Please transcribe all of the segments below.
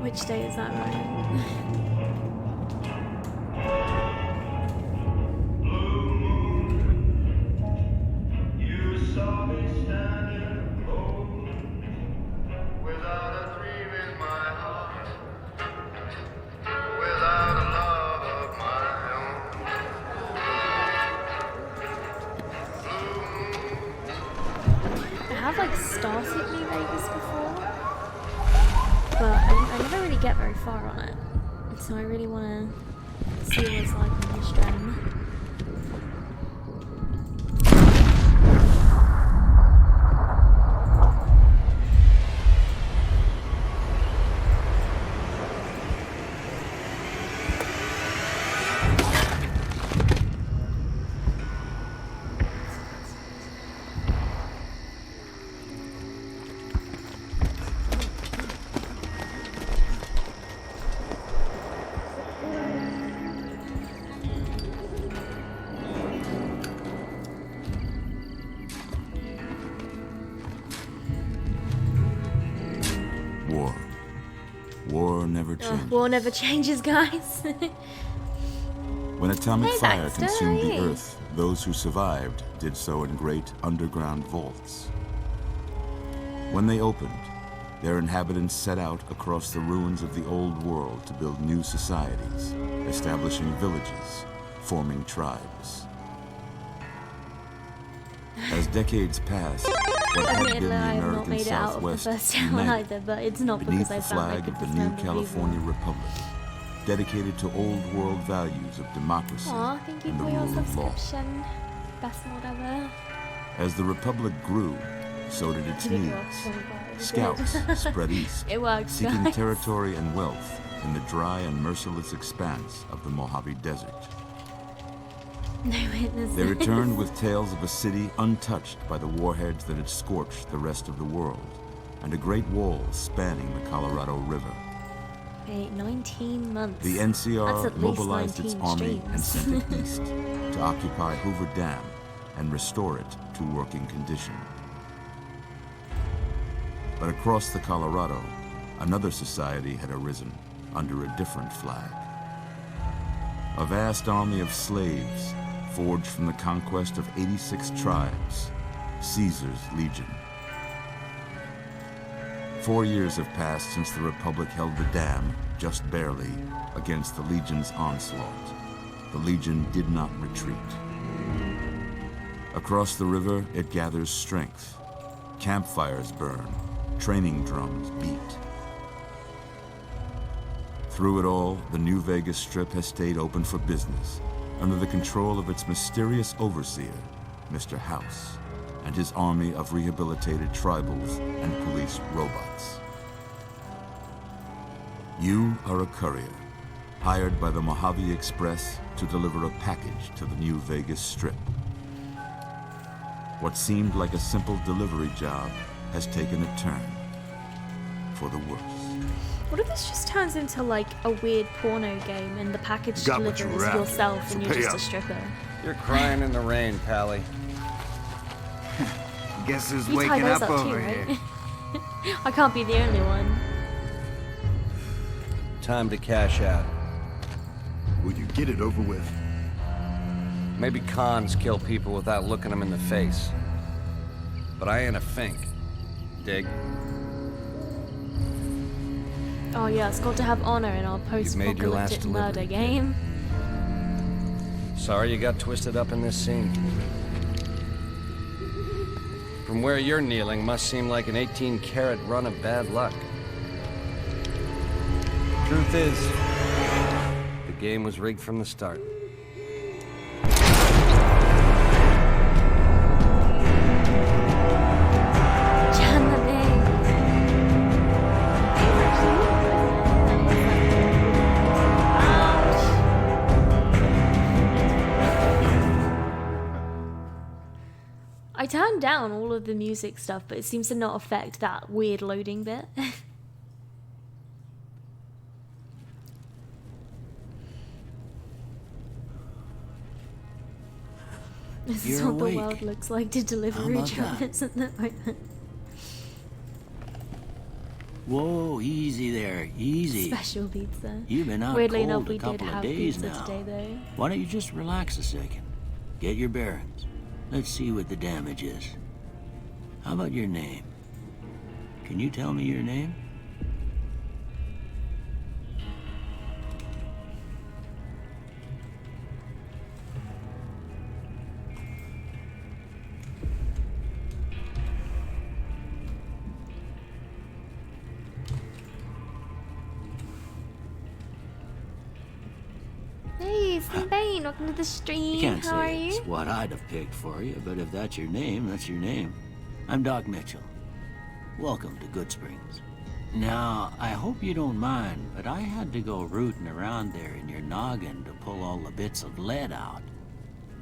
Which day is that, Ryan? I have like started New Vegas before, but I never really get very far on it, so I really want to see what it's like on this gen. War never changes, guys. When atomic fire consumed the Earth, those who survived did so in great underground vaults. When they opened, their inhabitants set out across the ruins of the old world to build new societies, establishing villages, forming tribes. As decades passed, what had been the American Southwest united beneath the flag of the new California Republic, dedicated to old world values of democracy and the rule of law. As the Republic grew, so did its needs. Scouts spread east, seeking territory and wealth in the dry and merciless expanse of the Mojave Desert. They returned with tales of a city untouched by the warheads that had scorched the rest of the world, and a great wall spanning the Colorado River. 19 months. The NCR mobilized its army and sent it east to occupy Hoover Dam and restore it to working condition. But across the Colorado, another society had arisen under a different flag. A vast army of slaves forged from the conquest of 86 tribes, Caesar's Legion. 4 years have passed since the Republic held the dam, just barely, against the Legion's onslaught. The Legion did not retreat. Across the river, it gathers strength. Campfires burn, training drums beat. Through it all, the New Vegas Strip has stayed open for business, under the control of its mysterious overseer, Mr. House, and his army of rehabilitated tribals and police robots. You are a courier, hired by the Mojave Express to deliver a package to the New Vegas Strip. What seemed like a simple delivery job has taken a turn for the worse. What if this just turns into like a weird porno game and the package delivers yourself and you're just a stripper? You're crying in the rain, Pally. Guess who's waking up over here? I can't be the only one. Time to cash out. Will you get it over with? Maybe cons kill people without looking them in the face. But I ain't a fink. Dig? Oh yeah, it's got to have honor in our post-apocalyptic murder game. Sorry you got twisted up in this scene. From where you're kneeling must seem like an 18-carat run of bad luck. Truth is, the game was rigged from the start. I turned down all of the music stuff, but it seems to not affect that weird loading bit. This is what the world looks like to delivery drivers at the moment. Whoa, easy there, easy. Special pizza. You've been out Weirdly cold enough, a we did couple of have days pizza now. today, though. Why don't you just relax a second? Get your bearings. Let's see what the damage is. How about your name? Can you tell me your name? Hey, Slim Bane, welcome to the stream. Can't How are say it's you? what I'd have picked for you, but if that's your name, that's your name. I'm Doc Mitchell. Welcome to Good Springs. Now, I hope you don't mind, but I had to go rooting around there in your noggin to pull all the bits of lead out.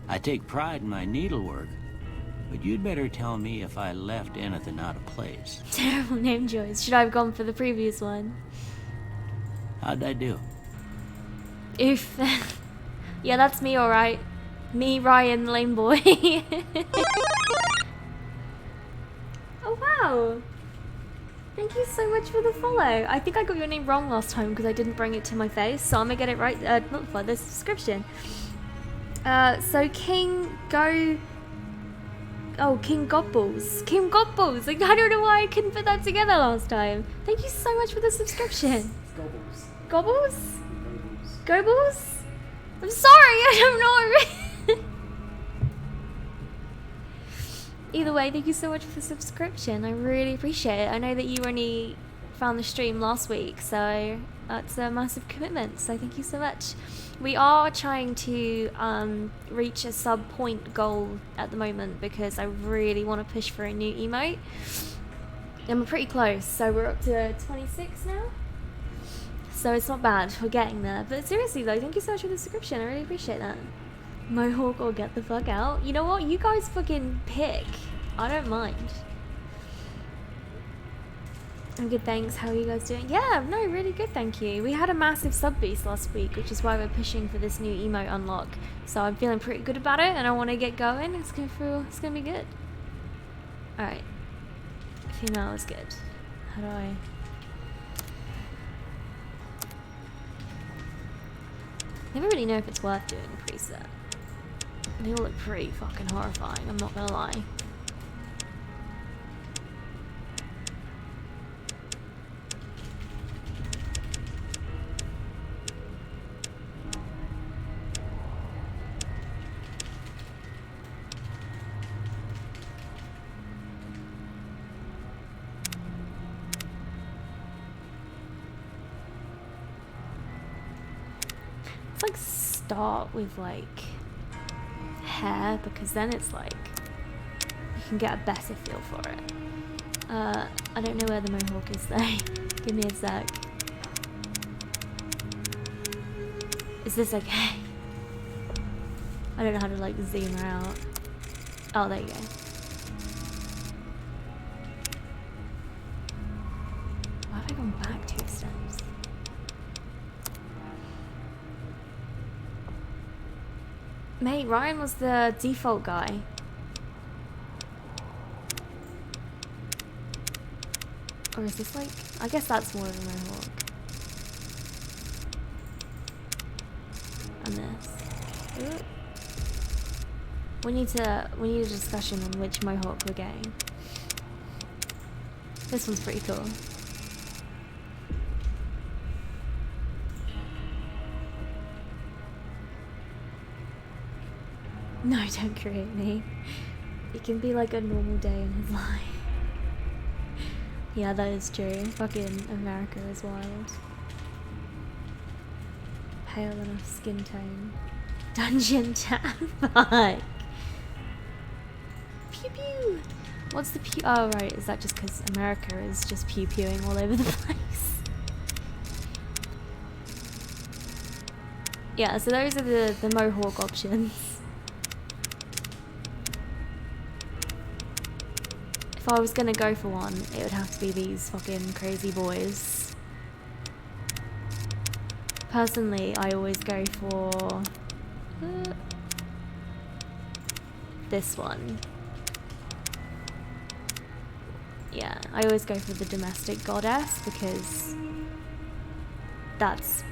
I take pride in my needlework, but you'd better tell me if I left anything out of place. Terrible name choice. Should I have gone for the previous one? How'd I do? Oof. Yeah, that's me, alright. Me, Ryan, lame boy. Oh, wow. Thank you so much for the follow. I think I got your name wrong last time because I didn't bring it to my face, so I'm gonna get it right. Not for the subscription. So King Gobbles. King Gobbles. Like, I don't know why I couldn't put that together last time. Thank you so much for the subscription. Gobbles. Gobbles? Gobbles? I'm sorry, I don't know. Either way, thank you so much for the subscription. I really appreciate it. I know that you only found the stream last week, so that's a massive commitment. So thank you so much. We are trying to reach a sub-point goal at the moment because I really want to push for a new emote. And we're pretty close, so we're up to 26 now. So it's not bad, we're getting there. But seriously though, thank you so much for the subscription, I really appreciate that. Mohawk or get the fuck out. You know what, you guys fucking pick. I don't mind. I'm good, thanks. How are you guys doing? Yeah, no, really good, thank you. We had a massive sub boost last week, which is why we're pushing for this new emote unlock. So I'm feeling pretty good about it and I want to get going. It's gonna be good. Alright. Female is good. How do I... Never really know if it's worth doing a preset. They all look pretty fucking horrifying, I'm not gonna lie. It's like start with like hair because then it's like you can get a better feel for it. I don't know where the mohawk is though. Give me a sec. Is this okay? I don't know how to like zoom her out. Oh, there you go. Why have I gone back 2 steps? Mate, Ryan was the default guy. Or is this like... I guess that's more of a mohawk. And this. Ooh. We need a discussion on which mohawk we're getting. This one's pretty cool. No, don't create me. It can be like a normal day in his life. Yeah, that is true. Fucking America is wild. Pale enough skin tone. Dungeon chat. Fuck. Pew pew. What's the pew? Oh right, is that just because America is just pew pewing all over the place? Yeah, so those are the mohawk options. If I was gonna go for one, it would have to be these fucking crazy boys. Personally, I always go for this one. Yeah, I always go for the domestic goddess because that's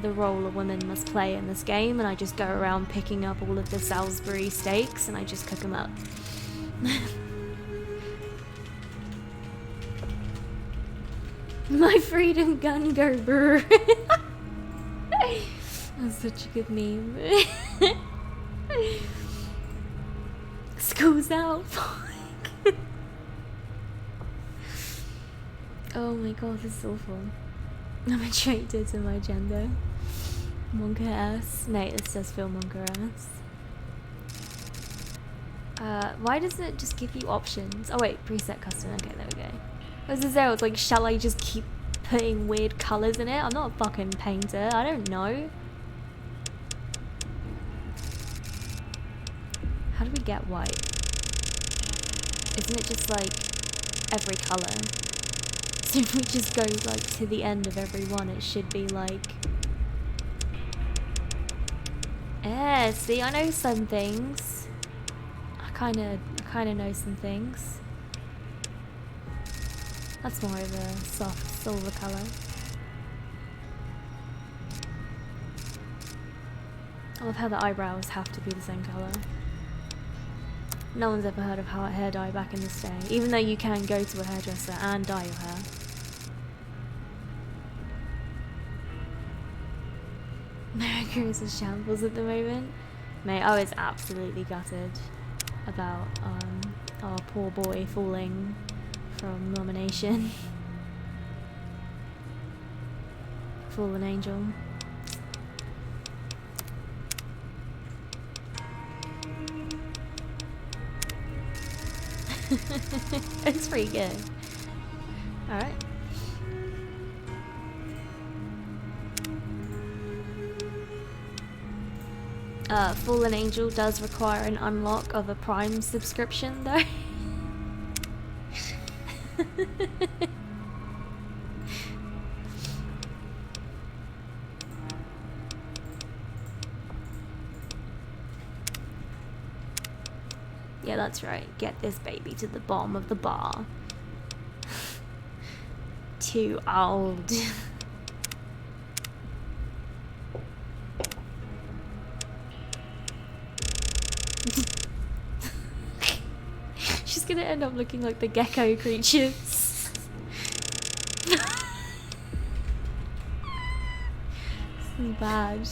the role a woman must play in this game, and I just go around picking up all of the Salisbury steaks and I just cook them up. My freedom gun go brr. That's such a good meme. School's out. Oh my god, this is awful. I'm attracted to my gender. Monka ass. Nate, this does feel monka ass. Why doesn't it just give you options? Oh wait, preset custom. Okay, there we go. What does it say? It's like, shall I just keep putting weird colours in it? I'm not a fucking painter. I don't know. How do we get white? Isn't it just like every colour? So if we just go like to the end of every one, it should be like... Yeah, see, I know some things. I kinda know some things. That's more of a soft silver colour. I love how the eyebrows have to be the same colour. No one's ever heard of hair dye back in this day, even though you can go to a hairdresser and dye your hair. America is a shambles at the moment. Mate, I was absolutely gutted about our poor boy falling from nomination. Fallen angel. It's pretty good. Alright. Fallen Angel does require an unlock of a Prime subscription though. Yeah, that's right. Get this baby to the bottom of the bar. Too old. She's gonna end up looking like the gecko creatures. So bad.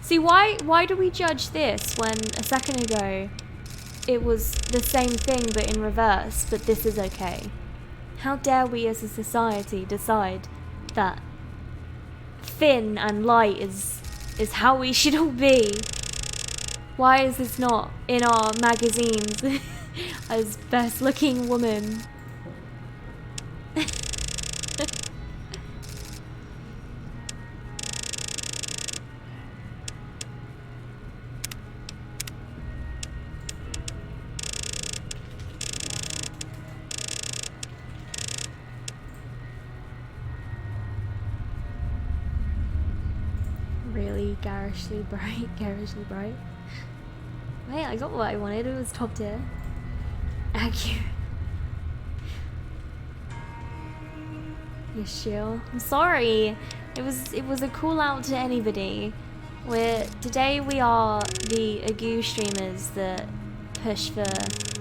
See, why do we judge this when a second ago it was the same thing but in reverse, but this is okay? How dare we as a society decide that thin and light is how we should all be? Why is this not in our magazines as best looking woman? Really garishly bright. Wait, I got what I wanted. It was top tier. Accurate. Yes, Shield. I'm sorry. It was a call out to anybody. Today we are the Agu streamers that push for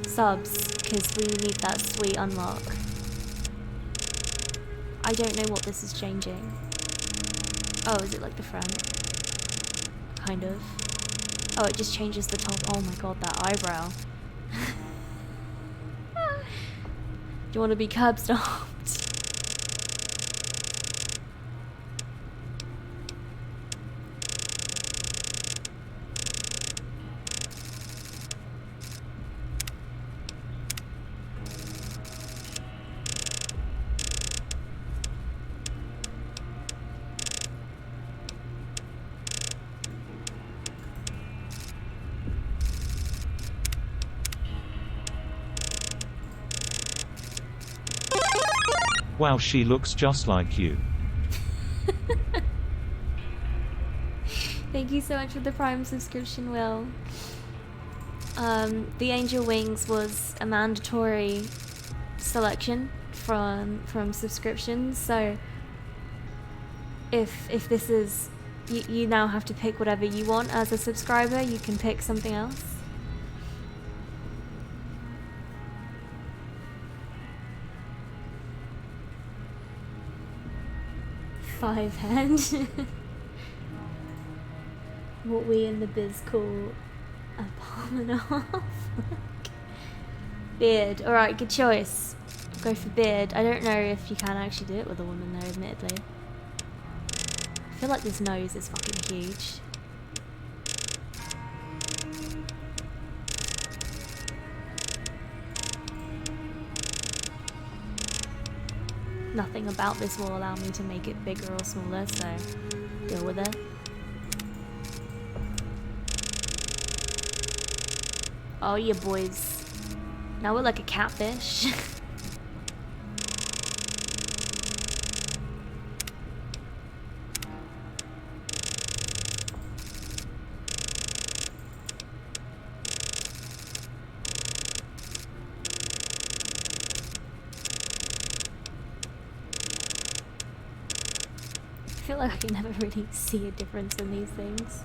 subs because we need that sweet unlock. I don't know what this is changing. Oh, is it like the front? Kind of. Oh, it just changes the top. Oh my god, that eyebrow. Do you want to be curb stomped? Wow, she looks just like you. Thank you so much for the Prime subscription, Will. the Angel Wings was a mandatory selection from subscriptions, so if this is you now have to pick whatever you want as a subscriber. You can pick something else. Five head. What we in the biz call a palm and a half. Beard. Alright, good choice. Go for beard. I don't know if you can actually do it with a woman though, admittedly. I feel like this nose is fucking huge. Nothing about this will allow me to make it bigger or smaller, so deal with it. Oh yeah, boys. Now we're like a catfish. I feel like I can never really see a difference in these things.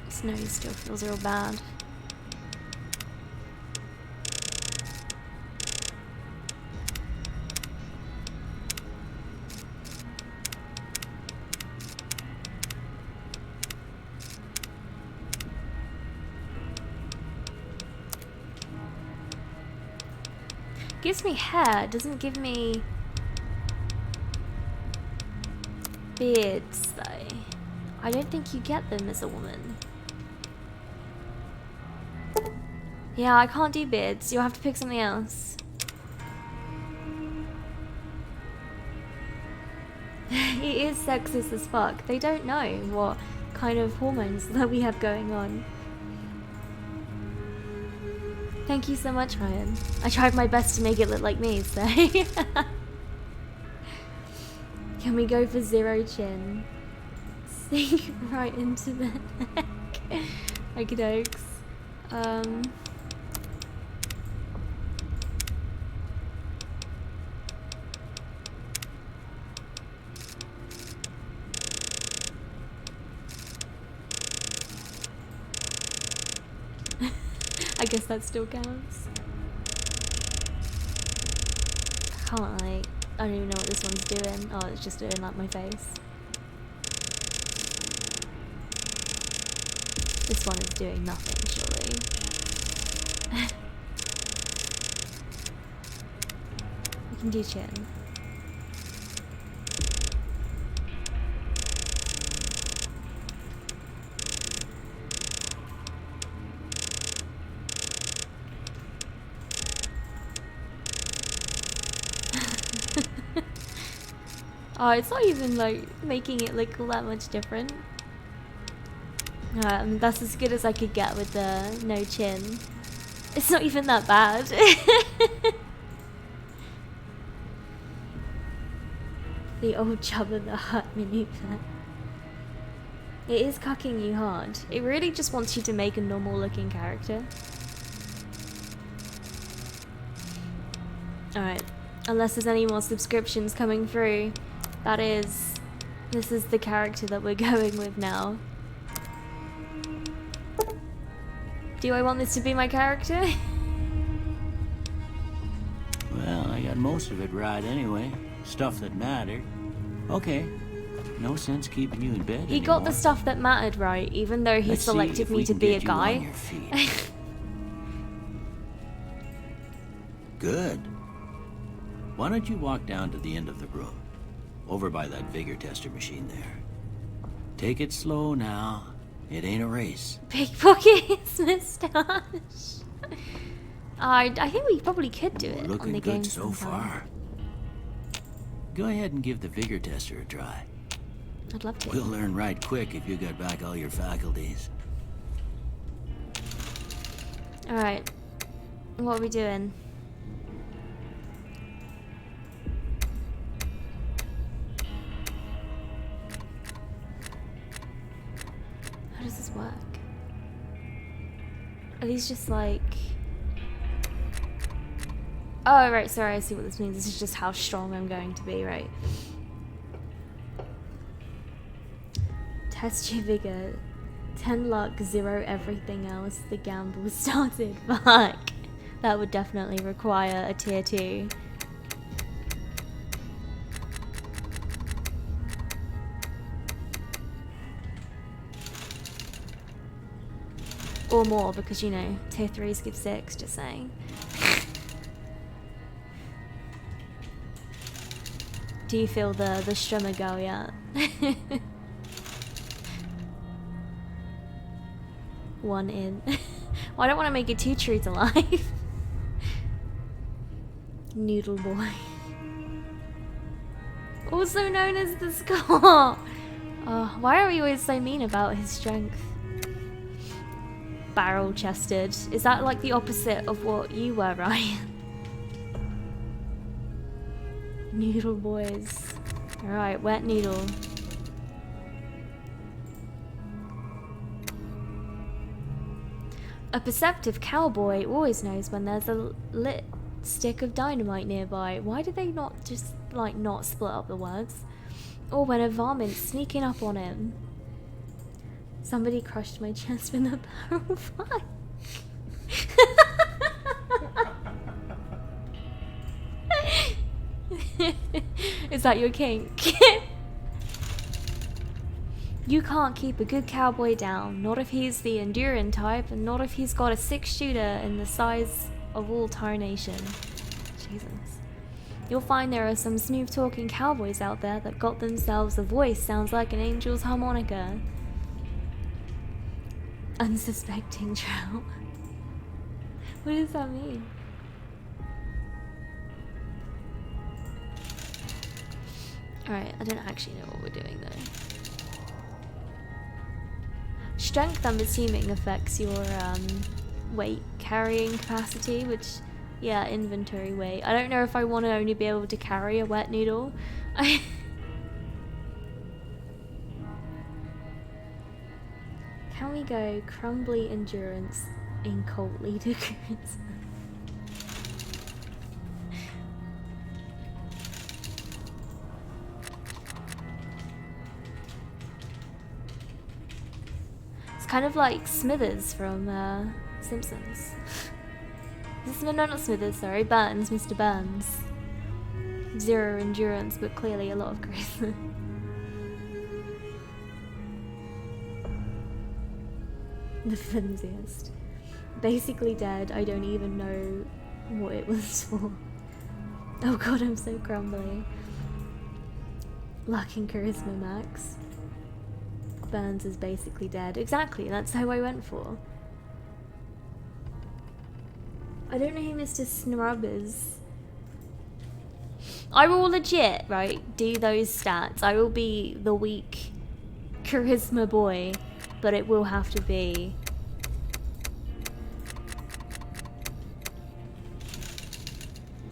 This nose still feels real bad. Gives me hair, doesn't give me beards though. I don't think you get them as a woman. Yeah, I can't do beards. You'll have to pick something else. It is sexist as fuck. They don't know what kind of hormones that we have going on. Thank you so much, Ryan. I tried my best to make it look like me, so... Can we go for zero chin? Sink right into the neck. Okie dokes. I guess that still counts. I can't, like, I don't even know what this one's doing. Oh, it's just doing like my face. This one is doing nothing, surely. We can do chin. Oh, it's not even like making it look all that much different. That's as good as I could get with the no chin. It's not even that bad. The old Jabba the Hutt maneuver. It is cucking you hard. It really just wants you to make a normal looking character. Alright, unless there's any more subscriptions coming through. This is the character that we're going with now. Do I want this to be my character? Well, I got most of it right anyway. Stuff that mattered. Okay. No sense keeping you in bed He got the stuff that mattered right, even though he selected me to be a guy. Good. Why don't you walk down to the end of the room? Over by that vigor tester machine there. Take it slow now. It ain't a race. Pickpocket his moustache. I think we probably could do it Looking on the good game so sometime. far. Go ahead and give the vigor tester a try. I'd love to. We'll learn right quick if you got back all your faculties. Alright. What are we doing? How does this work? Are these just like... Oh, right, sorry, I see what this means. This is just how strong I'm going to be, right? Test your vigor. 10 luck, 0 everything else. The gamble started. Fuck. That would definitely require a tier 2. Or more, because, you know, tier 3s give 6, just saying. Do you feel the strummer go yet? One in. Well, I don't want to make it too true to life. Noodle boy. Also known as the Scar. Oh, why are we always so mean about his strength? Barrel chested. Is that like the opposite of what you were, Ryan? Noodle boys. Alright, wet noodle. A perceptive cowboy always knows when there's a lit stick of dynamite nearby. Why do they not just, like, not split up the words? Or when a varmint's sneaking up on him. Somebody crushed my chest with a barrel fire. Is that your kink? You can't keep a good cowboy down, not if he's the enduring type, and not if he's got a 6-shooter in the size of all tarnation. Jesus. You'll find there are some smooth-talking cowboys out there that got themselves a voice sounds like an angel's harmonica. Unsuspecting trout. What does that mean? Alright, I don't actually know what we're doing though. Strength, I'm assuming, affects your weight carrying capacity, which, yeah, inventory weight. I don't know if I want to only be able to carry a wet noodle. Can we go crumbly endurance in cult leader charisma? Kind of like Smithers from Simpsons. No, not Smithers, sorry. Burns, Mr. Burns. 0 endurance, but clearly a lot of charisma. The flimsiest. Basically dead, I don't even know what it was for. Oh god, I'm so crumbly. Luck and charisma max. Burns is basically dead. Exactly, that's who I went for. I don't know who Mr. Snrub is. I will legit, right, do those stats. I will be the weak charisma boy, but it will have to be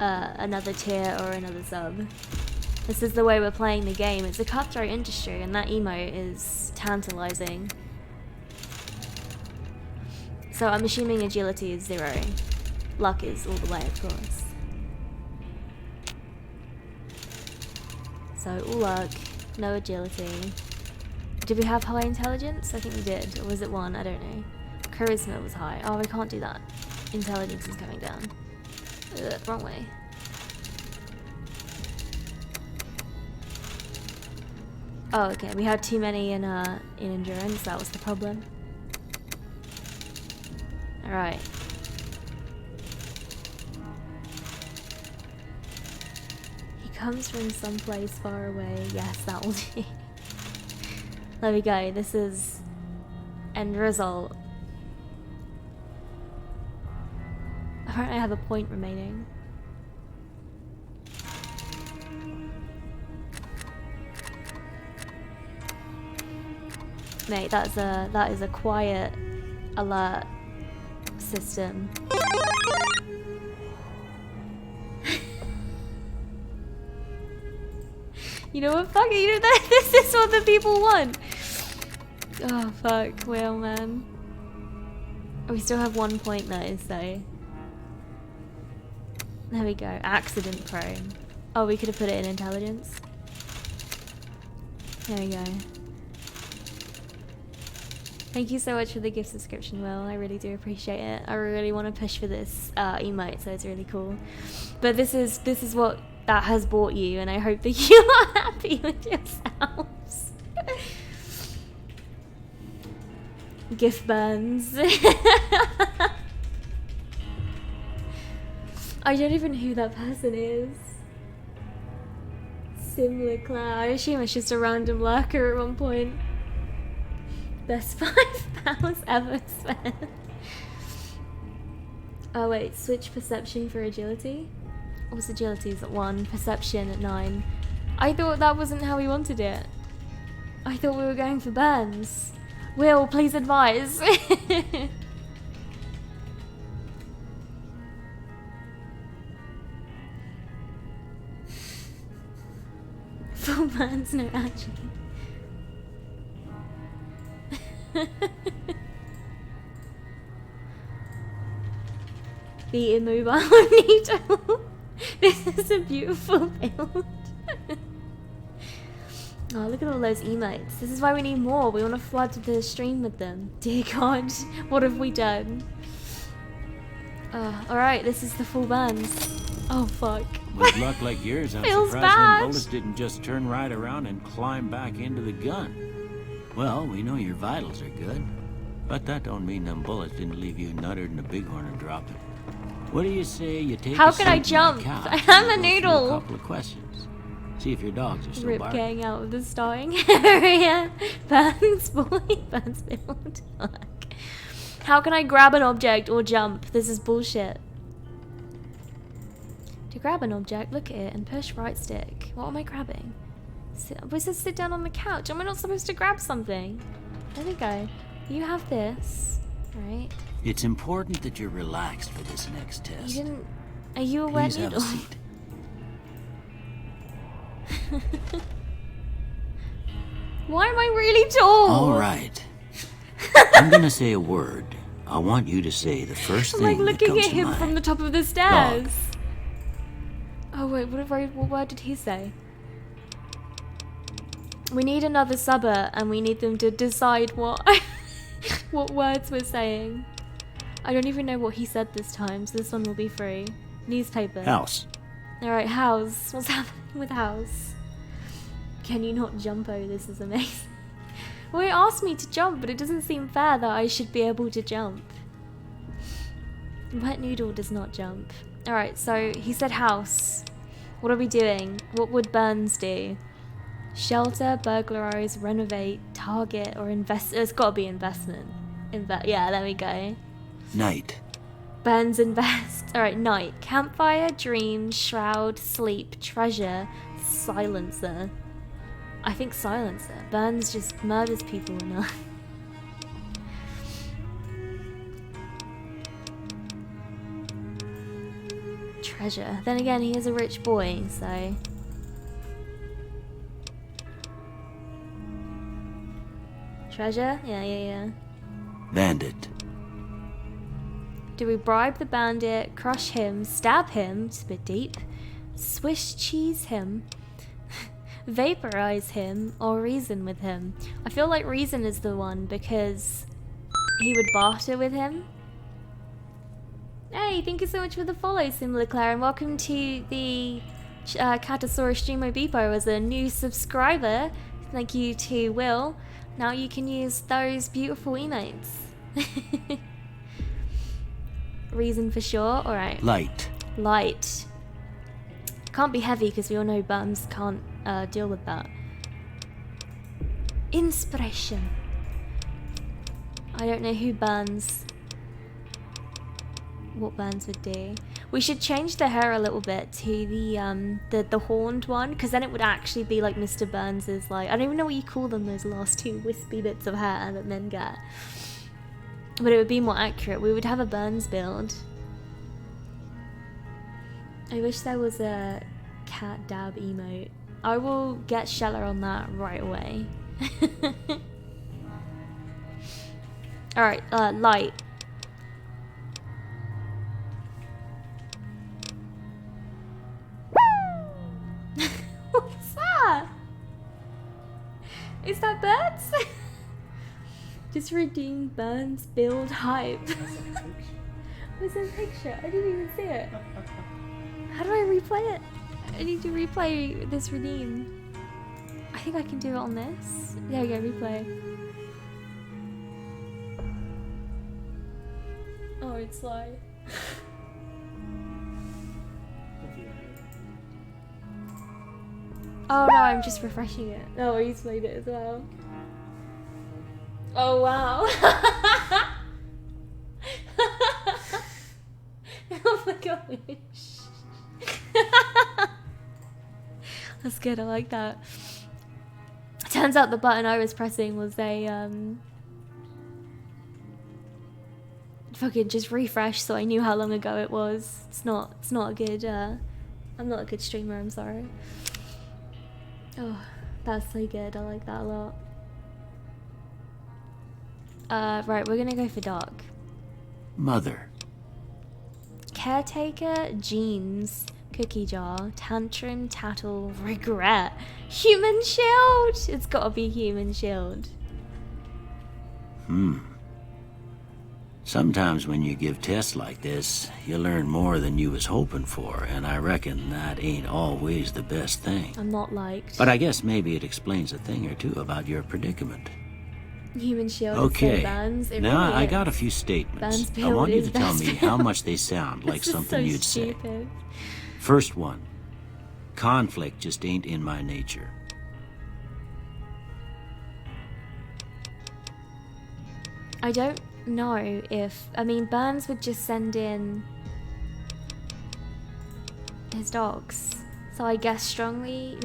another tier or another sub. This is the way we're playing the game. It's a cutthroat industry, and that emote is tantalizing. So I'm assuming agility is 0. Luck is all the way, of course. So all luck, no agility. Did we have high intelligence? I think we did. Or was it 1? I don't know. Charisma was high. Oh, we can't do that. Intelligence is coming down. Wrong way. Oh, okay. We had too many in endurance. That was the problem. All right. He comes from someplace far away. Yes, that will do. There we go. This is End result. Apparently I have a point remaining. Mate, that is a quiet alert system. You know what? Fuck it. You know that this is what the people want. Oh fuck, Will, man. We still have 1 point though, so there we go. Accident prone. Oh, we could have put it in intelligence. There we go. Thank you so much for the gift subscription, Will. I really do appreciate it. I really want to push for this emote, so it's really cool. But this is what that has bought you, and I hope that you are happy with yourselves. Gift burns. I don't even know who that person is. Similar cloud. I assume it's just a random lurker at one point. Best £5 ever spent. Oh wait, switch perception for agility? What's agility is at 1, perception at 9. I thought that wasn't how we wanted it. I thought we were going for burns. Will, please advise. Full burns, no actually. The immobile needle. This is a beautiful build. Oh, look at all those emotes. This is why we need more. We want to flood the stream with them. Dear God, what have we done? Alright, this is the full burns. Oh, fuck. With luck like yours, I'm Feels surprised bad. them bullets didn't just turn right around and climb back into the gun. Well, we know your vitals are good, but that don't mean them bullets didn't leave you nuttered in a bighorn and dropped it. What do you say you take How a can I seat on jump? the couch I and am we'll a go through noodle. A couple of questions. See if your dogs are still Rip barking. gang out of the starting area. Burns boy. Burns build. Fuck. How can I grab an object or jump? This is bullshit. To grab an object, look at it and push right stick. What am I grabbing? We said sit down on the couch. Am I not supposed to grab something? There we go. You have this. Right. It's important that you're relaxed for this next You test. didn't... Are you a wet Please have a noodle? seat. Why am I really tall? All right. I'm gonna say a word. I want you to say the first I'm thing like that looking comes at to him mind. from the top of the stairs. Oh wait, what word did he say? We need another subber and we need them to decide what what words we're saying. I don't even know what he said this time, so this one will be free. Newspaper. House. Alright, house. What's happening with house? Can you not jump? Oh, this is amazing. Well, it asked me to jump, but it doesn't seem fair that I should be able to jump. Wet noodle does not jump. Alright, so he said house. What are we doing? What would Burns do? Shelter, burglarize, renovate, target, or invest? It's gotta be investment. Yeah, there we go. Night. Burns invest. Alright, night. Campfire, dream, shroud, sleep, treasure, silencer. I think silencer. Burns just murders people enough. Treasure. Then again, he is a rich boy, so... Treasure? Yeah. Bandit. Do we bribe the bandit, crush him, stab him, it's a bit deep, Swiss cheese him, vaporize him, or reason with him? I feel like reason is the one because he would barter with him. Hey, thank you so much for the follow, Similar Claire, and welcome to the Catasaurus Streamo Beepo as a new subscriber. Thank you to Will. Now you can use those beautiful emotes. Reason for sure. Alright. Light. Light. Can't be heavy because we all know Burns can't deal with that. Inspiration. I don't know who Burns. What Burns would do. We should change the hair a little bit to the horned one, because then it would actually be like Mr. Burns's, like, I don't even know what you call them, those last two wispy bits of hair that men get. But it would be more accurate. We would have a Burns build. I wish there was a cat dab emote. I will get Shella on that right away. Alright, light. What's that? Is that birds? Just redeem Burns build hype. What's that picture? I didn't even see it. How do I replay it? I need to replay this redeem. I think I can do it on this. There we go, replay. Oh, it's slow. Oh no, I'm just refreshing it. Oh, he's played it as well. Oh wow. Oh my gosh. That's good, I like that. Turns out the button I was pressing was a fucking just refresh, so I knew how long ago it was. It's not a good I'm not a good streamer, I'm sorry. Oh, that's so good, I like that a lot. Right, we're gonna go for dark. Mother. Caretaker, jeans, cookie jar, tantrum, tattle, regret. Human shield! It's gotta be human shield. Sometimes when you give tests like this, you learn more than you was hoping for, and I reckon that ain't always the best thing. I'm not liked. But I guess maybe it explains a thing or two about your predicament. Human shield. Okay, Burns. now really I is. got a few statements. Burns I want you build to tell is me best how build. much they sound like This is something so you'd say. stupid. First one, conflict just ain't in my nature. I don't know if... I mean, Burns would just send in his dogs. So I guess strongly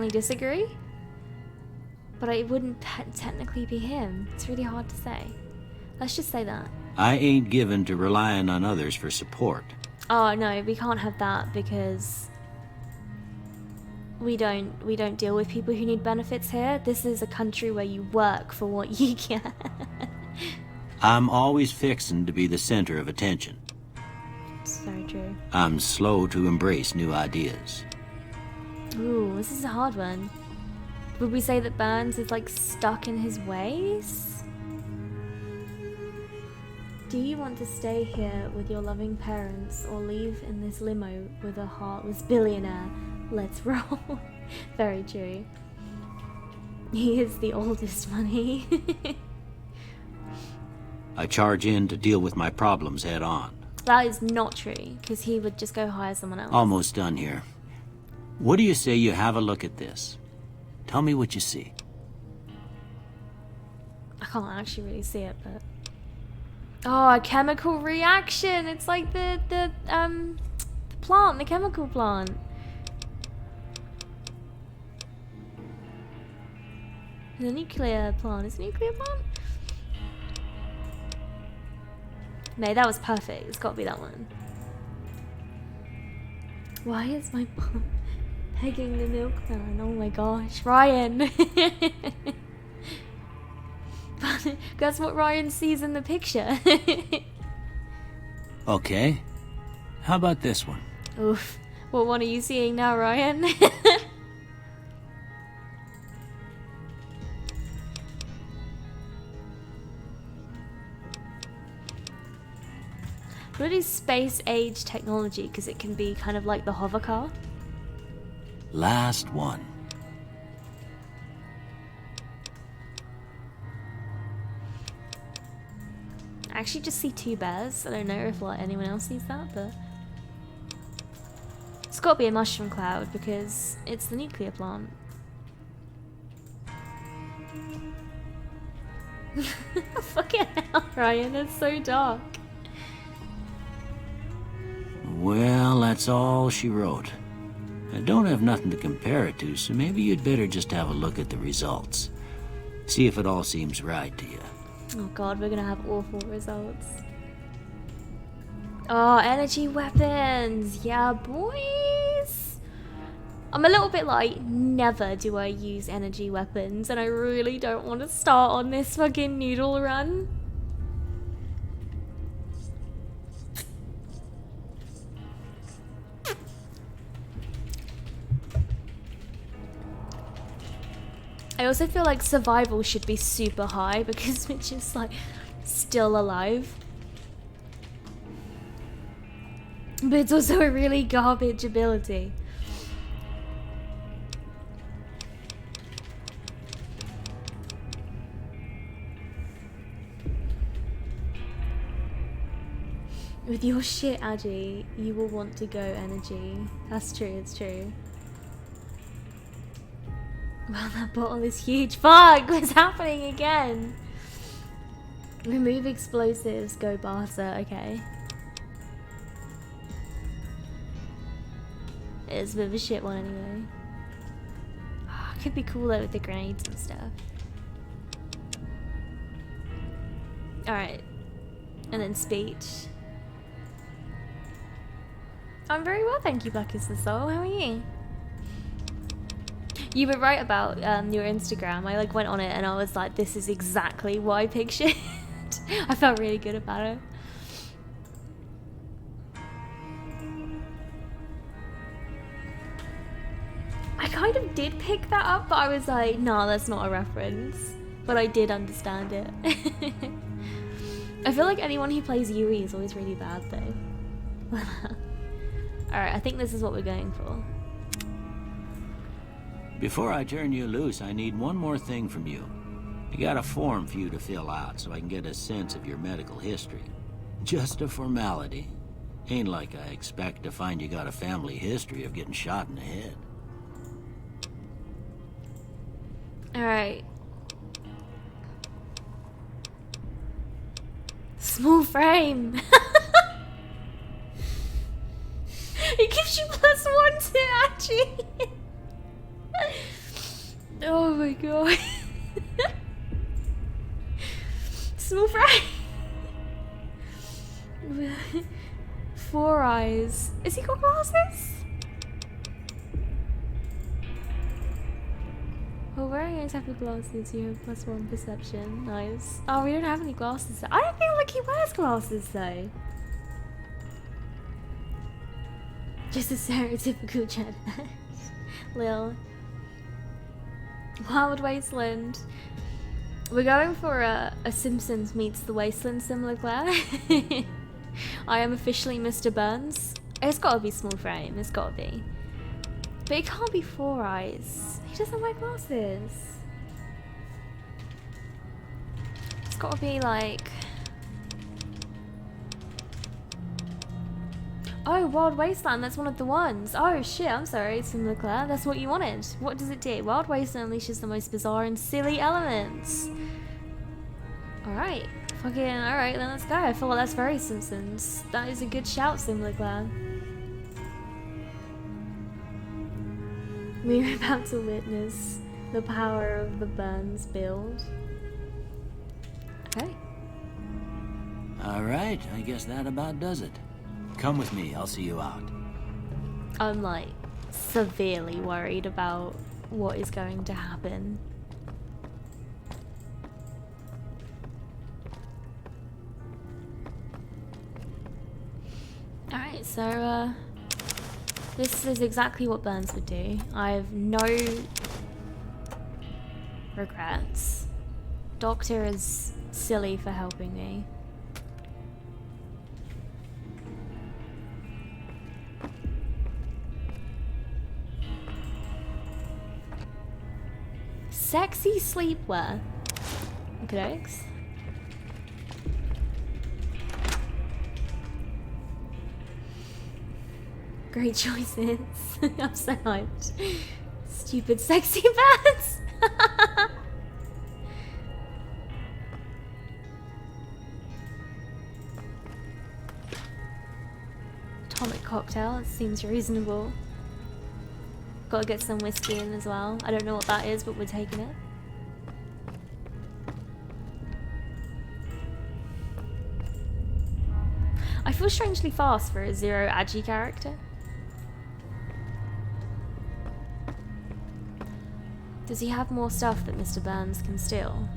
disagree. But it wouldn't technically be him. It's really hard to say. Let's just say that. I ain't given to relying on others for support. Oh no, we can't have that because we don't deal with people who need benefits here. This is a country where you work for what you get. I'm always fixin' to be the center of attention. It's very true. I'm slow to embrace new ideas. Ooh, this is a hard one. Would we say that Burns is like stuck in his ways? Do you want to stay here with your loving parents or leave in this limo with a heartless billionaire? Let's roll. Very true. He is the oldest money. I charge in to deal with my problems head on. That is not true, because he would just go hire someone else. Almost done here. What do you say you have a look at this? Tell me what you see. I can't actually really see it, but... Oh, a chemical reaction! It's like the plant, the chemical plant. The nuclear plant. Is it a nuclear plant? No, that was perfect. It's gotta be that one. Why is my mom pegging the milkman? Oh my gosh. Ryan! That's what Ryan sees in the picture. Okay. How about this one? Oof. What one are you seeing now, Ryan? What is space age technology? Because it can be kind of like the hover car. Last one. I actually just see two bears. I don't know if anyone else sees that, but it's got to be a mushroom cloud because it's the nuclear plant. Fucking hell, Ryan, it's so dark. Well, that's all she wrote. I don't have nothing to compare it to, so maybe you'd better just have a look at the results. See if it all seems right to you. Oh god, we're gonna have awful results. Oh, energy weapons! Yeah, boys! I'm a little bit like, never do I use energy weapons, and I really don't want to start on this fucking noodle run. I also feel like survival should be super high because we're just like still alive. But it's also a really garbage ability. With your shit, Adi, you will want to go energy. That's true, it's true. Wow, that bottle is huge. Fuck! What's happening again? Remove explosives, go barter. Okay. It's a bit of a shit one anyway. Could be cool though with the grenades and stuff. Alright. And then speech. I'm very well, thank you, Black is the Soul. How are you? You were right about your Instagram. I like went on it and I was like, this is exactly what I pictured. I felt really good about it. I kind of did pick that up, but I was like, no, that's not a reference. But I did understand it. I feel like anyone who plays Yui is always really bad though. Alright, I think this is what we're going for. Before I turn you loose, I need one more thing from you. I got a form for you to fill out so I can get a sense of your medical history. Just a formality. Ain't like I expect to find you got a family history of getting shot in the head. Alright. Small frame. It gives you +1 to actually. Oh my god. Small frame. 4 eyes. Is he got glasses? Well, wearing exactly glasses, you have +1 perception. Nice. Oh, we don't have any glasses. I don't feel like he wears glasses though. Just a stereotypical Jedi. Lil. Wild Wasteland. We're going for a Simpsons meets the Wasteland simulacra. I am officially Mr. Burns. It's gotta be small frame, it's gotta be. But it can't be 4 eyes. He doesn't wear glasses. It's gotta be like... Oh, Wild Wasteland, that's one of the ones. Oh shit, I'm sorry, simulacra. That's what you wanted. What does it do? Wild Wasteland unleashes the most bizarre and silly elements. Alright. Fucking alright, then let's go. I feel like that's very Simpsons. That is a good shout, simulacra. We're about to witness the power of the Burns build. Okay. Alright, I guess that about does it. Come with me, I'll see you out. I'm like severely worried about what is going to happen. Alright, so this is exactly what Burns would do. I have no regrets. Doctor is silly for helping me. Sexy sleepwear. Okay, thanks. Great choices. I'm so hyped. Stupid sexy pants. cocktail. It seems reasonable. Gotta get some whiskey in as well. I don't know what that is, but we're taking it. I feel strangely fast for a zero agi character. Does he have more stuff that Mr. Burns can steal?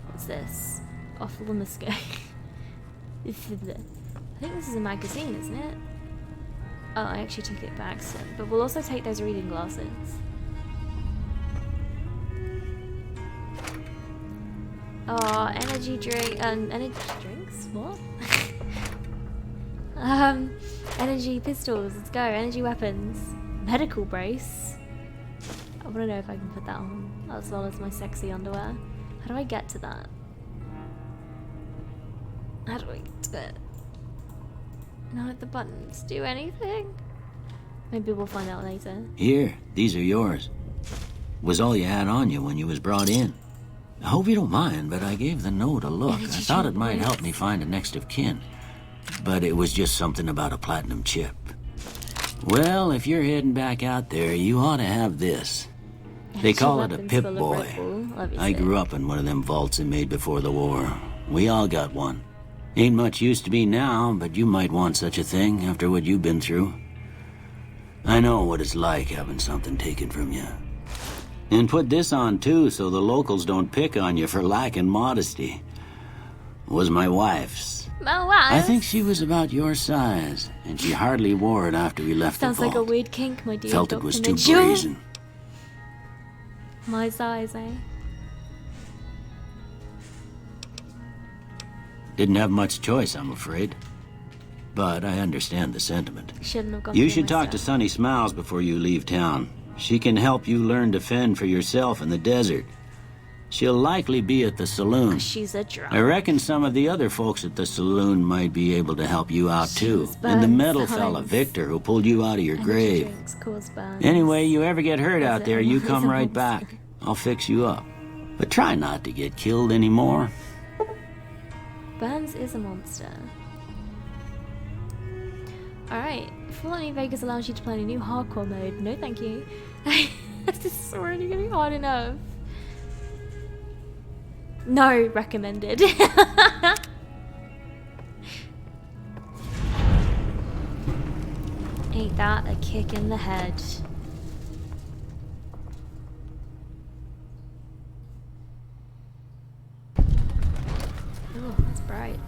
What's this? Off Limusco. I think this is a magazine, isn't it? Oh, I actually took it by accident. But we'll also take those reading glasses. Oh, energy drink. Energy drinks? What? Energy pistols. Let's go. Energy weapons. Medical brace. I want to know if I can put that on, as well as my sexy underwear. How do I get to that? How do I get to it? None of the buttons do anything. Maybe we'll find out later. Here, these are yours. Was all you had on you when you was brought in. I hope you don't mind, but I gave the note a look. I thought it might help me find a next of kin. But it was just something about a platinum chip. Well, if you're heading back out there, you ought to have this. They call it a Pip-Boy. I grew up in one of them vaults they made before the war. We all got one. Ain't much use to be now, but you might want such a thing after what you've been through. I know what it's like having something taken from you. And put this on too, so the locals don't pick on you for lacking modesty. Was my wife's. My wife? I think she was about your size, and she hardly wore it after we left the vault. Sounds like a weird kink, my dear. Felt it was Dr. too Mitchell. brazen. My size, eh? Didn't have much choice, I'm afraid. But I understand the sentiment. Shouldn't have gone You through should my talk to stuff. Sunny Smiles before you leave town. She can help you learn to fend for yourself in the desert. She'll likely be at the saloon. She's a drunk. I reckon some of the other folks at the saloon might be able to help you out too. Jeez, And the burns, metal fella, Hines. Victor, who pulled you out of your Energy grave. drinks cause burns. Anyway, you ever get hurt Is out it there, a- you is come it right monster? back. I'll fix you up. But try not to get killed anymore. Burns is a monster. Alright, Fallout Vegas allows you to play in a new hardcore mode. No thank you. This is already getting hard enough. No, recommended. Ain't that a kick in the head? Oh, that's bright.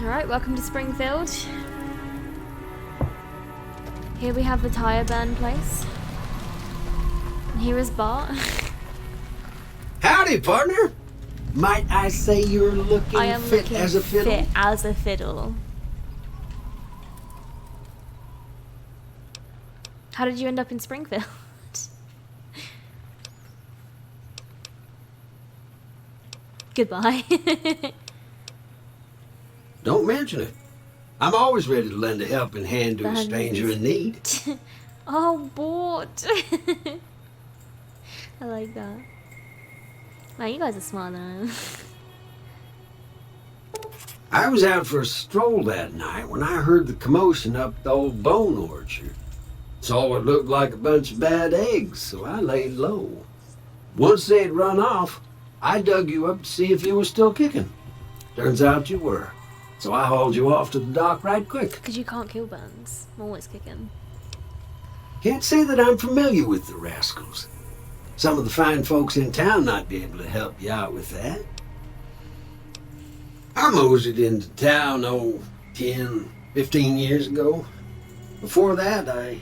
Alright, welcome to Springfield. Here we have the tire burn place. And here is Bart. Howdy, partner. Might I say you're looking I am fit looking as a fiddle? fit as a fiddle. How did you end up in Springfield? Goodbye. Don't mention it. I'm always ready to lend a helping hand to a stranger in need. Oh, Bort. I like that. Man, you guys are smart than I am. I was out for a stroll that night when I heard the commotion up the old bone orchard. Saw what looked like a bunch of bad eggs, so I laid low. Once they'd run off, I dug you up to see if you were still kicking. Turns out you were. So I hauled you off to the dock right quick. Because you can't kill Burns. I'm always kicking. Can't say that I'm familiar with the rascals. Some of the fine folks in town might be able to help you out with that. I moseyed into town, 10, 15 years ago. Before that, I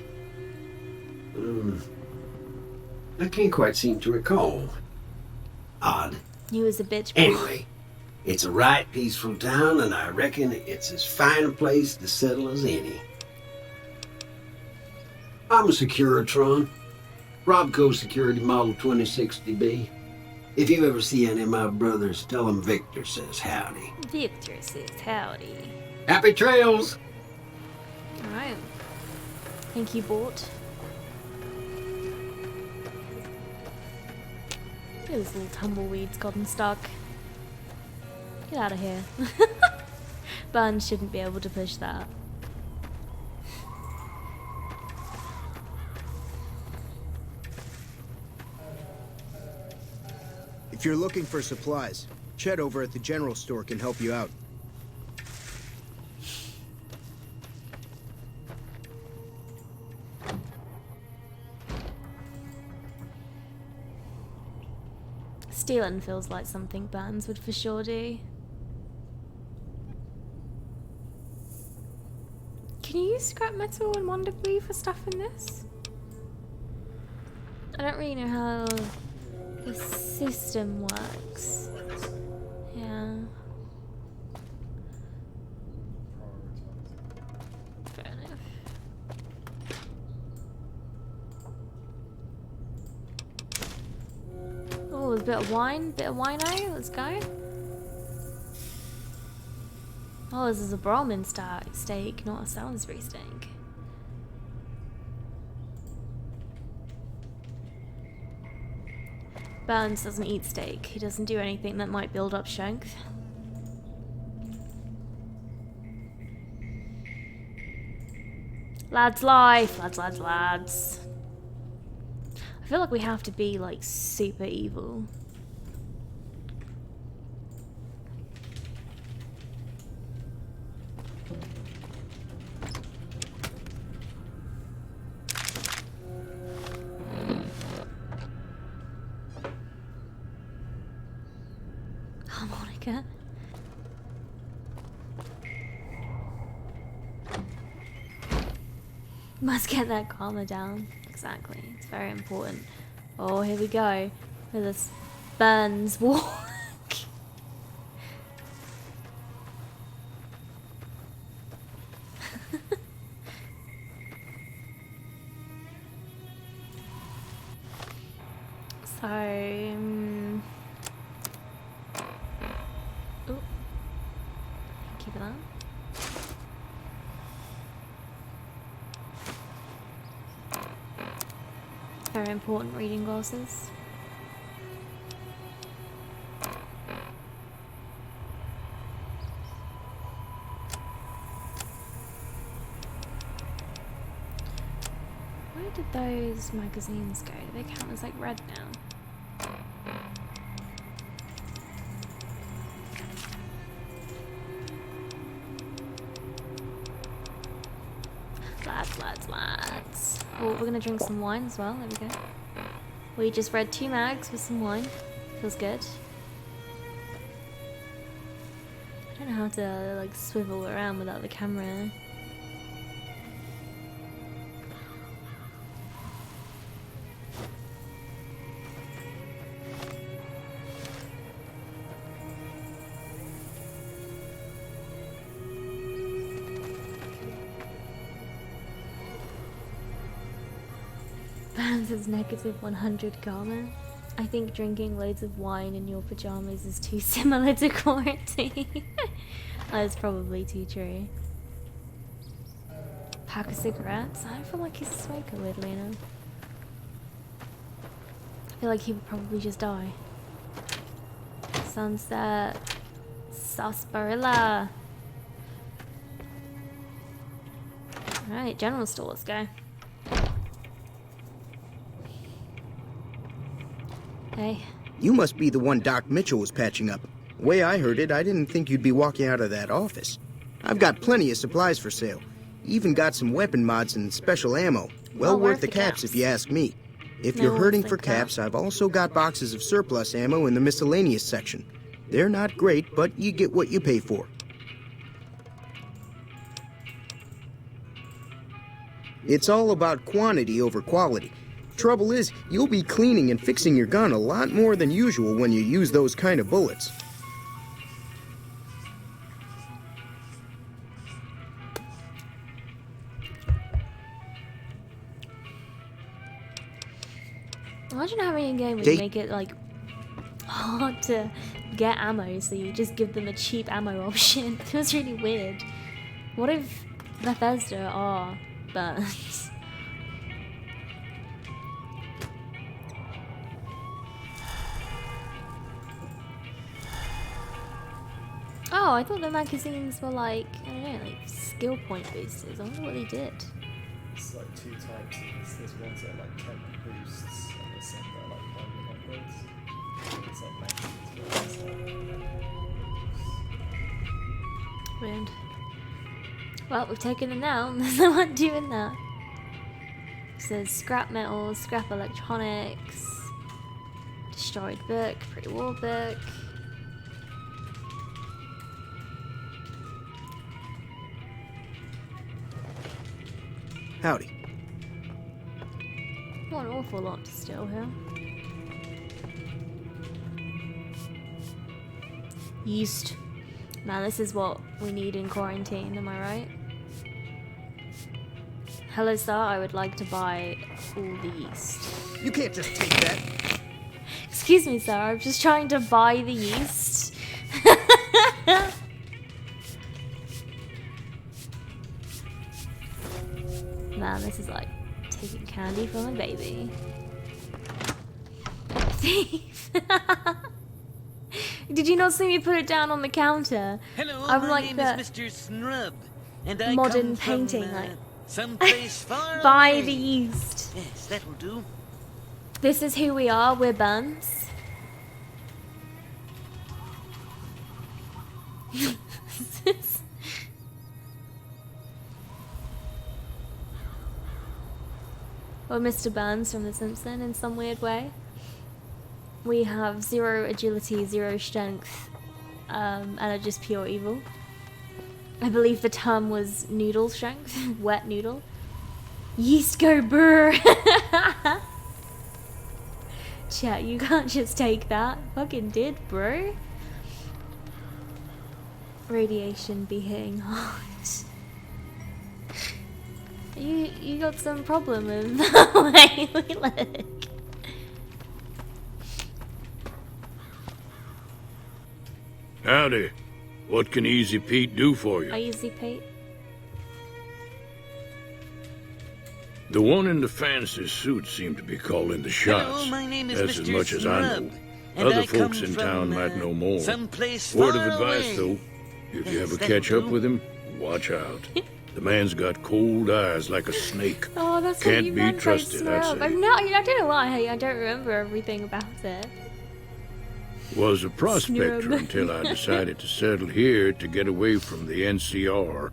can't quite seem to recall. Odd. You was a bitch. Anyway, it's a right peaceful town, and I reckon it's as fine a place to settle as any. I'm a Securitron. Robco Security Model 2060B. If you ever see any of my brothers, tell them Victor says howdy. Victor says howdy. Happy trails! Alright. Thank you, Bort. Look at this little tumbleweed's gotten stuck. Get out of here. Burns shouldn't be able to push that. If you're looking for supplies, Chet over at the general store can help you out. Stealing feels like something Burns would for sure do. Can you use scrap metal and wonder debris for stuff in this? I don't really know how the system works. Yeah. Fair enough. Oh, there's a bit of wine, wino. Let's go. Oh, this is a Brahmin steak, not a Salisbury steak. Burns doesn't eat steak. He doesn't do anything that might build up strength. Lads life! Lads. I feel like we have to be, like, super evil. Harmonica. Must get that karma down. Exactly. It's very important. Oh, here we go. With this Burns walk. So, ooh. Keep it on. Very important reading glasses. Where did those magazines go? Do they count as like red now? Lads. Oh, we're gonna drink some wine as well. There we go. We just read 2 mags with some wine. Feels good. I don't know how to like swivel around without the camera. Burns is negative 100 karma. I think drinking loads of wine in your pajamas is too similar to quarantine. That's probably too true. Pack of cigarettes? I don't feel like he's a smoker, weirdly enough. I feel like he would probably just die. Sunset. Sarsaparilla. Alright, general store, let's go. Hey. You must be the one Doc Mitchell was patching up. The way I heard it, I didn't think you'd be walking out of that office. I've got plenty of supplies for sale. Even got some weapon mods and special ammo. Well worth the caps if you ask me. If you're hurting for caps, I've also got boxes of surplus ammo in the miscellaneous section. They're not great, but you get what you pay for. It's all about quantity over quality. Trouble is, you'll be cleaning and fixing your gun a lot more than usual when you use those kind of bullets. Imagine having a game where you make it like hard to get ammo, so you just give them a cheap ammo option. It feels really weird. What if Bethesda are Burns? Oh, I thought the magazines were like, I don't know, like skill point boosters. I wonder what they did. It's like two types of this. There's ones that are like tech boosts, and there's some that are like permanent upgrades. And it's like magazines, but it's like boosts. Weird. Well, we've taken them now. There's no one doing that. So scrap metal, scrap electronics, destroyed book, pre-war book. Howdy. What an awful lot to steal here. Yeast. Man, this is what we need in quarantine, am I right? Hello, sir. I would like to buy all the yeast. You can't just take that. Excuse me, sir. I'm just trying to buy the yeast. Man, this is like taking candy from a baby. Thief! Did you not see me put it down on the counter? Hello, I'm my like name the is Mr. Snrub, and I modern come painting, from, like someplace far buy away. the yeast. Yes, that will do. This is who we are. We're Burns. Or Mr. Burns from The Simpsons in some weird way. We have 0 agility, 0 strength, and are just pure evil. I believe the term was noodle strength, wet noodle. Yeast go brr. Chat, you can't just take that. Fucking did, bro. Radiation be hitting hard. You got some problem with the way we look. Howdy. What can Easy Pete do for you? Easy Pete. The one in the fancy suit seemed to be calling the shots. Hello, my name is That's Mr. as much as I know. Snrub, and Other I folks come in from, town might know more. someplace Word of far advice, away. though. If you Yes, ever that catch will up do. with him, watch out. The man's got cold eyes like a snake. Oh, that's Can't what you be meant by trusted, I'd Snrub. say. I'm not. I don't know why. I don't remember everything about it. Was a prospector Snrub. until I decided to settle here to get away from the NCR.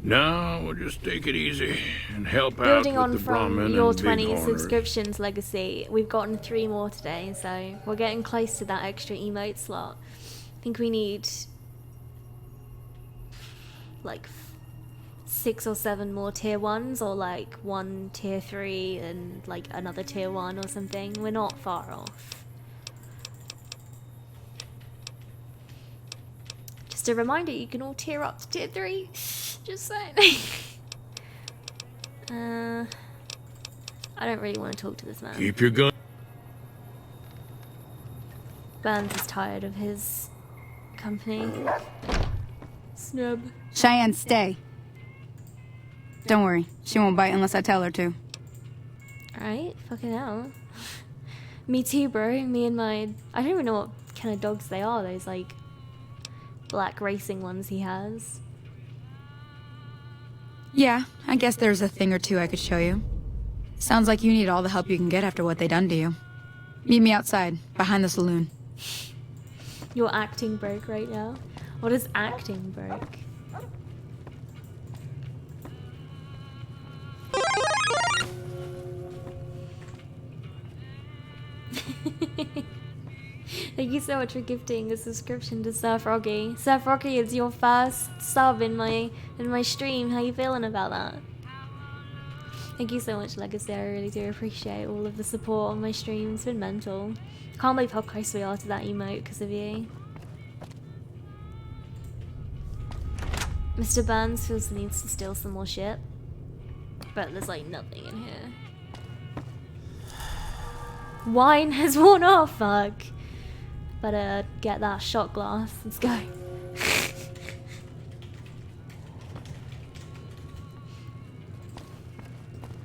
Now we'll just take it easy and help Building out on with the from Brahmin your and 20 Bighorners. subscriptions legacy, we've gotten 3 more today, so we're getting close to that extra emote slot. I think we need like 6 or 7 more tier 1s, or like 1 tier 3 and like another tier 1 or something. We're not far off. Just a reminder, you can all tier up to tier 3. Just saying. I don't really want to talk to this man. Keep your gun. Burns is tired of his company. Snub. Cheyenne, stay. Don't worry, she won't bite unless I tell her to. Alright, fucking hell. Me too, bro. Me and my... I don't even know what kind of dogs they are. Those, like, black racing ones he has. Yeah, I guess there's a thing or two I could show you. Sounds like you need all the help you can get after what they done to you. Meet me outside, behind the saloon. You're acting broke right now. What is acting broke? Thank you so much for gifting a subscription to Surf Rocky. Surf Rocky is your first sub in my stream. How you feeling about that? Thank you so much, Legacy. I really do appreciate all of the support on my stream. It's been mental. Can't believe how close we are to that emote because of you. Mr. Burns feels the need to steal some more shit, but there's like nothing in here. Wine has worn off, fuck. Better get that shot glass. Let's go.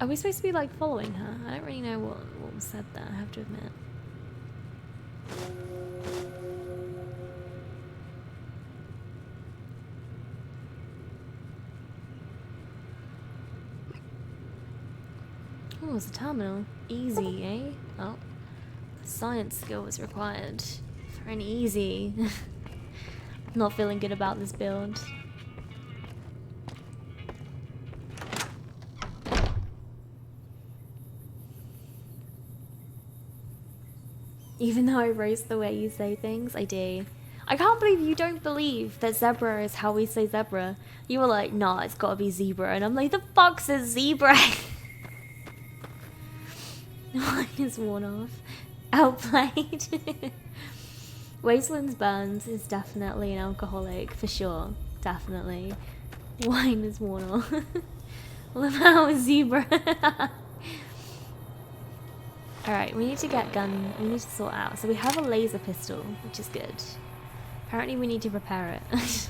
Are we supposed to be like following her? I don't really know what was said there, I have to admit. Oh, it's a terminal. Easy, eh? Oh. Science skill was required. For an easy. Not feeling good about this build. Even though I roast the way you say things, I do. I can't believe you don't believe that zebra is how we say zebra. You were like, nah, it's gotta be zebra. And I'm like, the fuck's a zebra? Mine is worn off. Outplayed. Wastelands Burns is definitely an alcoholic, for sure. Definitely. Wine is worn off. What about a zebra? Alright, we need to get gun. We need to sort out. So we have a laser pistol, which is good. Apparently we need to repair it.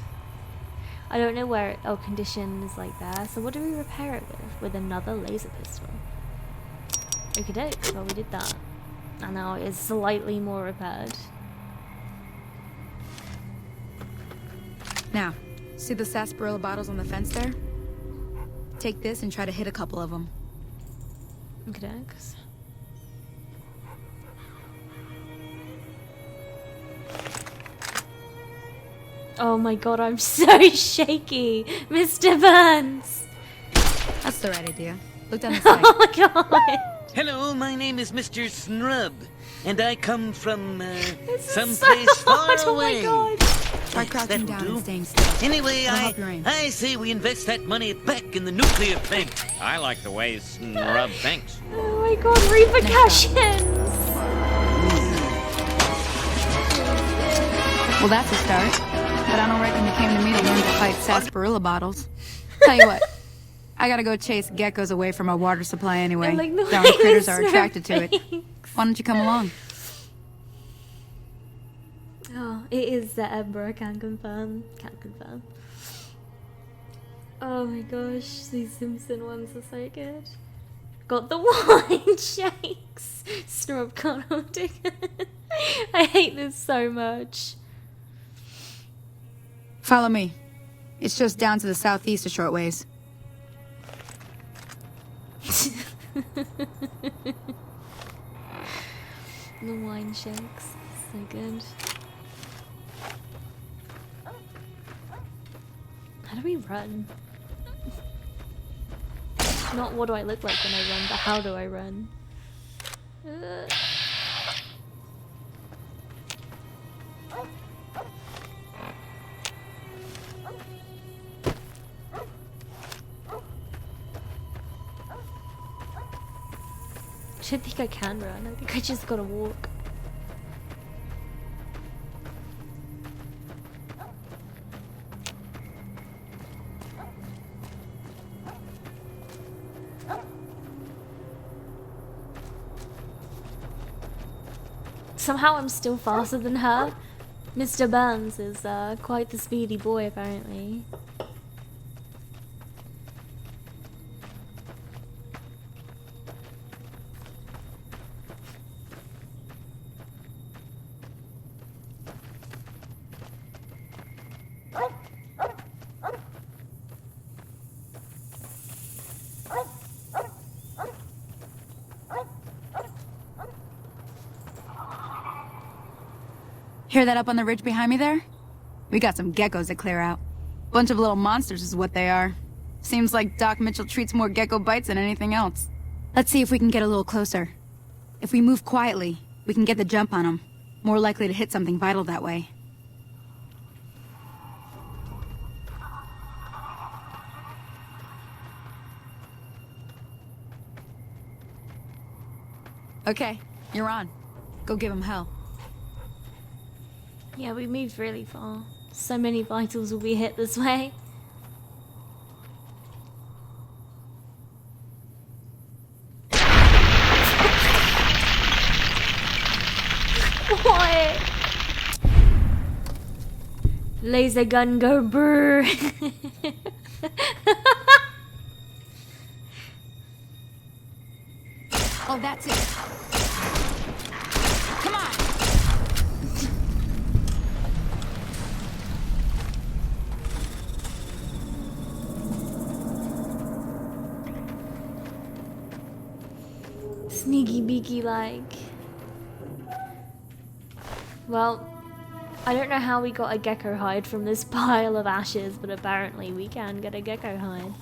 I don't know where condition is like there. So what do we repair it with? With another laser pistol. Okie doke, well we did that. And now it is slightly more repaired. Now, see the sarsaparilla bottles on the fence there? Take this and try to hit a couple of them. Okie dokes. Oh my god, I'm so shaky, Mr. Burns. That's the right idea. Look down the side. Oh my god. Hello, my name is Mr. Snrub, and I come from someplace so far hard. away. Oh my god. Try crouching That'll down do. and staying still. Anyway, It'll help your aim. I say we invest that money back in the nuclear plant. I like the way Snrub thinks. Oh my god, repercussions. Well, that's a start. But I don't reckon you came to me to learn to fight sarsaparilla bottles. Tell you what, I gotta go chase geckos away from our water supply anyway. I like the Darn way critters this are attracted to it. Why don't you come along? Oh, it is the Ember, I can confirm. Can't confirm. Oh my gosh, these Simpson ones are so good. Got the wine shakes. Snrub can't hold it. I hate this so much. Follow me. It's just down to the southeast a short ways. The wine shakes. So good. How do we run? Not what do I look like when I run, but how do I run? I don't think I can run. I think I just gotta walk. Somehow I'm still faster than her. Mr. Burns is quite the speedy boy, apparently. Hear that up on the ridge behind me there? We got some geckos to clear out. Bunch of little monsters is what they are. Seems like Doc Mitchell treats more gecko bites than anything else. Let's see if we can get a little closer. If we move quietly, we can get the jump on them. More likely to hit something vital that way. Okay, you're on. Go give him hell. Yeah, we moved really far. So many vitals will be hit this way. What? Laser gun go brrr. Oh, that's it. Come on! Sneaky beaky like. Well, I don't know how we got a gecko hide from this pile of ashes, but apparently we can get a gecko hide.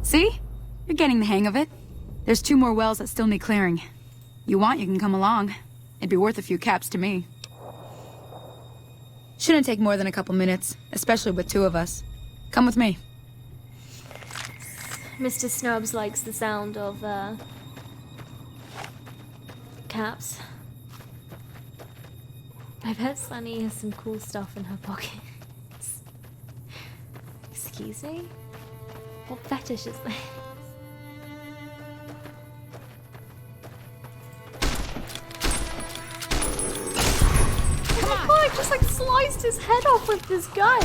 See? You're getting the hang of it. There's 2 more wells that still need clearing. You want, you can come along. It'd be worth a few caps to me. Shouldn't take more than a couple minutes, especially with 2 of us. Come with me. Mr. Snubs likes the sound of caps. I bet Sunny has some cool stuff in her pockets. Excuse me? What fetish is this? Oh, I just like sliced his head off with this gun.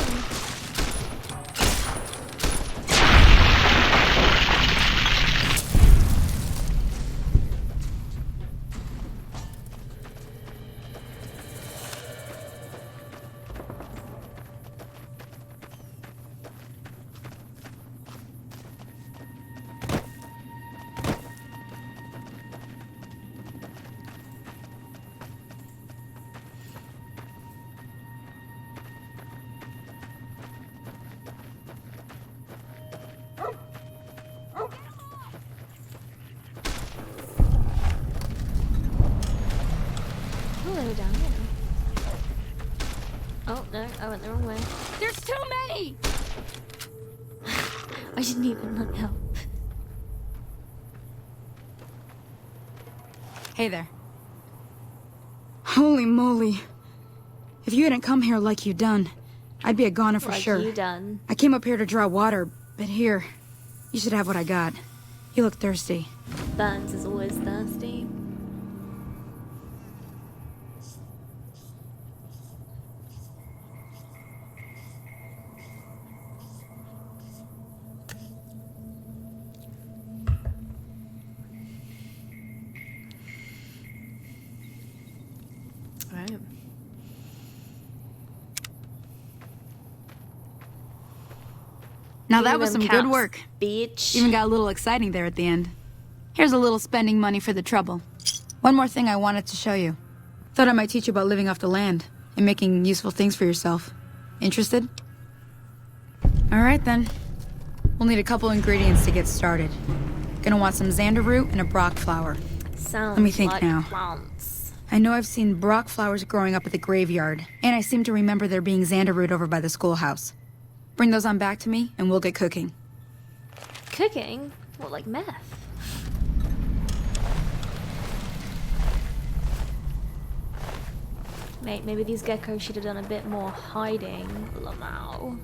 Down here. Oh no, I went the wrong way. There's too many! I didn't even look help. Hey there. Holy moly. If you hadn't come here like you done, I'd be a goner for sure. Like you done. I came up here to draw water, but here, you should have what I got. You look thirsty. Burns is always thirsty. Now that was some good caps, work. Bitch. Even got a little exciting there at the end. Here's a little spending money for the trouble. One more thing I wanted to show you. Thought I might teach you about living off the land and making useful things for yourself. Interested? Alright then. We'll need a couple ingredients to get started. Gonna want some xander root and a brock flower. Sounds Let me think like now. plants. I know I've seen brock flowers growing up at the graveyard, and I seem to remember there being xander root over by the schoolhouse. Bring those on back to me, and we'll get cooking. Cooking? What, like meth? Mate, maybe these geckos should have done a bit more hiding. Lamau.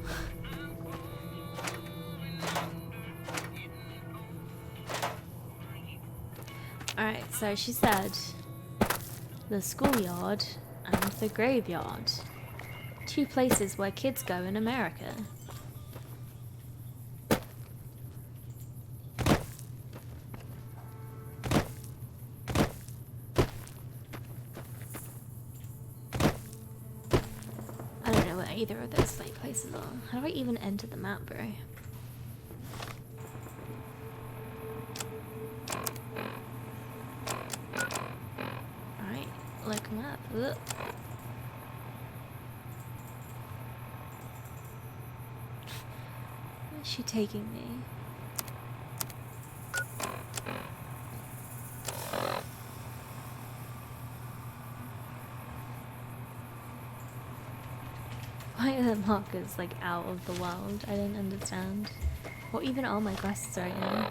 Alright, so she said the schoolyard and the graveyard. 2 places where kids go in America. I don't know where either of those places are. How do I even enter the map, bro? Alright, look map. Ugh. Where's she taking me? Why are the markers like out of the world? I didn't understand. What even are my quests right now?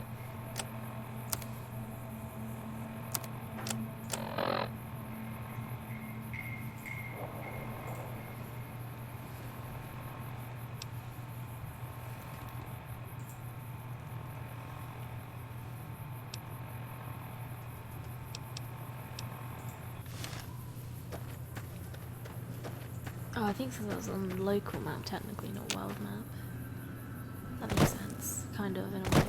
Oh, I think since I was on the local map, technically, not world map. That makes sense. Kind of, in a way.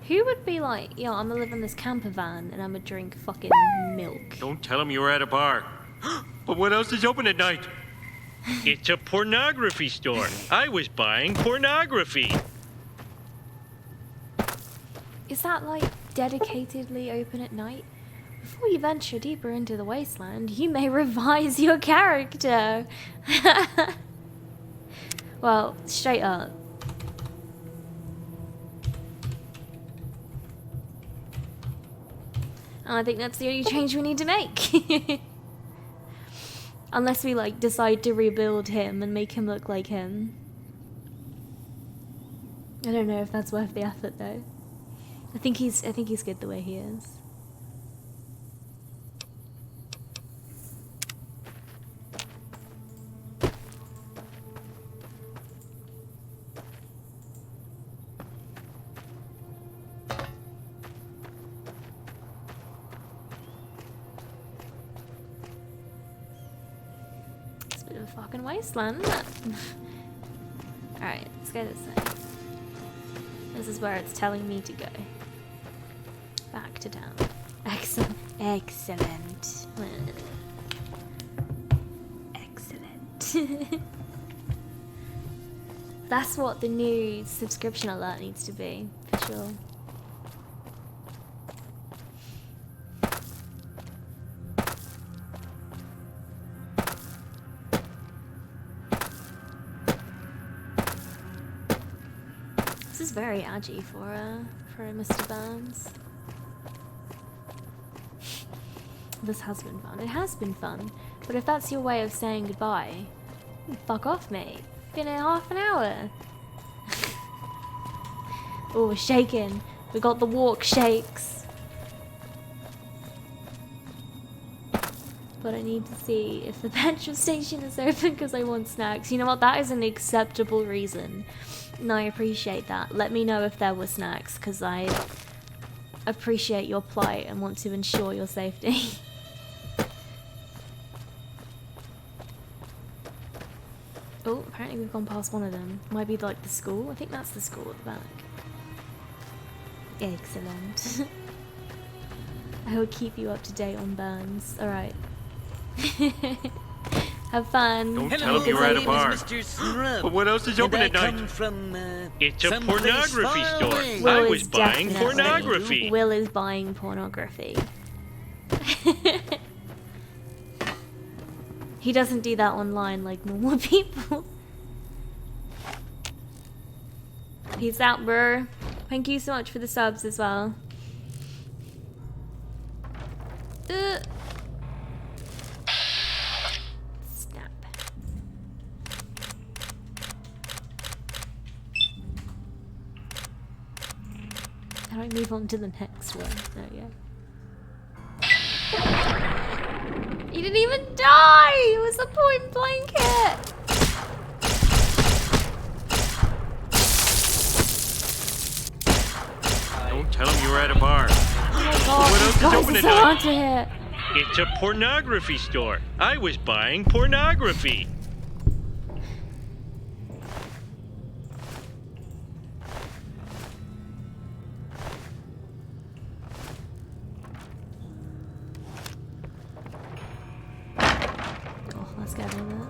Who would be like, yo, I'm gonna live in this camper van and I'm gonna drink fucking milk? Don't tell him you were at a bar. But what else is open at night? It's a pornography store. I was buying pornography. Is that like dedicatedly open at night? Before you venture deeper into the wasteland, you may revise your character. Well, straight up. I think that's the only change we need to make. Unless we like decide to rebuild him and make him look like him. I don't know if that's worth the effort though. I think he's good the way he is. Fucking wasteland, isn't it? Alright, let's go this way. This is where it's telling me to go. Back to town. Excellent. Excellent. Excellent. That's what the new subscription alert needs to be, for sure. This is very edgy for Mr. Burns. This has been fun. It has been fun. But if that's your way of saying goodbye, fuck off, mate. Been here half an hour. Oh, we're shaking. We got the walk shakes. But I need to see if the petrol station is open because I want snacks. You know what? That is an acceptable reason. No, I appreciate that. Let me know if there were snacks, because I appreciate your plight and want to ensure your safety. Oh, apparently we've gone past one of them. Might be like the school. I think that's the school at the back. Excellent. I will keep you up to date on Burns. Alright. Have fun. Don't tell him you were at a bar. Mr. Snrub, But what else is open at night? It's a pornography store. I was buying pornography. Will is buying pornography. He doesn't do that online like normal people. Peace out, bro. Thank you so much for the subs as well. Snap. How do I move on to the next one? There we go. He didn't even die! It was a point blank hit! Don't tell him you were at a bar. Oh my god, What else is open it's at so night? hard to hit. It's a pornography store. I was buying pornography. Oh, let's get in there.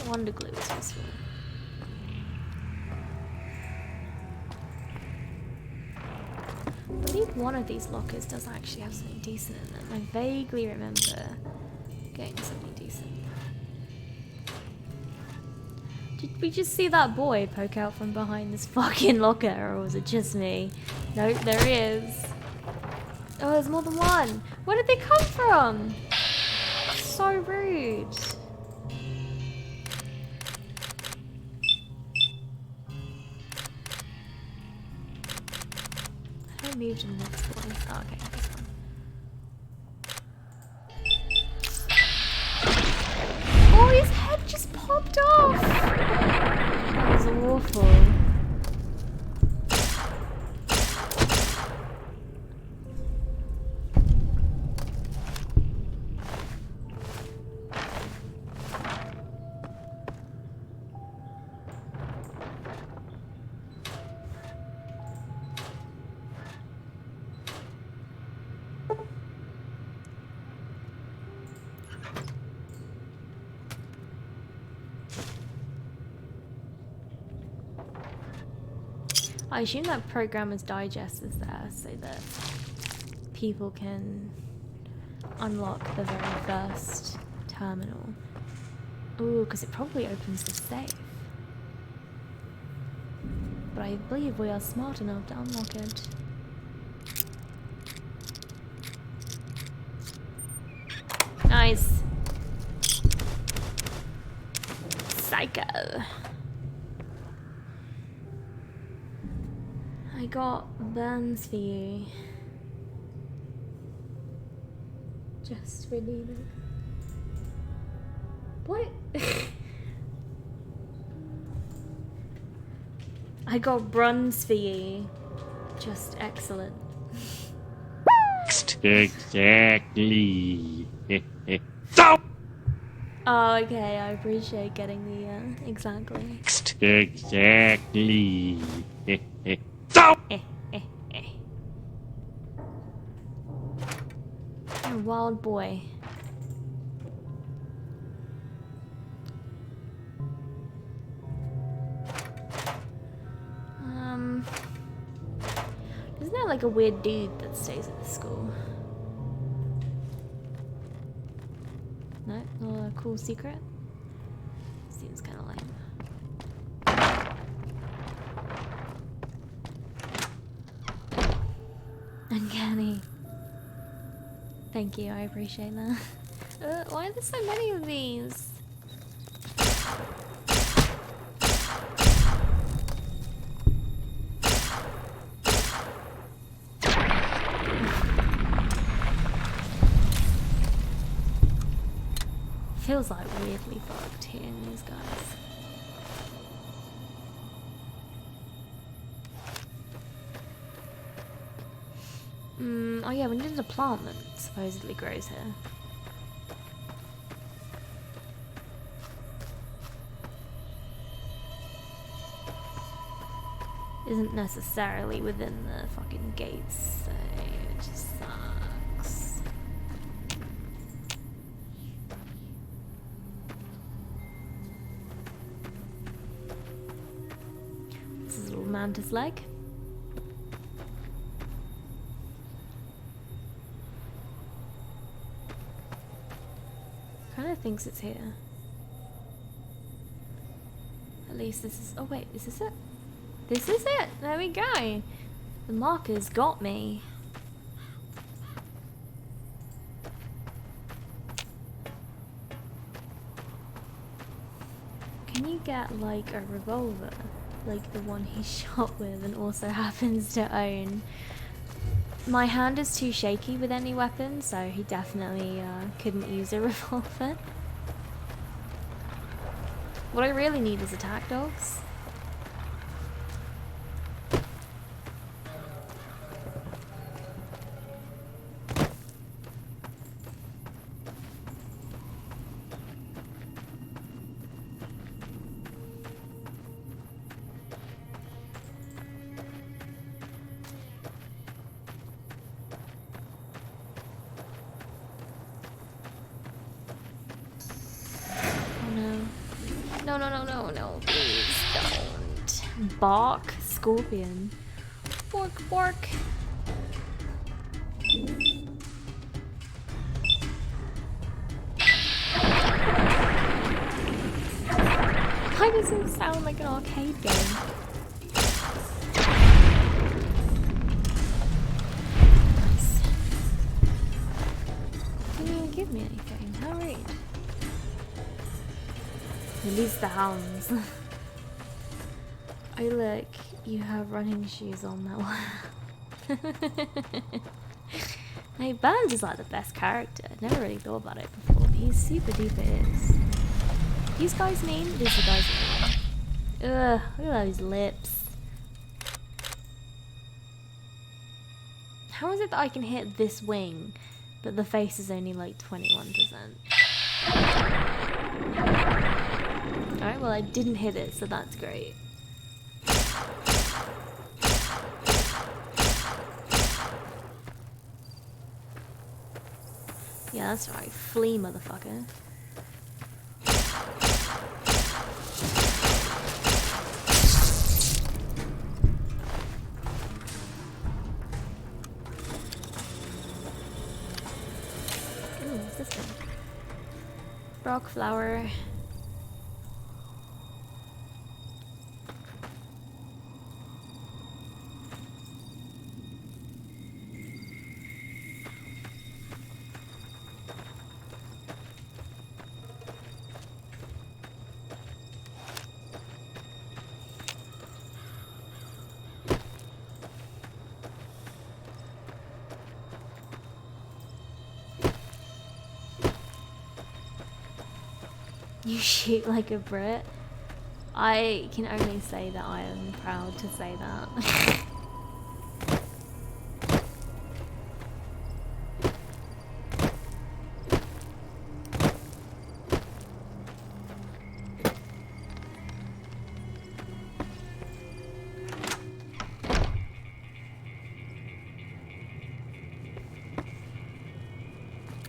Wonder glue is useful. I believe one of these lockers does actually have something decent in them. I vaguely remember getting something decent. Did we just see that boy poke out from behind this fucking locker, or was it just me? Nope, there he is. Oh, there's more than one. Where did they come from? So rude. How do I move to the next one? Oh, okay, this one. Oh, his head just popped off! That was awful. I assume that Programmer's Digest is there so that people can unlock the very first terminal. Ooh, because it probably opens the safe. But I believe we are smart enough to unlock it. Nice. Psycho. I got burns for you. Just redeeming. What? I got bruns for you. Just excellent. Exactly. Oh, okay, I appreciate getting the, exactly. Exactly. You're a wild boy. Isn't there like a weird dude that stays at the school? No? Not a cool secret? Seems kind of lame. Uncanny. Thank you, I appreciate that. Why are there so many of these? Feels like weirdly fucked hearing these guys. Oh yeah, we needed a plant that supposedly grows here. Isn't necessarily within the fucking gates, so it just sucks. This is a little mantis leg. Kinda thinks it's here. At least this is. Oh wait, is this it? This is it! There we go! The markers got me. Can you get like a revolver? Like the one he shot with and also happens to own? My hand is too shaky with any weapon, so he definitely couldn't use a revolver. What I really need is attack dogs. No, please don't. Bark, scorpion. Bork, bork. Why does it sound like an arcade game? Nice. Didn't even give me anything. How rude. Release the hounds. Oh look, you have running shoes on now. Hey, Burns is like the best character. Never really thought about it before, but he's super duper is. These guys mean? These are the guys mean. Ugh, look at those lips. How is it that I can hit this wing, but the face is only like 21%? Alright, well I didn't hit it, so that's great. Yeah, that's right. Flee, motherfucker. rock flower. You shoot like a Brit. I can only say that I am proud to say that.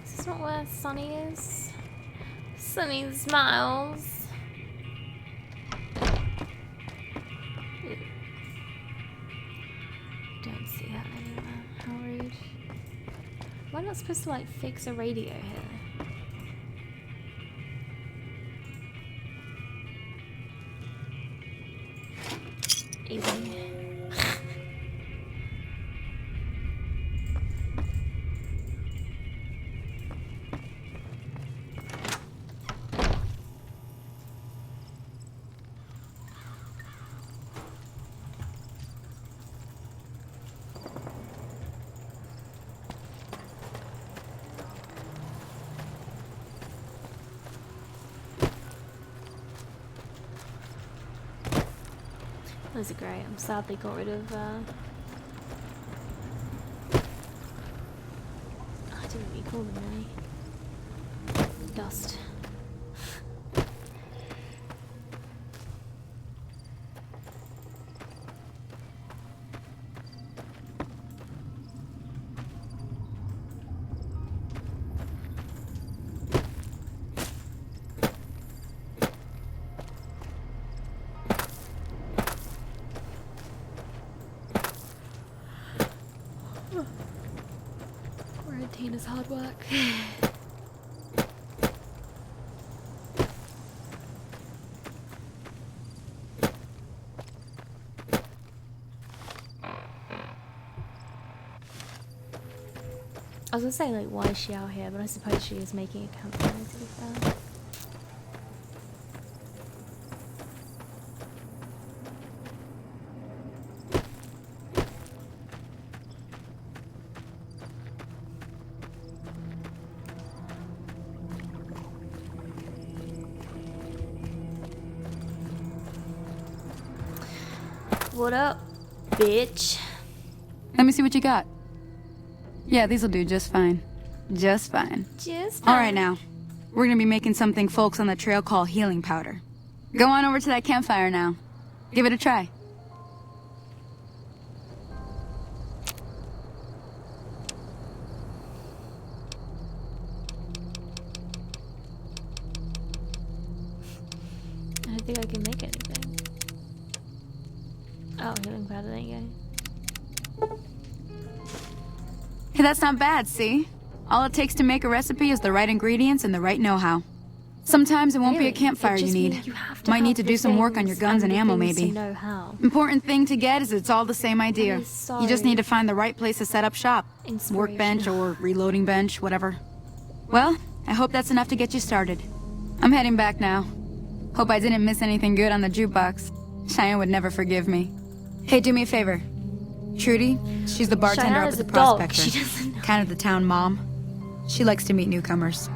Is this not where Sunny is? Sunny smiles. Don't see her anywhere. How rude. Am I not supposed to like fix a radio here? Easy. Those are great. I'm sad they got rid of I don't know what you call them really. Dust. Tina's hard work. I was gonna say, like, why is she out here? But I suppose she is making a campfire, to be fair. What up, bitch? Let me see what you got. Yeah, these'll do just fine. Just fine. Just fine. Alright now. We're gonna be making something folks on the trail call healing powder. Go on over to that campfire now. Give it a try. I don't think I can make anything. Oh, healing powder, there you go. Hey, that's not bad, see? All it takes to make a recipe is the right ingredients and the right know-how. Sometimes it won't be a campfire you need. Might need to do some work on your guns and ammo, maybe. Important thing to get is it's all the same idea. You just need to find the right place to set up shop. Workbench or reloading bench, whatever. Well, I hope that's enough to get you started. I'm heading back now. Hope I didn't miss anything good on the jukebox. Cheyenne would never forgive me. Hey, do me a favor. Trudy, she's the bartender up at the Prospector. Kind of the town mom. She likes to meet newcomers.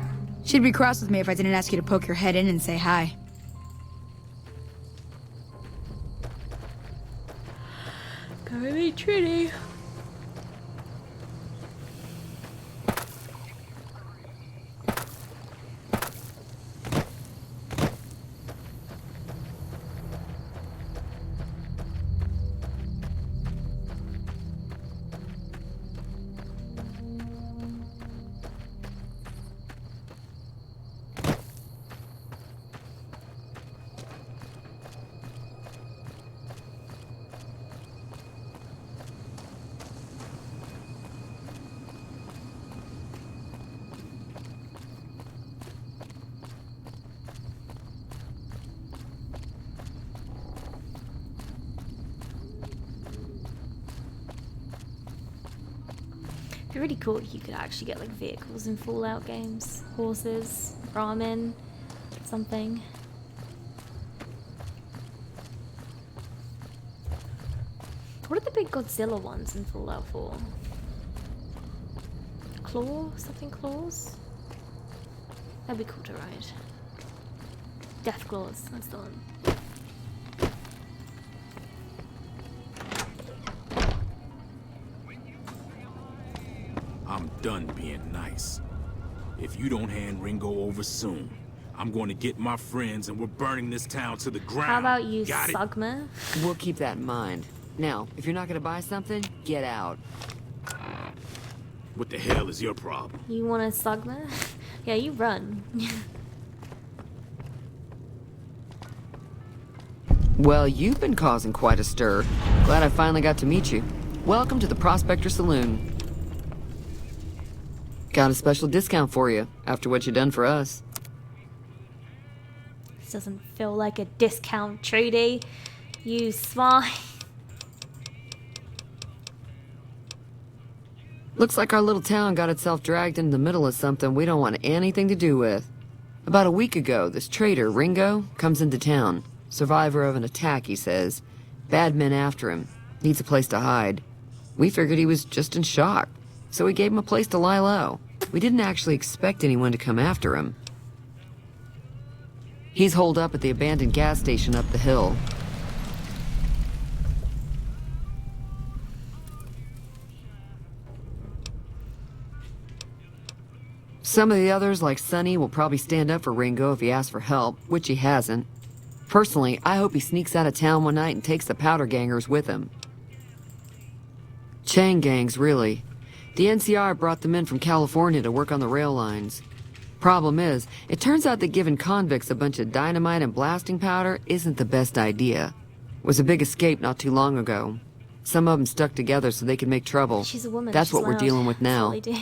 She'd be cross with me if I didn't ask you to poke your head in and say hi. Go meet Trudy. be really cool if you could actually get like vehicles in Fallout games. Horses, ramen, something. What are the big Godzilla ones in Fallout 4? Claw? Something claws? That'd be cool to ride. Death claws, that's the one. I'm done being nice. If you don't hand Ringo over soon, I'm going to get my friends and we're burning this town to the ground. How about you, Got it? Sugma? We'll keep that in mind. Now, if you're not gonna buy something, get out. What the hell is your problem? You want a Sugma? Yeah, you run. Well, you've been causing quite a stir. Glad I finally got to meet you. Welcome to the Prospector Saloon. Got a special discount for you, after what you done for us. This doesn't feel like a discount treaty. You swine. Looks like our little town got itself dragged into the middle of something we don't want anything to do with. About a week ago, this traitor, Ringo, comes into town. Survivor of an attack, he says. Bad men after him. Needs a place to hide. We figured he was just in shock, so we gave him a place to lie low. We didn't actually expect anyone to come after him. He's holed up at the abandoned gas station up the hill. Some of the others, like Sonny, will probably stand up for Ringo if he asks for help, which he hasn't. Personally, I hope he sneaks out of town one night and takes the powder gangers with him. Chain gangs, really. The NCR brought them in from California to work on the rail lines. Problem is, it turns out that giving convicts a bunch of dynamite and blasting powder isn't the best idea. It was a big escape not too long ago. Some of them stuck together so they could make trouble. She's a woman. That's She's what we're loud. dealing with That's all now. they do.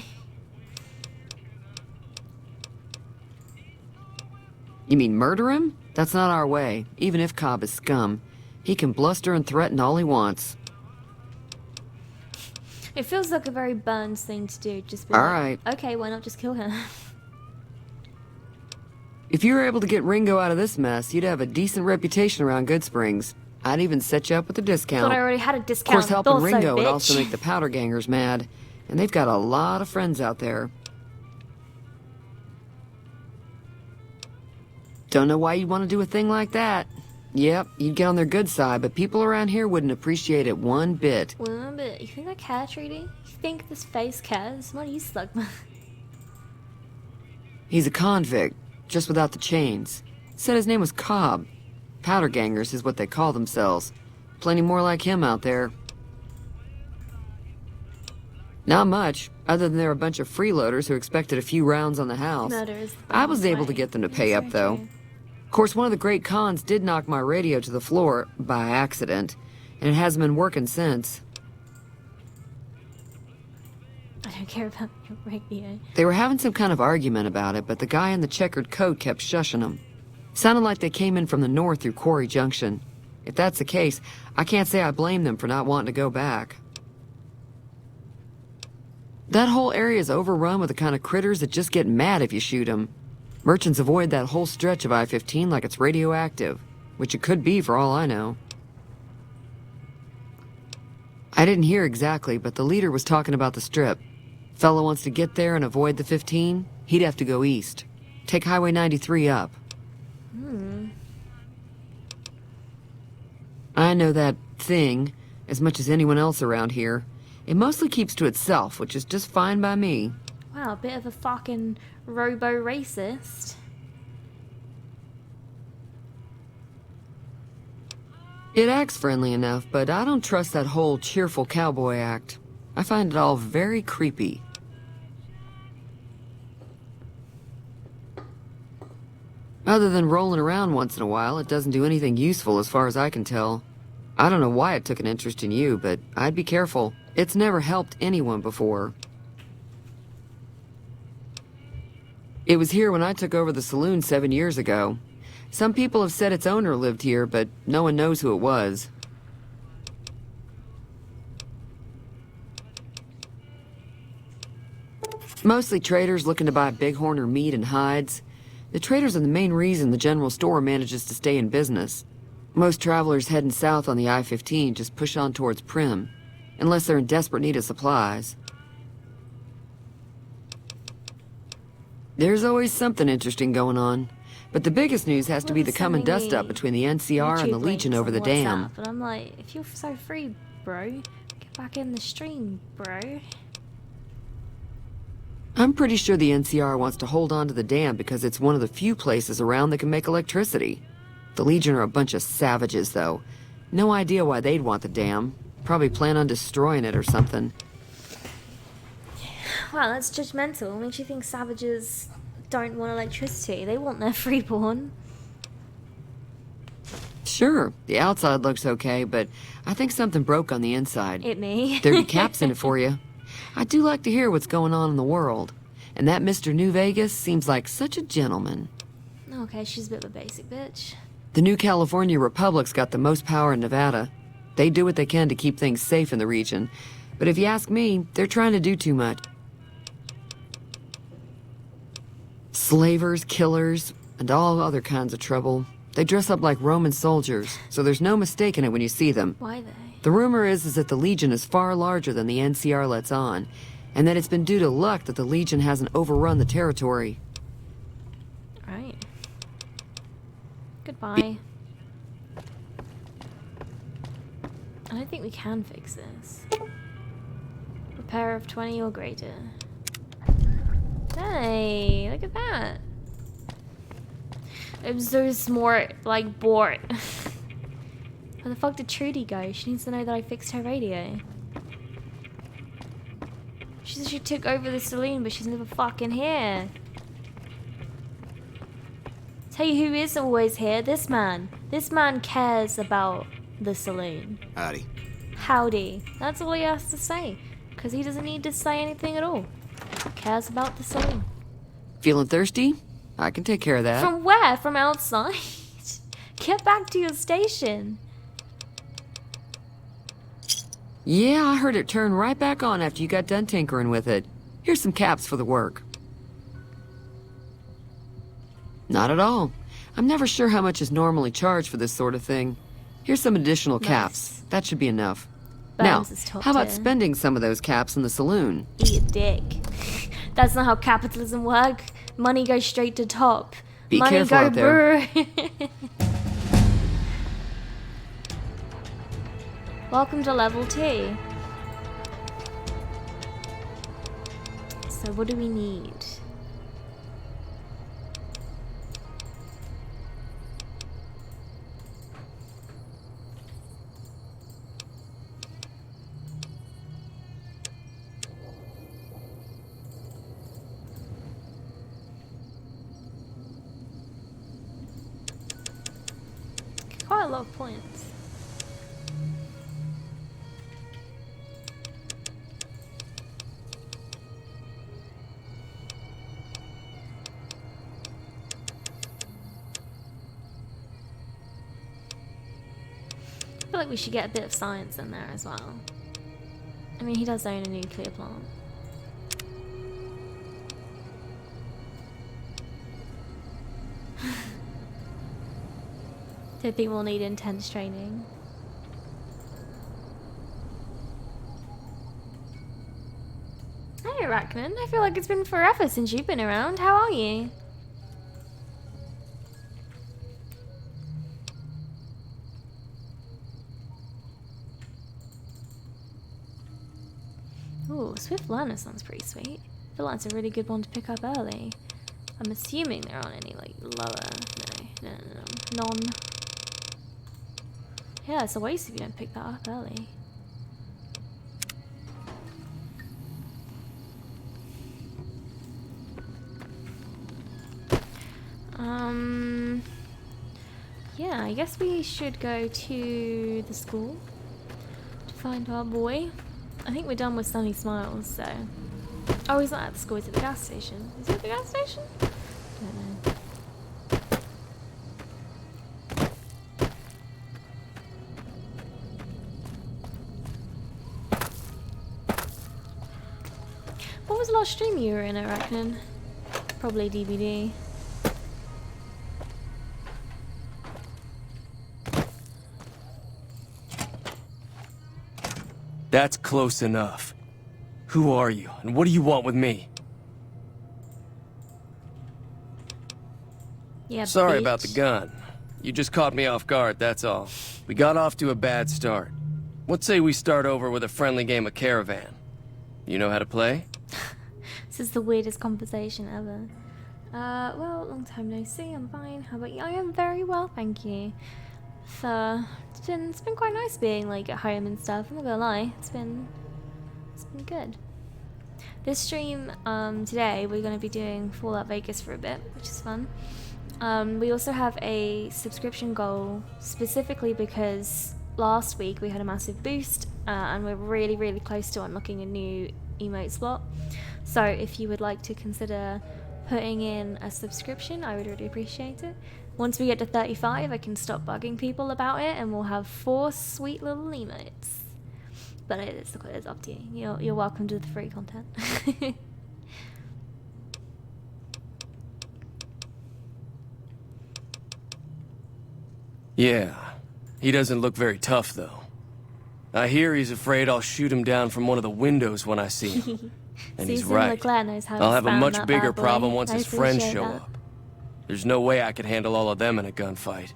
You mean murder him? That's not our way, even if Cobb is scum. He can bluster and threaten all he wants. It feels like a very Burns thing to do. Just be All like, right. okay, why not just kill him? If you were able to get Ringo out of this mess, you'd have a decent reputation around Goodsprings. I'd even set you up with a discount. Thought I already had a Of discount. course, helping Thought so, Ringo would bitch. also make the powder gangers mad, and they've got a lot of friends out there. Don't know why you'd want to do a thing like that. Yep, you'd get on their good side, but people around here wouldn't appreciate it one bit. Well, but you think I care, Treaty? You think this face cares? What do you, Slugma? He's a convict, just without the chains. Said his name was Cobb. Powder gangers is what they call themselves. Plenty more like him out there. Not much, other than they're a bunch of freeloaders who expected a few rounds on the house. Murderers. I was able to get them to pay up, though. Of course, one of the great cons did knock my radio to the floor, by accident, and it hasn't been working since. I don't care about your radio. They were having some kind of argument about it, but the guy in the checkered coat kept shushing them. Sounded like they came in from the north through Quarry Junction. If that's the case, I can't say I blame them for not wanting to go back. That whole area is overrun with the kind of critters that just get mad if you shoot them. Merchants avoid that whole stretch of I-15 like it's radioactive, which it could be for all I know. I didn't hear exactly, but the leader was talking about the strip. Fellow wants to get there and avoid the 15, he'd have to go east. Take Highway 93 up. I know that thing as much as anyone else around here. It mostly keeps to itself, which is just fine by me. Wow, a bit of a fucking robo-racist. It acts friendly enough, but I don't trust that whole cheerful cowboy act. I find it all very creepy. Other than rolling around once in a while, it doesn't do anything useful as far as I can tell. I don't know why it took an interest in you, but I'd be careful. It's never helped anyone before. It was here when I took over the saloon 7 years ago. Some people have said its owner lived here, but no one knows who it was. Mostly traders looking to buy bighorn or meat and hides. The traders are the main reason the general store manages to stay in business. Most travelers heading south on the I-15 just push on towards Prim, unless they're in desperate need of supplies. There's always something interesting going on, but the biggest news has to be the come and dust up between the NCR and the Legion over the dam. But I'm like, if you're so free, bro, get back in the stream, bro. I'm pretty sure the NCR wants to hold on to the dam because it's one of the few places around that can make electricity. The Legion are a bunch of savages, though. No idea why they'd want the dam. Probably plan on destroying it or something. Wow, that's judgmental. Makes you think savages don't want electricity. They want their freeborn. Sure, the outside looks okay, but I think something broke on the inside. It me. There'd be caps in it for you. I do like to hear what's going on in the world. And that Mr. New Vegas seems like such a gentleman. Okay, she's a bit of a basic bitch. The New California Republic's got the most power in Nevada. They do what they can to keep things safe in the region. But if you ask me, they're trying to do too much. Slavers, killers, and all other kinds of trouble. They dress up like Roman soldiers, so there's no mistaking it when you see them. Why they? The rumor is that the Legion is far larger than the NCR lets on, and that it's been due to luck that the Legion hasn't overrun the territory. Right. Goodbye. I don't think we can fix this. Repair of 20 or greater. Hey, look at that. I'm so smart, like, bored. Where the fuck did Trudy go? She needs to know that I fixed her radio. She said she took over the saloon, but she's never fucking here. Tell you who is always here, this man. This man cares about the saloon. Howdy. Howdy. That's all he has to say. Because he doesn't need to say anything at all. He cares about the saloon. Feeling thirsty? I can take care of that. From where? From outside? Get back to your station. Yeah, I heard it turn right back on after you got done tinkering with it. Here's some caps for the work. Not at all. I'm never sure how much is normally charged for this sort of thing. Here's some additional caps. That should be enough. Now, how about spending some of those caps in the saloon? Eat a dick. That's not how capitalism works. Money goes straight to top. Be Money careful go out there. Welcome to level 2. So what do we need? Quite a lot of points. I feel like we should get a bit of science in there as well. I mean, he does own a nuclear plant. Don't think we'll need intense training. Hey, Arachnan. I feel like it's been forever since you've been around. How are you? Ooh, Swift Learner sounds pretty sweet. I feel like it's a really good one to pick up early. I'm assuming there aren't any, like, lower... No. None. Yeah, it's a waste if you don't pick that up early. Yeah, I guess we should go to the school to find our boy. I think we're done with Sunny Smiles, so... Oh, he's not at the school, he's at the gas station. Is he at the gas station? I don't know. What was the last stream you were in, I reckon? Probably DVD. That's close enough. Who are you, and what do you want with me? Yeah, Sorry bitch. about the gun. You just caught me off guard, that's all. We got off to a bad start. What say we start over with a friendly game of Caravan? You know how to play? This is the weirdest conversation ever. Well, long time no see, I'm fine. How about you? I am very well, thank you. It's been quite nice being like at home and stuff, I'm not gonna lie. It's been good. This stream, today we're gonna be doing Fallout Vegas for a bit, which is fun. We also have a subscription goal specifically because last week we had a massive boost and we're really close to unlocking a new emote slot. So if you would like to consider putting in a subscription, I would really appreciate it. Once we get to 35, I can stop bugging people about it and we'll have 4 sweet little emotes. But it's up to you. You're welcome to the free content. Yeah, he doesn't look very tough though. I hear he's afraid I'll shoot him down from one of the windows when I see him. And he's right. I'll have a much bigger problem once his friends show up. There's no way I could handle all of them in a gunfight.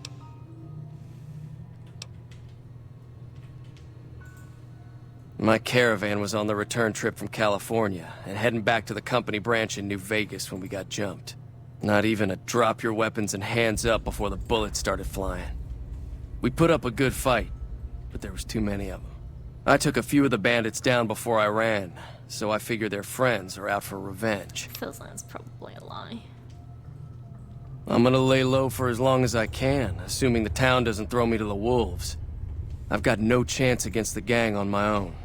My caravan was on the return trip from California and heading back to the company branch in New Vegas when we got jumped. Not even a drop your weapons and hands up before the bullets started flying. We put up a good fight, but there was too many of them. I took a few of the bandits down before I ran, so I figure their friends are out for revenge. Feels like it's probably a lie. I'm gonna lay low for as long as I can, assuming the town doesn't throw me to the wolves. I've got no chance against the gang on my own.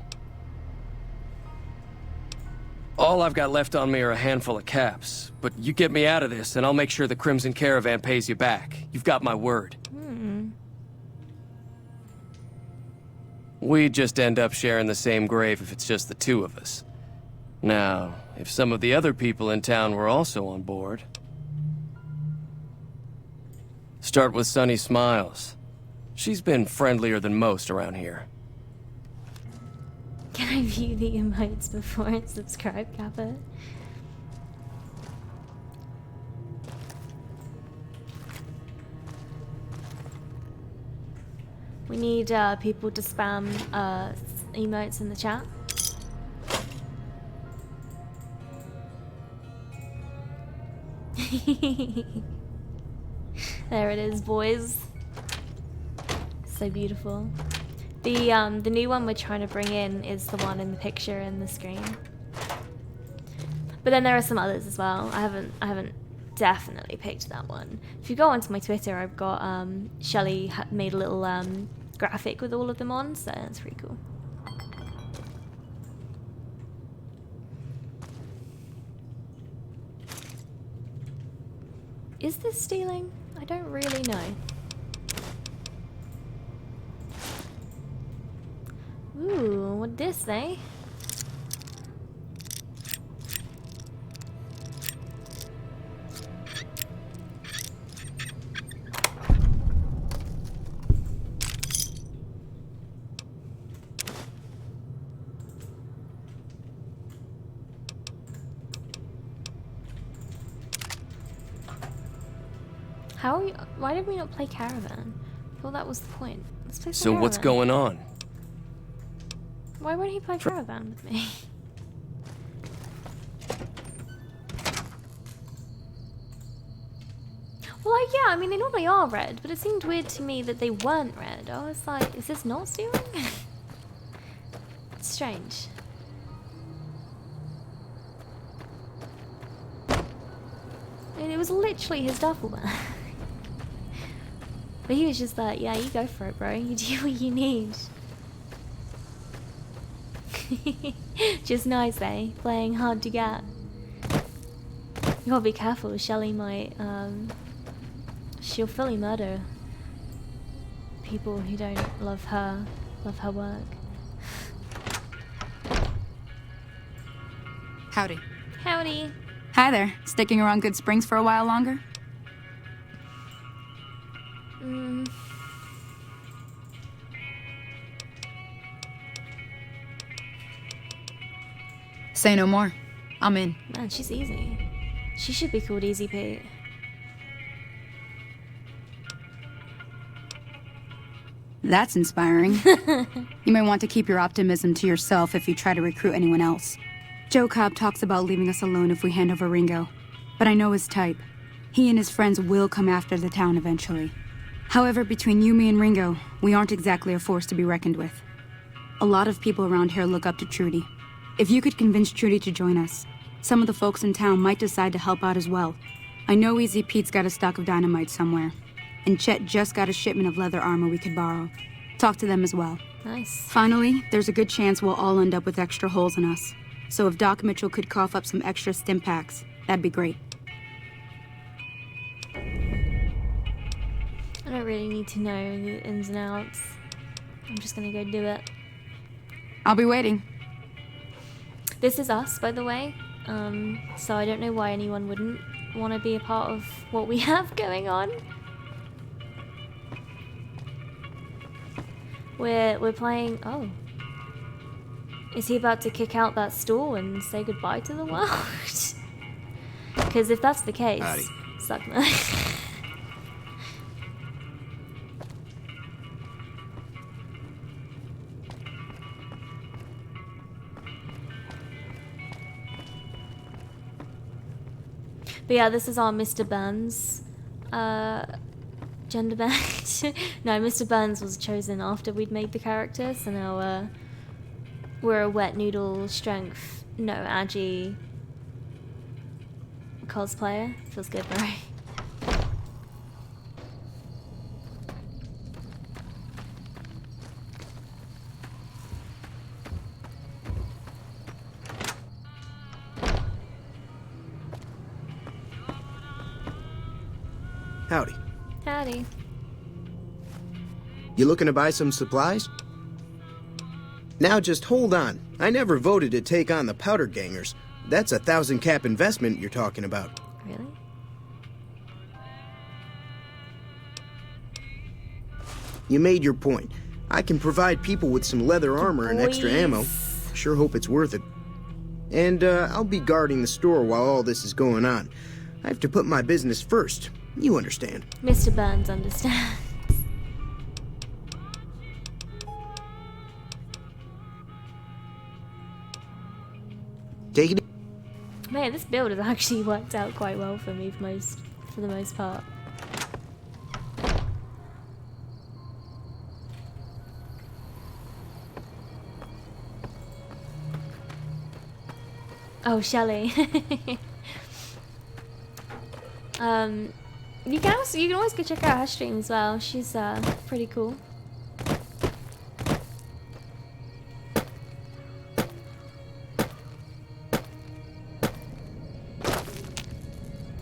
All I've got left on me are a handful of caps, but you get me out of this and I'll make sure the Crimson Caravan pays you back. You've got my word. We'd just end up sharing the same grave if it's just the two of us. Now, if some of the other people in town were also on board... Start with Sunny Smiles. She's been friendlier than most around here. Can I view the emotes before I subscribe, Kappa? We need people to spam emotes in the chat. There it is, boys. So beautiful. The new one we're trying to bring in is the one in the picture in the screen. But then there are some others as well. I haven't definitely picked that one. If you go onto my Twitter, I've got Shelly made a little graphic with all of them on, so that's pretty cool. Is this stealing? I don't really know. Ooh, what this, eh? How are you? Why did we not play Caravan? I thought that was the point. Let's play So Caravan. what's going on? Why won't he play Caravan with me? Well, yeah, I mean, they normally are red, but it seemed weird to me that they weren't red. I was like, is this not stealing? It's strange. And it was literally his duffel bag. But he was just like, yeah, you go for it, bro. You do what you need. Just nice, eh? Playing hard to get. You gotta be careful. Shelly might, she'll fully murder people who don't love her work. Howdy. Howdy. Hi there. Sticking around Good Springs for a while longer? Say no more. I'm in. Man, she's easy. She should be called Easy Pete. That's inspiring. You may want to keep your optimism to yourself if you try to recruit anyone else. Joe Cobb talks about leaving us alone if we hand over Ringo, but I know his type. He and his friends will come after the town eventually. However, between you, me, and Ringo, we aren't exactly a force to be reckoned with. A lot of people around here look up to Trudy. If you could convince Trudy to join us, some of the folks in town might decide to help out as well. I know Easy Pete's got a stock of dynamite somewhere, and Chet just got a shipment of leather armor we could borrow. Talk to them as well. Nice. Finally, there's a good chance we'll all end up with extra holes in us. So if Doc Mitchell could cough up some extra stim packs, that'd be great. I don't really need to know the ins and outs. I'm just gonna go do it. I'll be waiting. This is us, by the way. So I don't know why anyone wouldn't want to be a part of what we have going on. We're playing. Oh, is he about to kick out that stool and say goodbye to the world? Because if that's the case, Howdy. suck my. But yeah, this is our Mr. Burns gender band. No, Mr. Burns was chosen after we'd made the character, so now we're a wet noodle strength, no agi cosplayer. Feels good, right? Howdy. Howdy. You looking to buy some supplies? Now just hold on. I never voted to take on the Powder Gangers. That's a 1,000 cap investment you're talking about. Really? You made your point. I can provide people with some leather armor and extra ammo. Sure hope it's worth it. And I'll be guarding the store while all this is going on. I have to put my business first. You understand. Mr. Burns understands. Take it. Man, this build has actually worked out quite well for me for the most part. Oh, Shelley. You can always go check out her stream as well. She's pretty cool.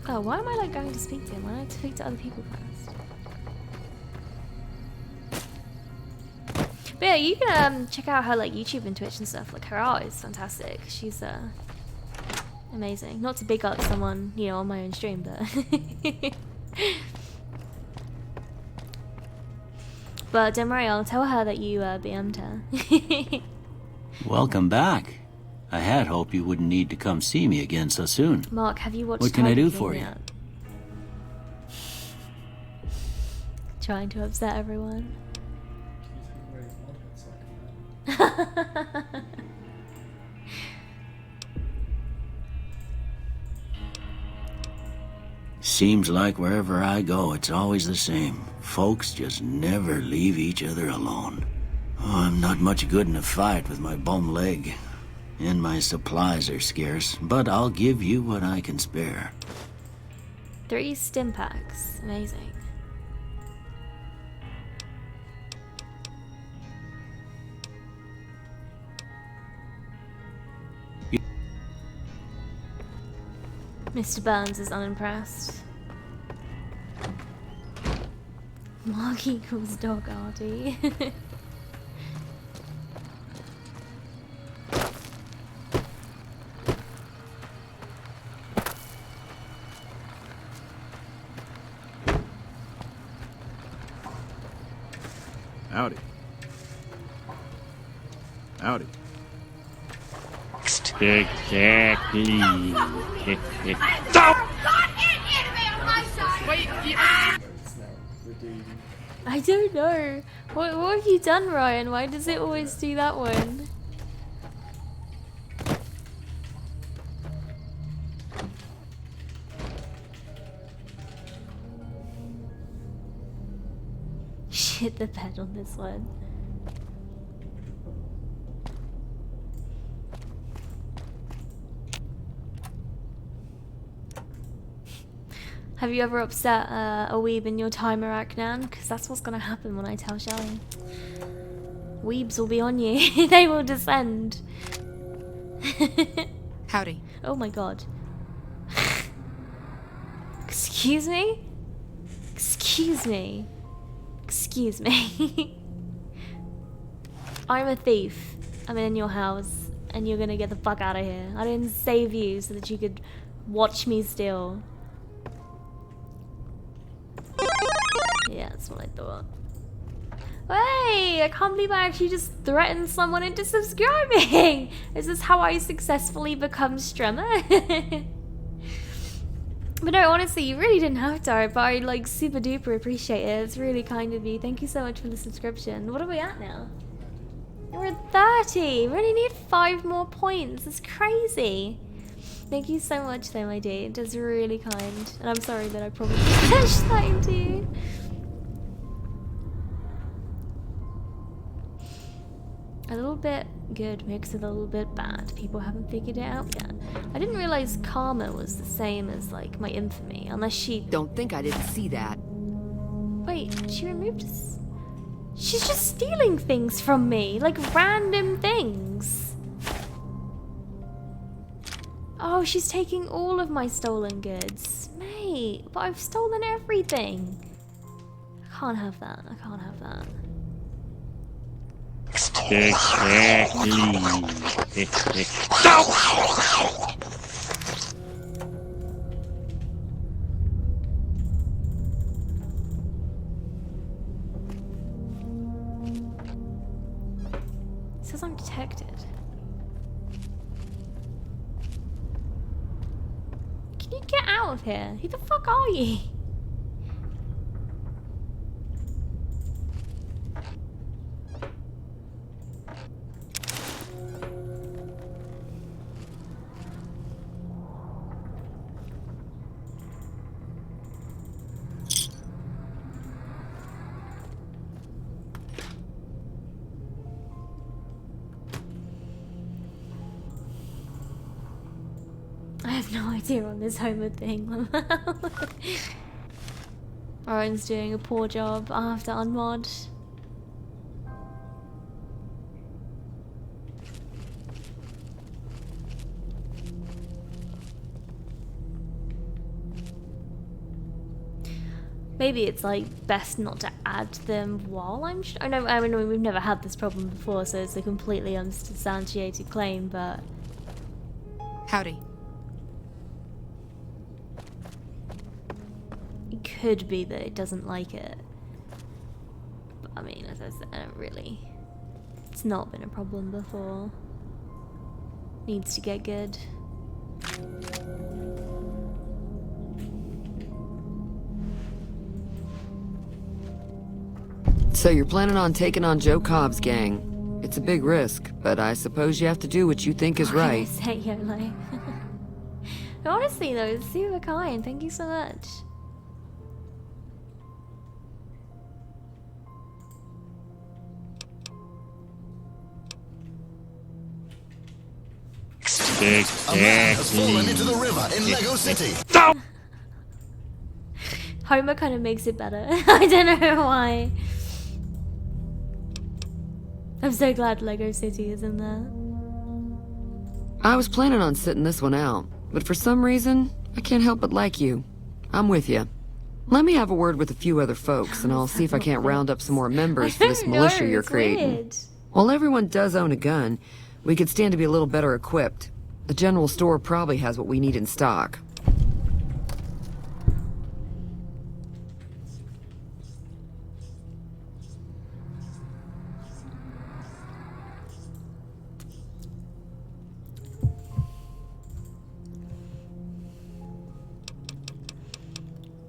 Oh, why am I like going to speak to him? Why don't I speak to other people first? But yeah, you can check out her like YouTube and Twitch and stuff. Like her art is fantastic. She's amazing. Not to big up someone, you know, on my own stream, but but don't worry, I'll tell her that you BM'd her. Welcome back. I had hoped you wouldn't need to come see me again so soon. Mark, have you watched What can I Tiger do King for you? yet? Trying to upset everyone. Seems like wherever I go, it's always the same. Folks just never leave each other alone. Oh, I'm not much good in a fight with my bum leg. And my supplies are scarce, but I'll give you what I can spare. 3 stim packs. Amazing. Mr. Burns is unimpressed. Mark equals dog Artie. Howdy. Howdy. Exactly. I don't know. What have you done, Ryan? Why does it always do that one? Shit the bed on this one. Have you ever upset a weeb in your timer, Aknan? Because that's what's gonna happen when I tell Shelly. Weebs will be on you. They will descend. Howdy. Oh my god. Excuse me? Excuse me. Excuse me. I'm a thief. I'm in your house. And you're gonna get the fuck out of here. I didn't save you so that you could watch me steal. Yeah, that's what I thought. Hey, I can't believe I actually just threatened someone into subscribing! Is this how I successfully become Stremmer? But no, honestly, you really didn't have to, but I like super duper appreciate it. It's really kind of you. Thank you so much for the subscription. What are we at now? We're at 30! We only need 5 more points. It's crazy. Thank you so much though, my dude. That's really kind. And I'm sorry that I probably pushed that into you. A little bit good mixed with a little bit bad. People haven't figured it out yet. I didn't realize karma was the same as like my infamy, unless she... Don't think I didn't see that. Wait, she removed us. She's just stealing things from me, like random things. Oh, she's taking all of my stolen goods. Mate, but I've stolen everything. I can't have that. I can't have that. Exactly. It says I'm detected. Can you get out of here? Who the fuck are you? I have no idea on this Homer thing. Ryan's doing a poor job. I'll have to unmod. Maybe it's like best not to add them while I'm. I mean, we've never had this problem before, so it's a completely unsubstantiated claim. But howdy. It could be that it doesn't like it. But I mean, as I said, I don't really. It's not been a problem before. Needs to get good. So you're planning on taking on Joe Cobb's gang. It's a big risk, but I suppose you have to do what you think is right. Say YOLO. Honestly though, it's super kind. Thank you so much. A man has fallen into the river in Lego City. Homer kind of makes it better. I don't know why. I'm so glad Lego City is in there. I was planning on sitting this one out, but for some reason, I can't help but like you. I'm with you. Let me have a word with a few other folks, and I'll see if I can't round up some more members for this militia you're creating. Weird. While everyone does own a gun, we could stand to be a little better equipped. The general store probably has what we need in stock.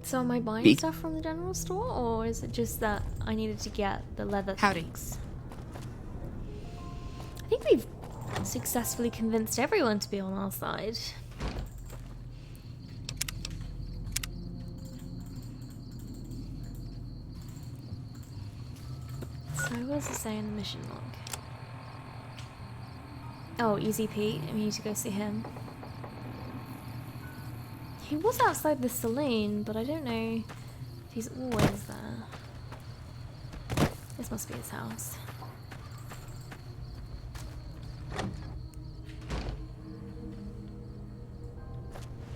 So am I buying stuff from the general store, or is it just that I needed to get the leather things? I think we've successfully convinced everyone to be on our side. So what does it say in the mission log? Oh, Easy Pete. We need to go see him. He was outside the saloon, but I don't know if he's always there. This must be his house.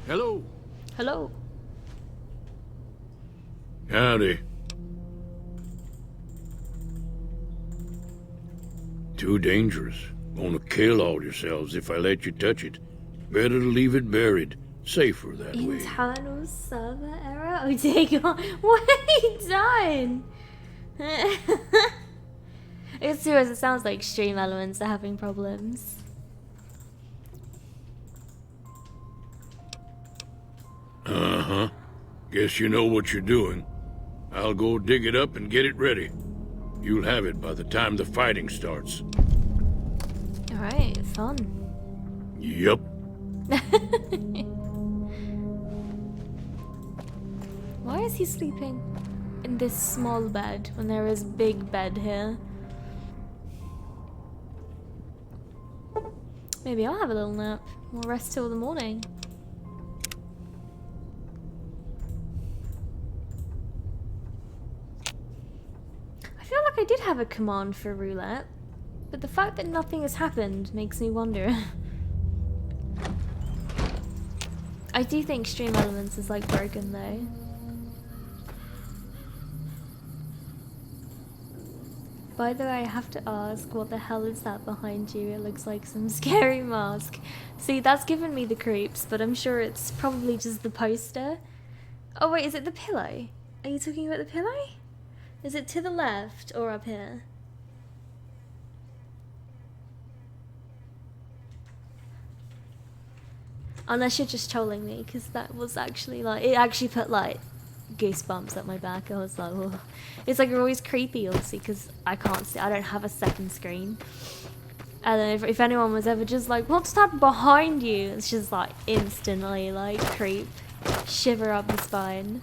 Hello. Hello. Howdy. Too dangerous. Gonna kill all yourselves if I let you touch it. Better to leave it buried. Safer that way. Internal server error? Oh dear god. What have you done? It's serious, it sounds like Stream Elements are having problems. Uh-huh. Guess you know what you're doing. I'll go dig it up and get it ready. You'll have it by the time the fighting starts. Alright, fun. Yup. Why is he sleeping in this small bed when there is big bed here? Maybe I'll have a little nap. We'll rest till the morning. I feel like I did have a command for roulette, but the fact that nothing has happened makes me wonder. I do think Stream Elements is like broken though. By the way, I have to ask, what the hell is that behind you? It looks like some scary mask. See, that's given me the creeps, but I'm sure it's probably just the poster. Oh wait, is it the pillow? Are you talking about the pillow? Is it to the left or up here? Unless you're just trolling me, because that was actually like, it actually put like goosebumps up my back. I was like, oh. It's like always creepy, obviously, because I can't see, I don't have a second screen. And then if anyone was ever just like, what's that behind you? It's just like instantly like creep, shiver up the spine.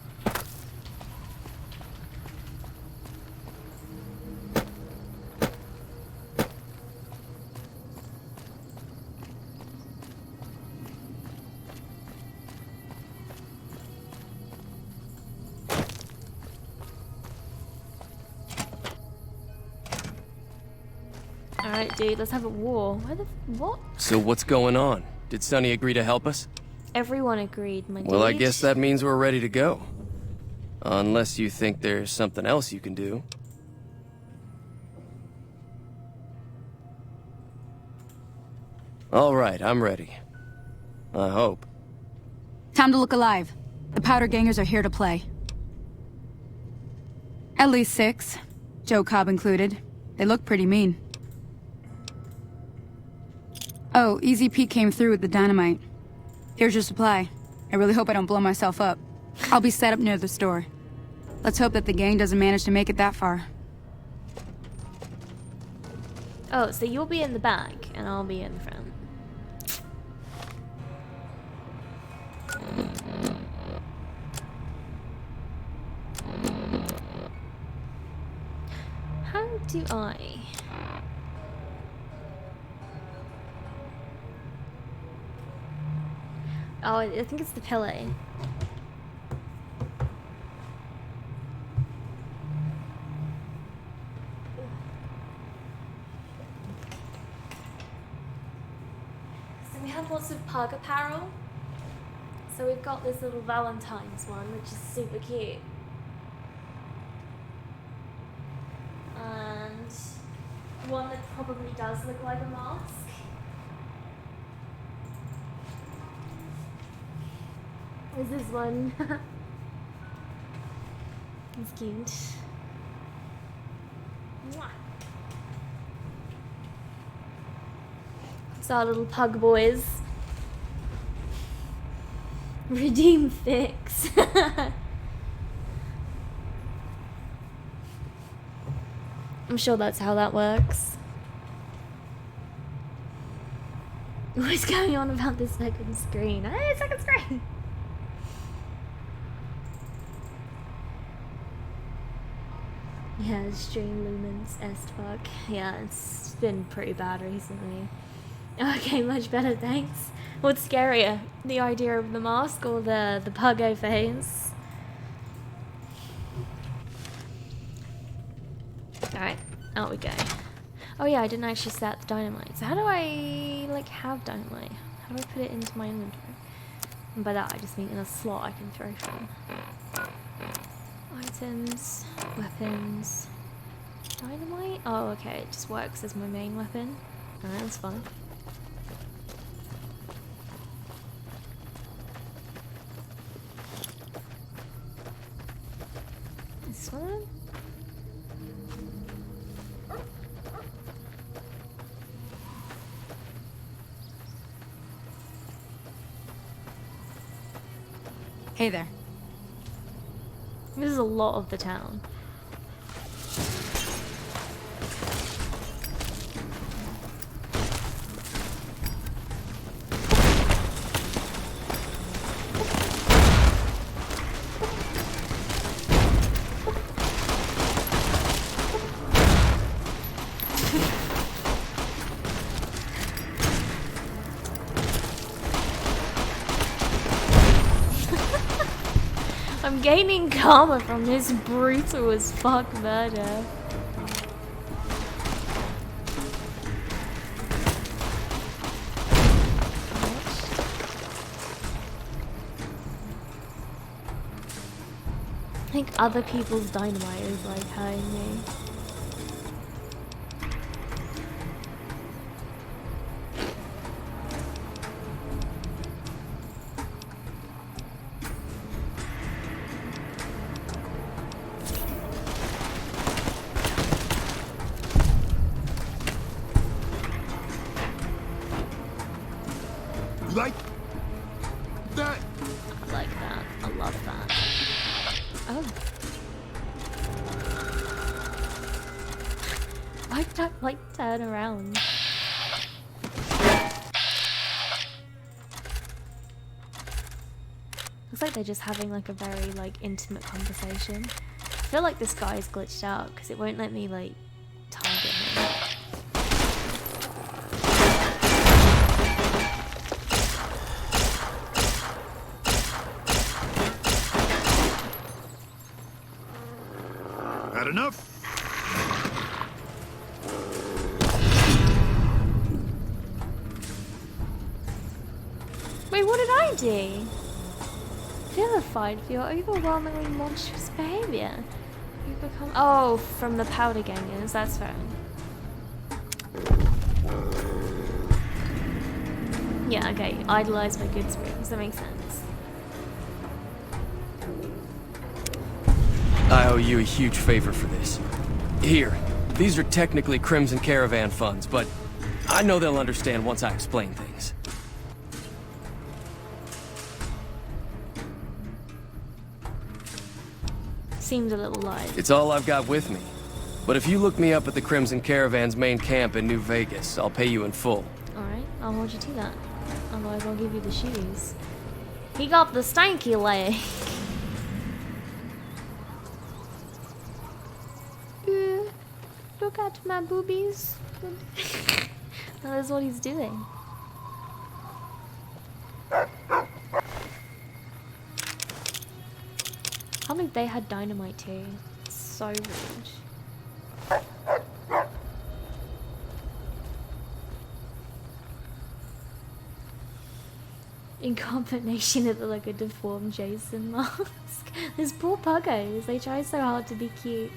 Alright, dude, let's have a war. What? So what's going on? Did Sonny agree to help us? Everyone agreed, my dude. Well, I guess that means we're ready to go. Unless you think there's something else you can do. All right, I'm ready. I hope. Time to look alive. The powder gangers are here to play. At least 6. Joe Cobb included. They look pretty mean. Oh, Easy Pete came through with the dynamite. Here's your supply. I really hope I don't blow myself up. I'll be set up near the store. Let's hope that the gang doesn't manage to make it that far. Oh, so you'll be in the back, and I'll be in the front. How do I... Oh, I think it's the pillow. So we have lots of pug apparel. So we've got this little Valentine's one, which is super cute. And one that probably does look like a mask. Is this one? It's cute. Mwah. It's our little pug boys. Redeem fix. I'm sure that's how that works. What's going on about the second screen? Hey, second screen! Yeah, stream lumens est fuck. Yeah, it's been pretty bad recently. Okay, much better, thanks. What's scarier? The idea of the mask or the puggo face? Alright, out we go. Oh yeah, I didn't actually set the dynamite. So how do I, like, have dynamite? How do I put it into my inventory? And by that I just mean in a slot I can throw from. Items, weapons, dynamite? Oh, okay, it just works as my main weapon. Alright, that's fine. This one? Hey there. This is a lot of the town. I'm gaining karma from this brutal as fuck murder. I think other people's dynamite is like hurting me. Like that? I like that. I love that. Oh. Why did I, like, turn around? Looks like they're just having, like, a very, like, intimate conversation. I feel like this guy's glitched out, because it won't let me, like, target him. Had enough? Wait, what did I do? Vilified for your overwhelmingly monstrous behavior. You become— oh, from the powder gangers, that's fair. Yeah, okay, idolize my good springs, that makes sense. I owe you a huge favor for this. Here, these are technically Crimson Caravan funds, but I know they'll understand once I explain things. Seems a little light. It's all I've got with me. But if you look me up at the Crimson Caravan's main camp in New Vegas, I'll pay you in full. Alright, I'll hold you to that. Otherwise I'll give you the shoes. He got the stanky leg. Look at my boobies. That is what he's doing. I think they had dynamite too. It's so rude. In combination with like a deformed Jason mask. These poor puggos, they try so hard to be cute.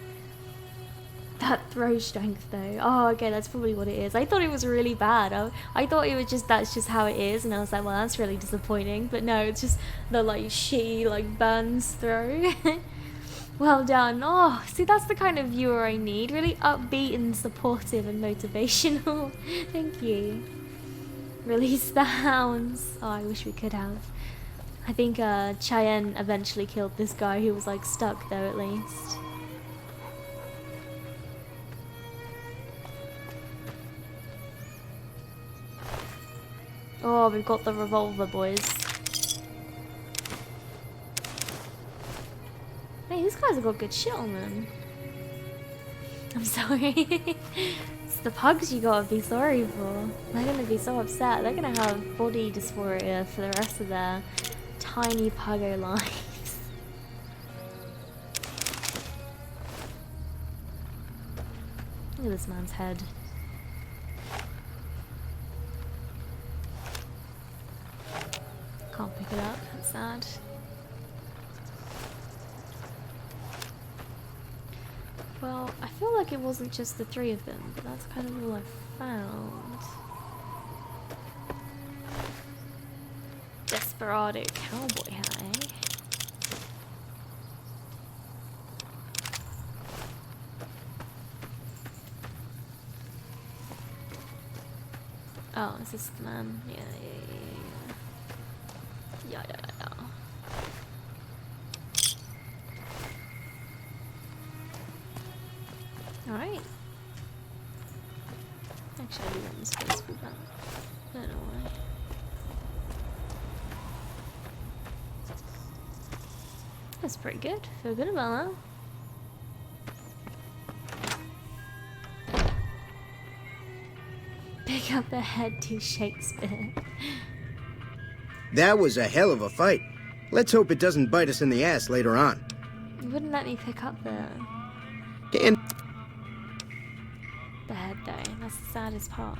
That throw strength though. Oh, okay, that's probably what it is. I thought it was really bad. I thought it was just, that's just how it is, and I was like, well, that's really disappointing. But no, it's just the like shitty like burns throw. Well done. Oh, see, that's the kind of viewer I need. Really upbeat and supportive and motivational. Thank you. Release the hounds. Oh, I wish we could have. I think Cheyenne eventually killed this guy who was like stuck there at least. Oh, we've got the revolver, boys. Hey, these guys have got good shit on them. I'm sorry. It's the pugs you gotta be sorry for. They're gonna be so upset. They're gonna have body dysphoria for the rest of their tiny puggo lives. Look at this man's head. Can't pick it up, that's sad. Well, I feel like it wasn't just the three of them, but that's kind of all I found. Desperado cowboy hat, eh? Oh, is this the man? Yeah. Alright. Actually, I do want this place to be back. I don't know why. That's pretty good. Feel good about that. Pick up the head to Shakespeare. That was a hell of a fight. Let's hope it doesn't bite us in the ass later on. You wouldn't let me pick up the head though. That's the saddest part.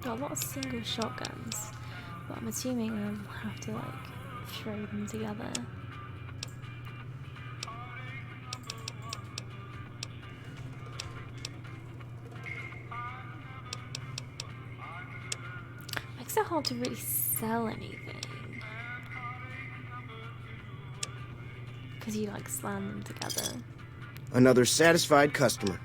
Got a lot of single shotguns, but I'm assuming I'll have to like throw them together. Makes it hard to really sell anything because you like slam them together. Another satisfied customer.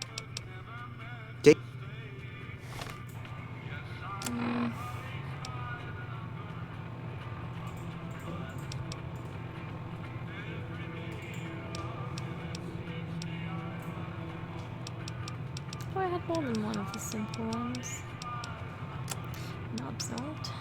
Oh, I had more than one of the simple ones. Knobs not.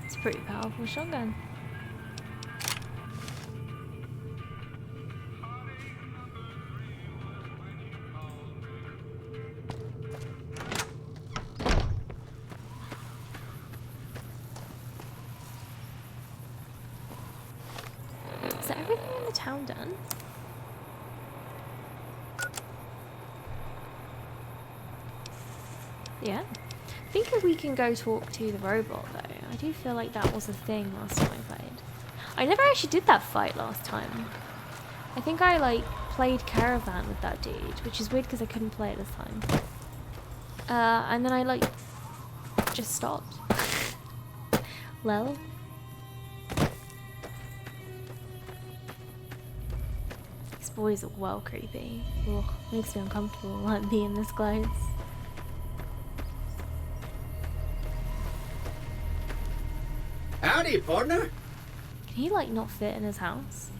It's a pretty powerful shotgun. Is that everything in the town done? Yeah. I think we can go talk to the robot though. I do feel like that was a thing last time I played. I never actually did that fight last time. I think I like played Caravan with that dude, which is weird because I couldn't play it this time. And then I like just stopped. Lol. These boys are well creepy. Ugh, makes me uncomfortable like being this close. Howdy, partner. Can he like not fit in his house?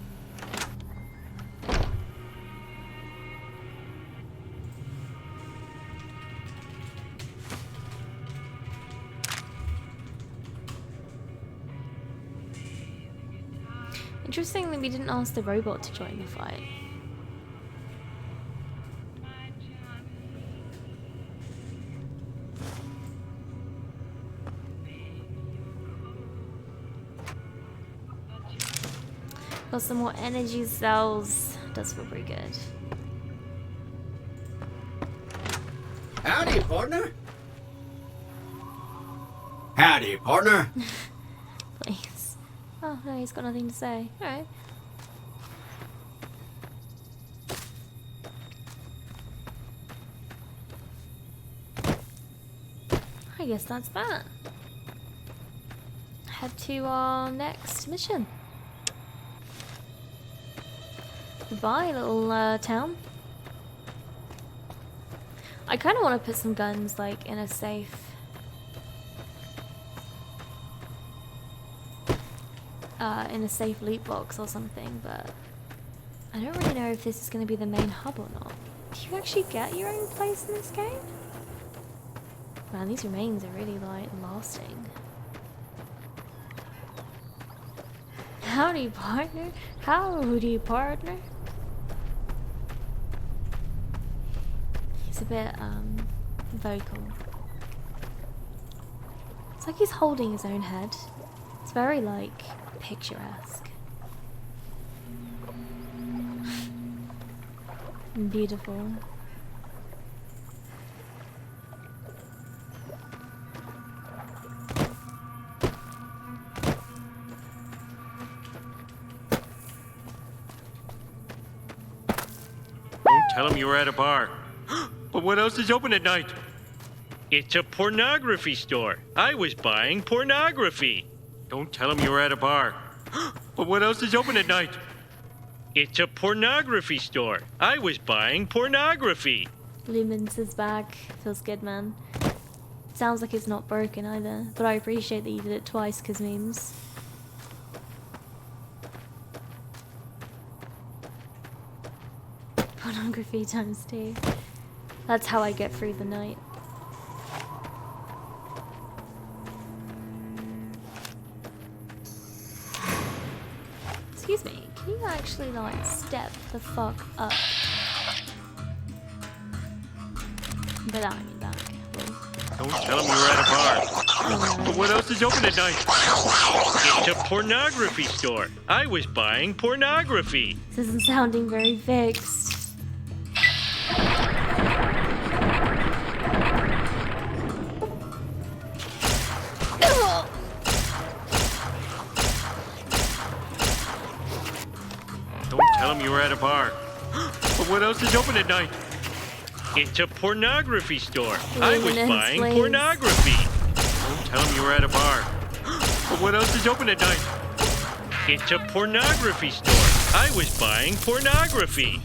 Interesting that we didn't ask the robot to join the fight. Got some more energy cells. Does feel pretty good. Howdy, partner. Howdy, partner. Please. Oh no, he's got nothing to say. Alright. I guess that's that. Head to our next mission. nearby, little town. I kind of want to put some guns like in a safe. In a safe loot box or something, but I don't really know if this is going to be the main hub or not. Do you actually get your own place in this game? Man, these remains are really like lasting. Howdy, partner. Howdy, partner. He's a bit vocal. It's like he's holding his own head. It's very like picturesque. Beautiful. Don't tell him you were at a bar. But what else is open at night? It's a pornography store. I was buying pornography. Don't tell him you were at a bar. But what else is open at night? It's a pornography store. I was buying pornography. Lumens is back. Feels good, man. Sounds like it's not broken either, but I appreciate that you did it twice, cause memes. Pornography times 2. That's how I get through the night. Excuse me, can you actually like step the fuck up? But I mean back. Don't tell him you were at a bar. But what else is open at night? It's a pornography store. I was buying pornography. This isn't sounding very fixed. Don't tell him you were at a bar. But what else is open at night? It's a pornography store. I was buying pornography. Don't tell him you were at a bar. But what else is open at night? It's a pornography store. I was buying pornography.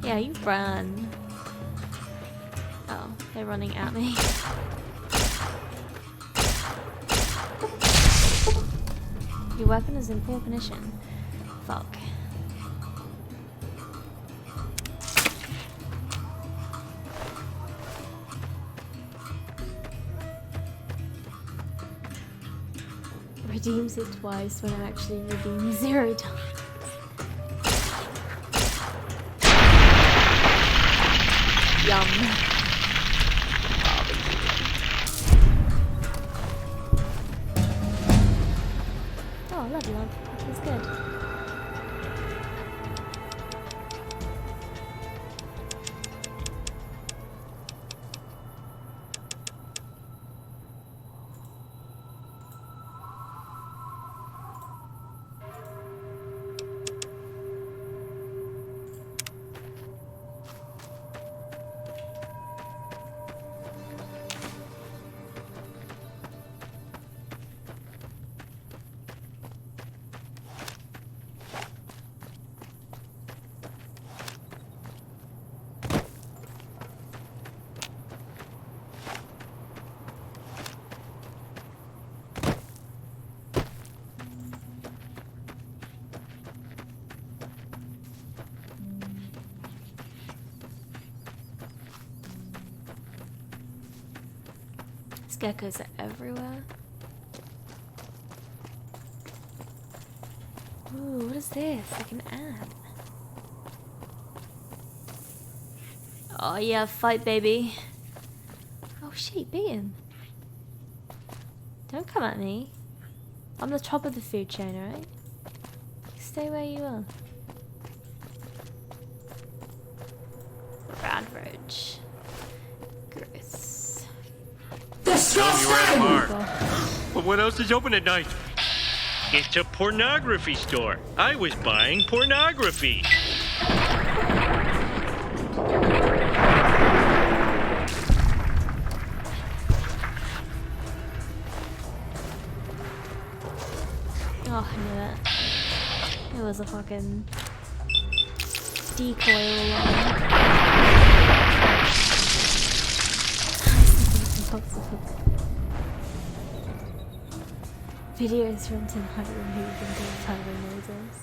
Yeah, you run. Oh, they're running at me. Your weapon is in poor condition. Fuck. Redeems it twice when I actually redeem 0 times. Yum. Oh, lovely, love. That feels good. Geckos are everywhere. Ooh, what is this? Like an ad. Oh yeah, fight baby. Oh shit, beaten. Don't come at me. I'm the top of the food chain, alright? Stay where you are. Rad roach. Gross. Tell him you were at a bar. But what else is open at night? It's a pornography store. I was buying pornography. it. It was a fucking decoy all along. Videos from tonight removed and doing tiny noises.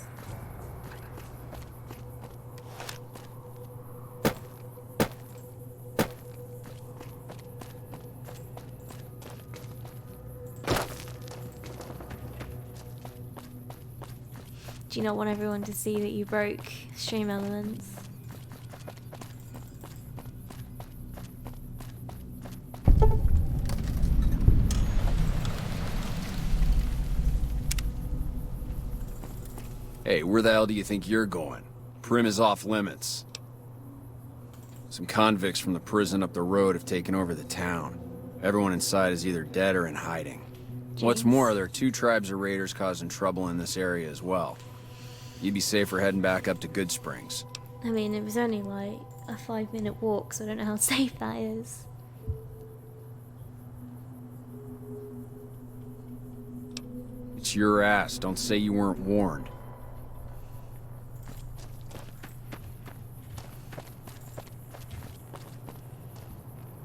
Do you not want everyone to see that you broke stream elements? Hey, where the hell do you think you're going? Prim is off limits. Some convicts from the prison up the road have taken over the town. Everyone inside is either dead or in hiding. What's more, there are 2 tribes of raiders causing trouble in this area as well. You'd be safer heading back up to Good Springs. I mean, it was only like a 5-minute walk, so I don't know how safe that is. It's your ass. Don't say you weren't warned.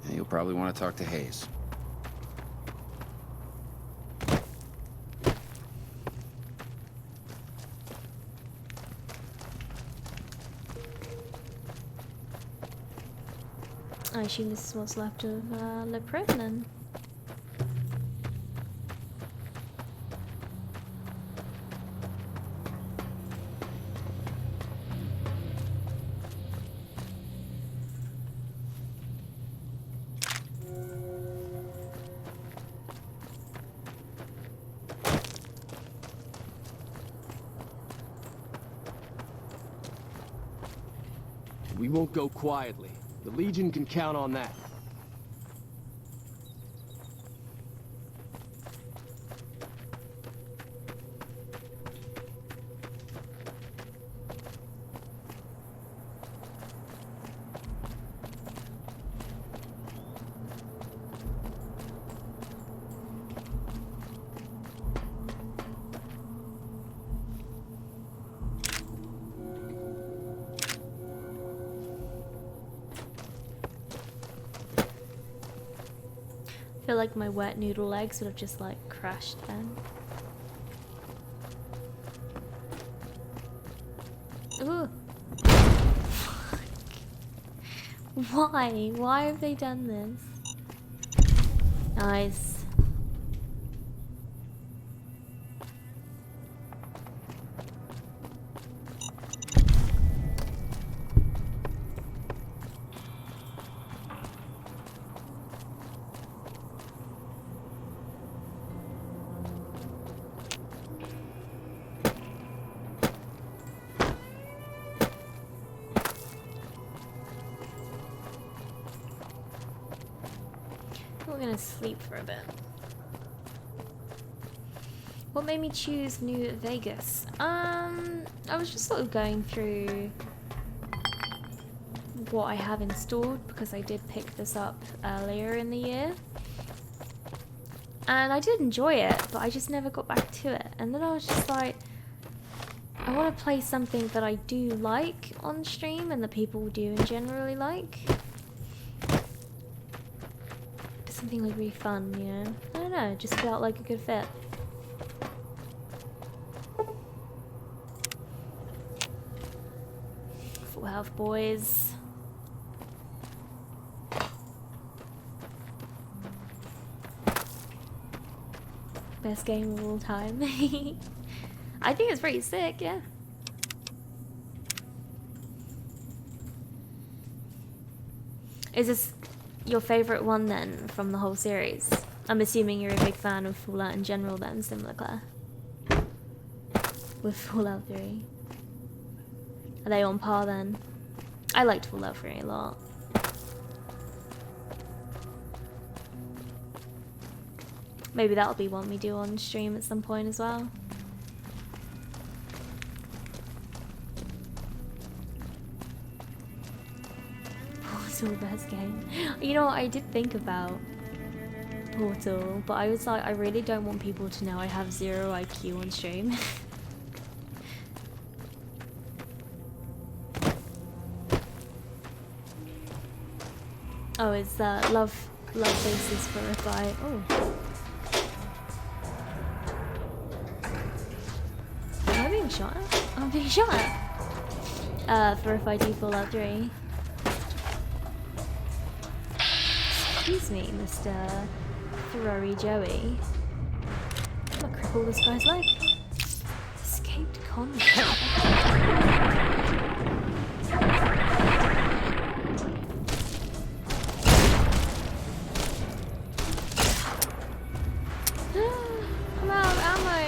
And you'll probably want to talk to Hayes. I assume this is what's left of Le Prim then. We won't go quietly. The Legion can count on that. I feel like my wet noodle legs would have just like crashed then. Ooh. Why? Why have they done this? Nice. We're gonna sleep for a bit. What made me choose New Vegas? I was just sort of going through what I have installed because I did pick this up earlier in the year. And I did enjoy it, but I just never got back to it. And then I was just like, I want to play something that I do like on stream and that people do generally like. Something like really fun, you know? I don't know, it just felt like a good fit. Full health, boys. Best game of all time. I think it's pretty sick, yeah. Is this your favorite one then from the whole series? I'm assuming you're a big fan of Fallout in general then, similar Claire. With Fallout 3. Are they on par then? I liked Fallout 3 a lot. Maybe that'll be one we do on stream at some point as well. Portal, best game. You know what, I did think about Portal, but I was like, I really don't want people to know I have 0 IQ on stream. Oh, it's love faces for if I. Oh. Am I being shot at? I'm being shot at. For if I do Fallout 3. Excuse me, Mr. Ferrari Joey. I'm gonna cripple this guy's leg. Escaped convict. I'm out of ammo.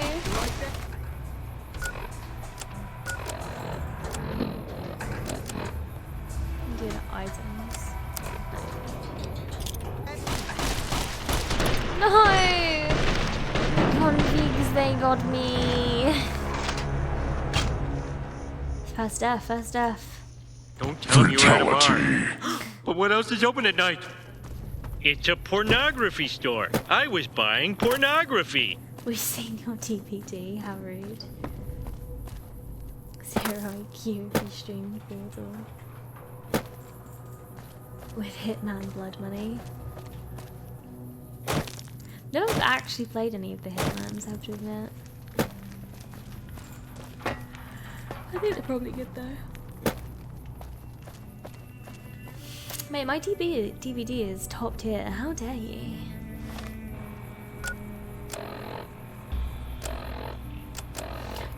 Do the items. No! Convicts, they got me. First death, first death. Don't tell me you're at a bar. But what else is open at night? It's a pornography store. I was buying pornography. We've seen your TPD, how rude. 0 IQ if you stream Portal. With Hitman Blood Money. No one's actually played any of the Hitmans, I have to admit. I think they're probably good though. Mate, my DVD is top tier. How dare you?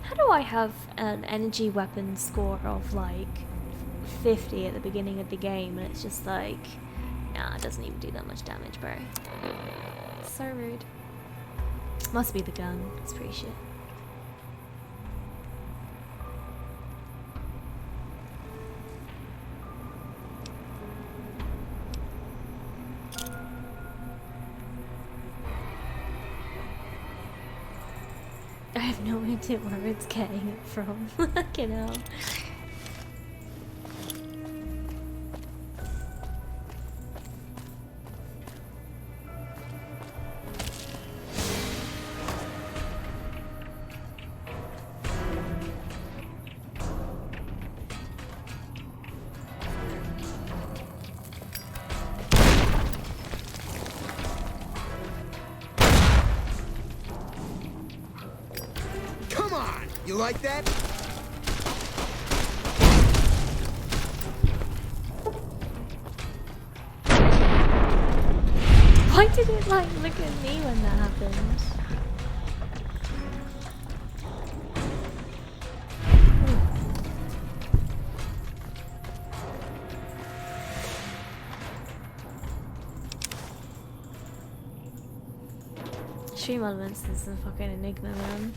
How do I have an energy weapon score of like 50 at the beginning of the game and it's just like, nah, it doesn't even do that much damage, bro. So rude. Must be the gun. It's pretty shit. I have no idea where it's getting it from. Fucking hell. You like that? Why did it like look at me when that happened? Stream Elements is a fucking enigma, man.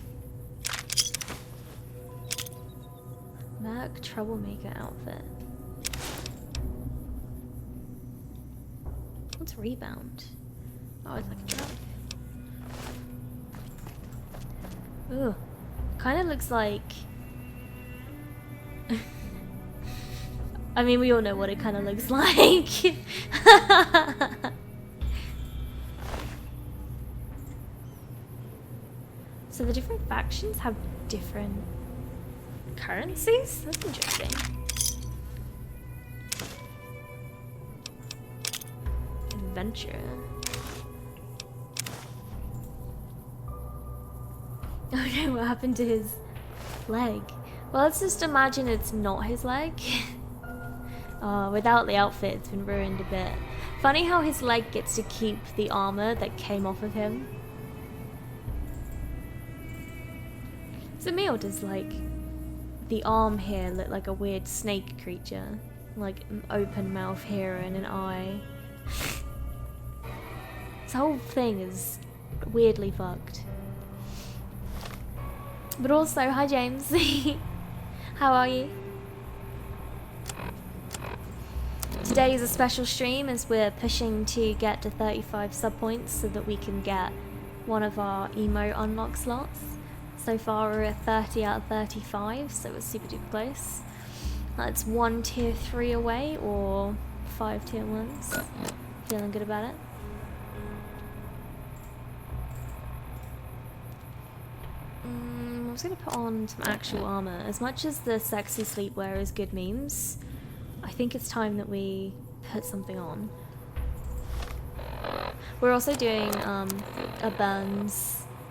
Merc Troublemaker outfit. What's Rebound? Oh, it's like a drug. Ooh. Kind of looks like... I mean, we all know what it kind of looks like. So the different factions have different currencies? That's interesting. Adventure. Oh no, what happened to his leg? Well, let's just imagine it's not his leg. Without the outfit, it's been ruined a bit. Funny how his leg gets to keep the armor that came off of him. Is it me or does, like, the arm here look like a weird snake creature? Like, an open mouth here and an eye. This whole thing is weirdly fucked. But also, hi James. How are you? Today is a special stream as we're pushing to get to 35 sub points so that we can get one of our emo unlock slots. So far we're at 30 out of 35, so we're super duper close. That's 1 tier 3 away, or 5 tier 1s. Feeling good about it. I was going to put on some actual armor. As much as the sexy sleepwear is good memes, I think it's time that we put something on. We're also doing a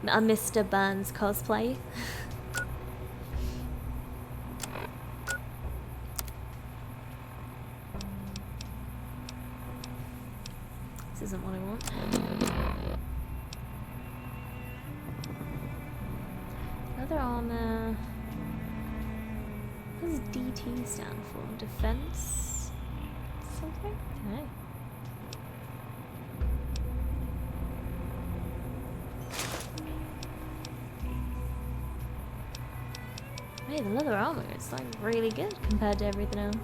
Mr. Burns cosplay. This isn't what I want. Leather armor. What does DT stand for? Defense? Something? No. Hey, the leather armor is like really good compared to everything else.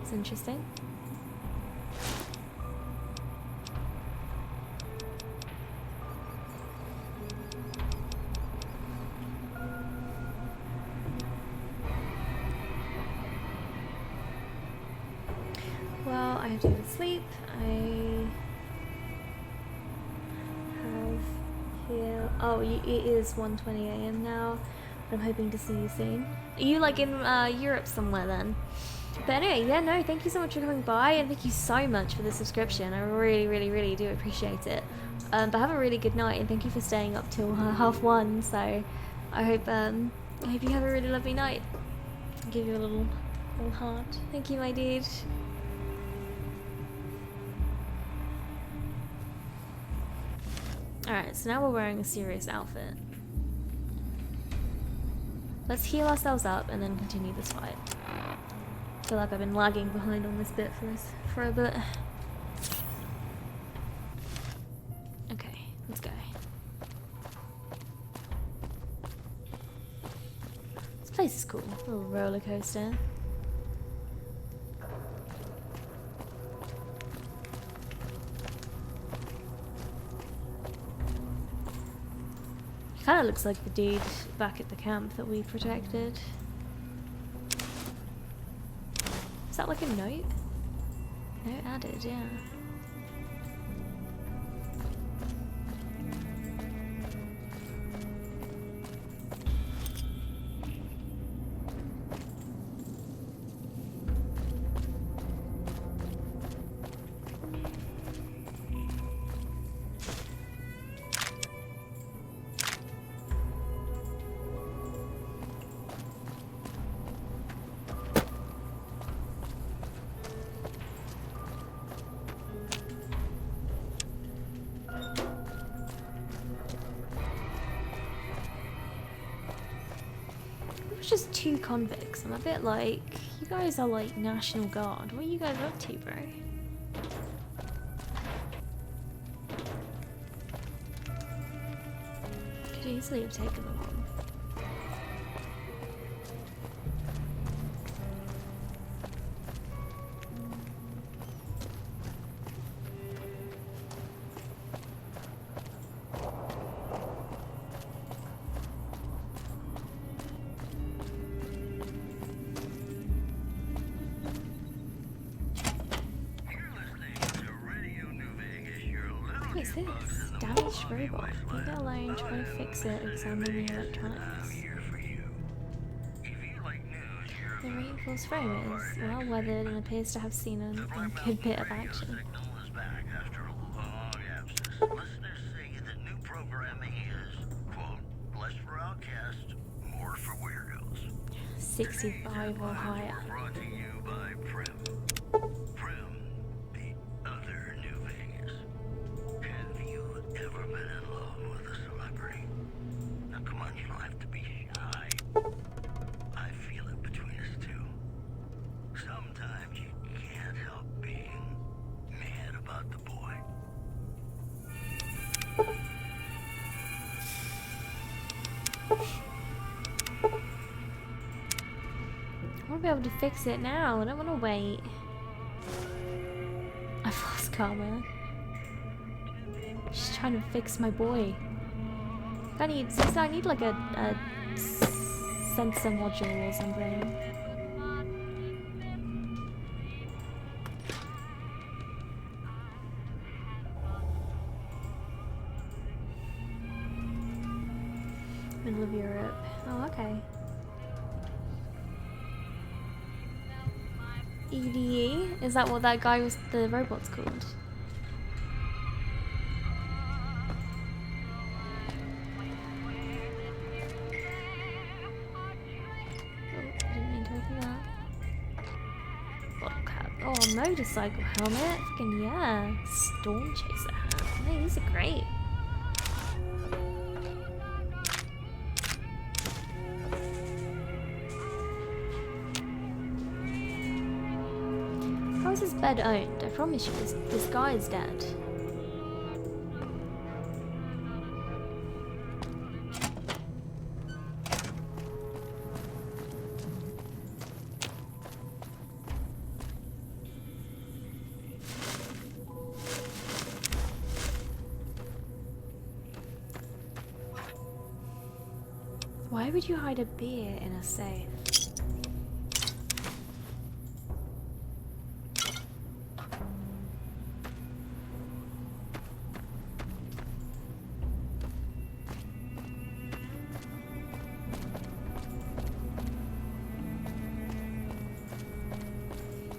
It's interesting. Well, I have to go to sleep. I have here. Oh, it is 1:20 AM now. I'm hoping to see you soon. Are you like in Europe somewhere then? But anyway, yeah, no, thank you so much for coming by, and thank you so much for the subscription. I really, really, really do appreciate it. But have a really good night, and thank you for staying up till 1:30. So I hope you have a really lovely night. I'll give you a little heart. Thank you, my dude. Alright, so now we're wearing a serious outfit. Let's heal ourselves up and then continue this fight. I feel like I've been lagging behind on this bit for a bit. Okay, let's go. This place is cool. A little roller coaster. Kind of looks like the dude back at the camp that we protected. Is that like a note? Note added, yeah. Just 2 convicts. I'm a bit like, you guys are like National Guard. What are you guys up to, bro? Could easily have taken them on. What is this? Damaged robot. Leave it alone, try to fix it, examine the electronics. The reinforced frame is well weathered and appears to have seen a good bit of action. 65 or higher. Brought to you by Prim. Prim, the other New Vegas. Have you ever been in love with a celebrity? Now come on, you don't have to be shy. I feel it between us two. Sometimes you can't help being mad about the boy. I want to be able to fix it now. I don't want to wait. I've lost karma. Just trying to fix my boy. I need like a sensor module or something. Middle of Europe. Oh, okay. EDE? Is that what that guy was, the robot's called? Oh, a motorcycle helmet. Fucking yeah. Storm chaser hat. Hey, these are great. How is this bed owned? I promise you, this guy is dead. Why would you hide a beer in a safe?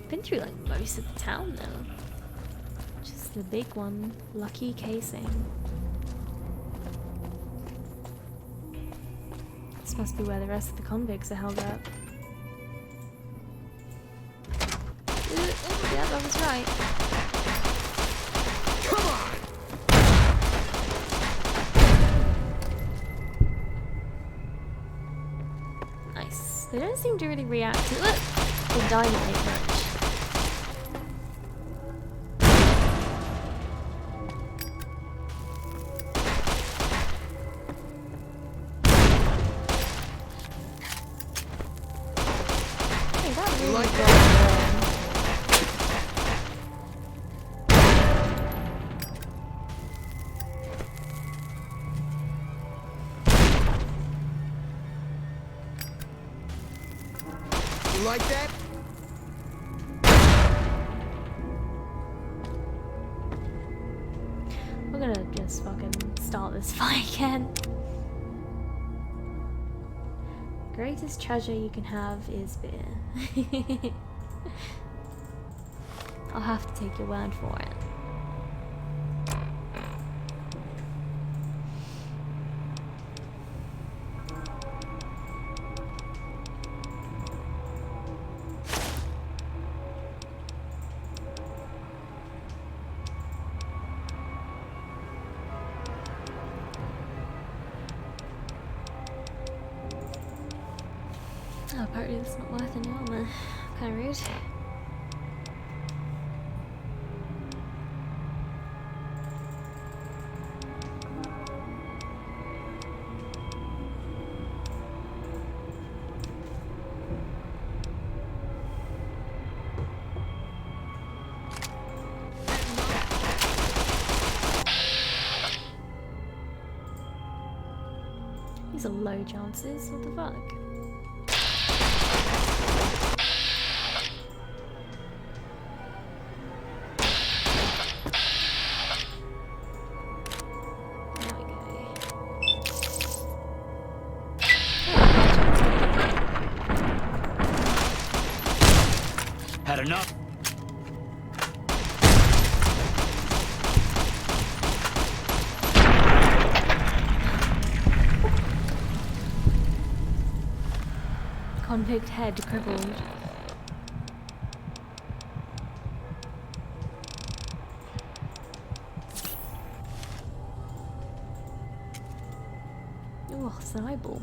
Been through like most of the town though. Just the big one, Lucky Casing. This must be where the rest of the convicts are held up. Yeah, that was right. Come on! Nice. They don't seem to really react to the dynamite much. You like that? We're gonna just fucking start this fight again. Greatest treasure you can have is beer. I'll have to take your word for it. Oh, apparently it's not worth any armor. Kinda rude. These are low chances, what the fuck? Had enough? Convict head crippled. Oh, it's an eyeball.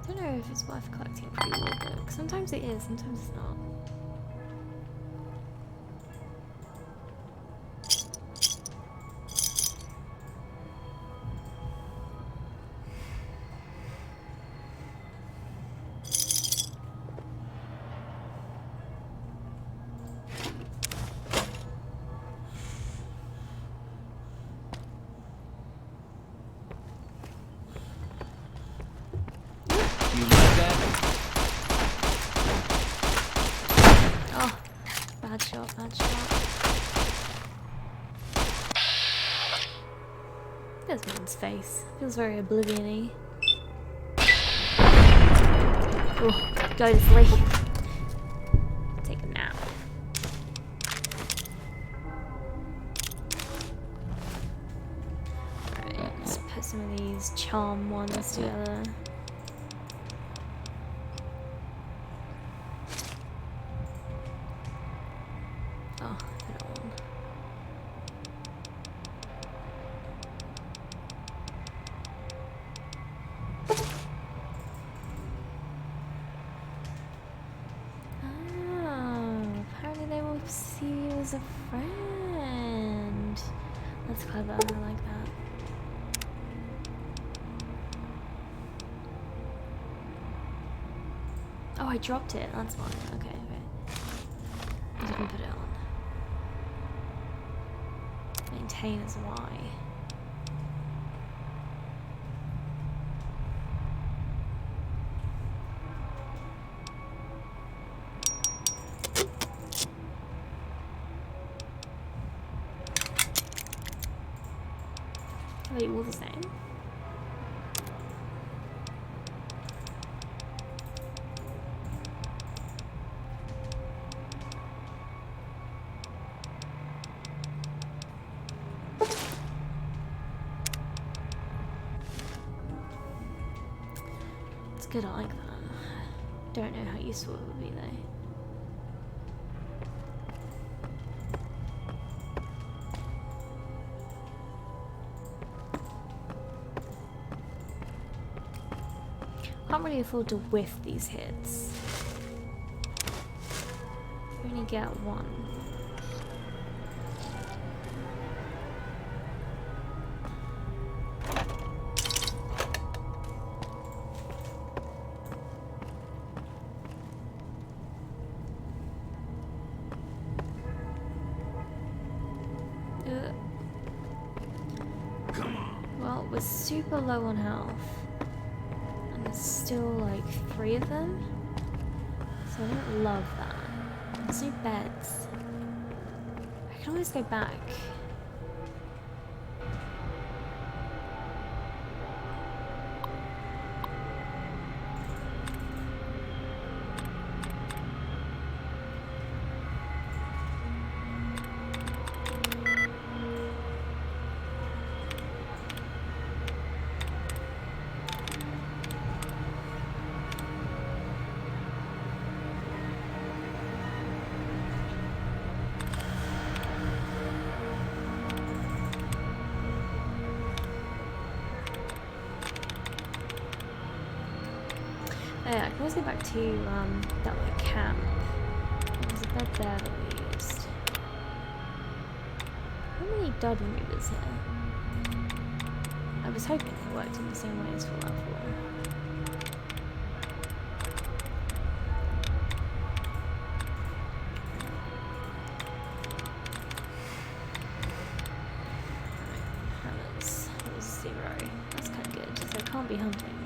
I don't know if it's worth collecting a free war book. Sometimes it is, sometimes it's not. this man's face. Feels very oblivion-y. Oh, go to sleep. Take a nap. Alright, let's put some of these charm ones together. Oh, put it on. See you as a friend. That's clever, I like that. Oh, I dropped it. That's fine. Okay, okay. You can put it on. Maintain as Y. Are they all the same? It's good, I like that. Don't know how useful it would be though. Can't really afford to whiff these hits. You only get one. Come on. Well, we're super low on health. There's still like 3 of them, so I don't love that. There's no beds. I can always go back. Yeah, I can always go back to that like camp. There's a bed there that we used. How many dud removers here? I was hoping it worked in the same way as Fallout 4. That was 0. That's kind of good. So I can't be hunting.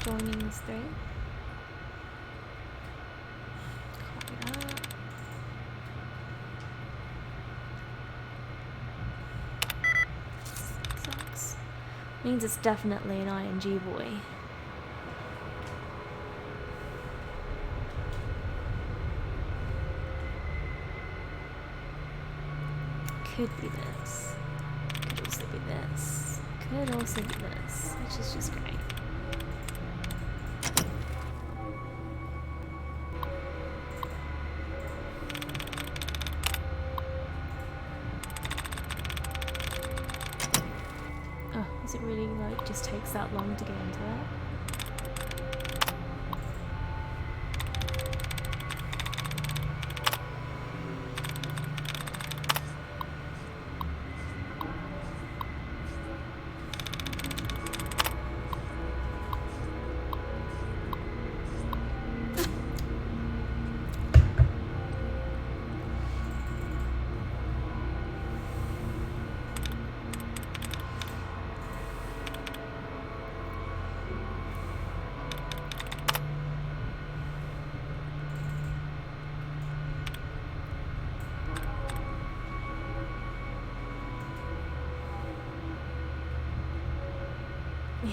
Joining these 3. Copy that. Sucks. Means it's definitely an ING boy. Could be this. Could also be this. Could also be this, which is just great. It really like just takes that long to get into it.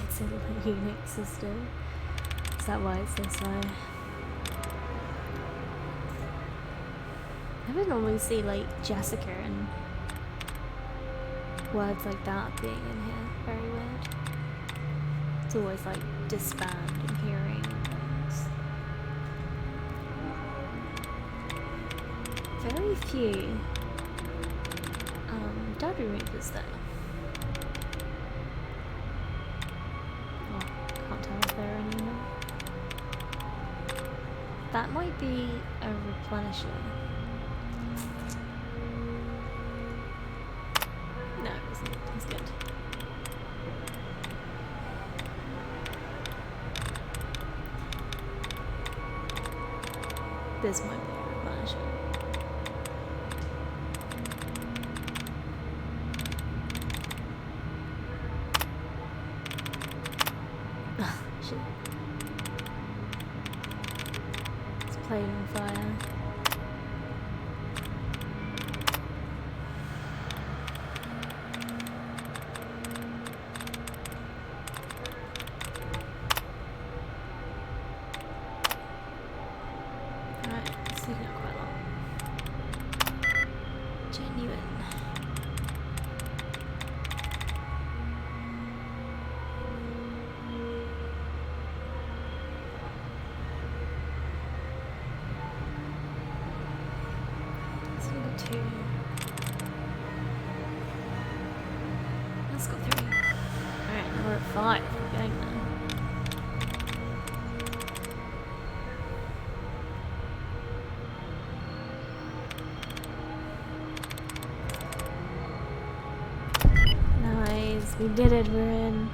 it's a Unix system. Is that why it's this way? I would normally see like Jessica and words like that being in here. Very weird. It's always like disband and hearing things. Very few data removers though. Oh, can't tell if there are any more. That might be a replenisher. No, it wasn't. It's good. This might be a replenisher. Shit. It's playing on fire. Alright, it's taking out quite long. Genuine. Two. Let's go 3. Alright, now we're at 5. We're getting there. Nice, we did it, we're in.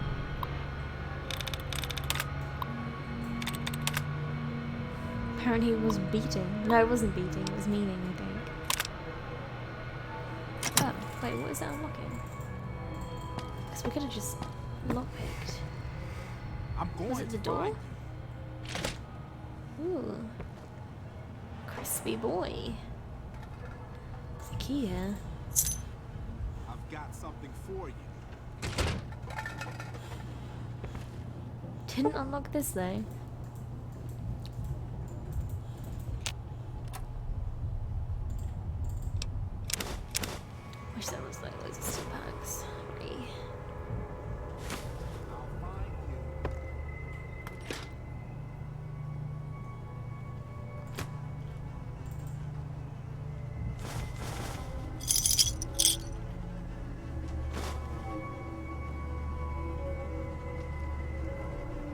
Apparently it was beating. No, it wasn't beating, it was meaning, I think. Oh, wait, what is that unlocking? Because we could have just lockpicked. Was it the door? Ooh. Crispy boy. There's a key here. I've got something for you. Didn't unlock this though. Wish there was like loads of stick packs.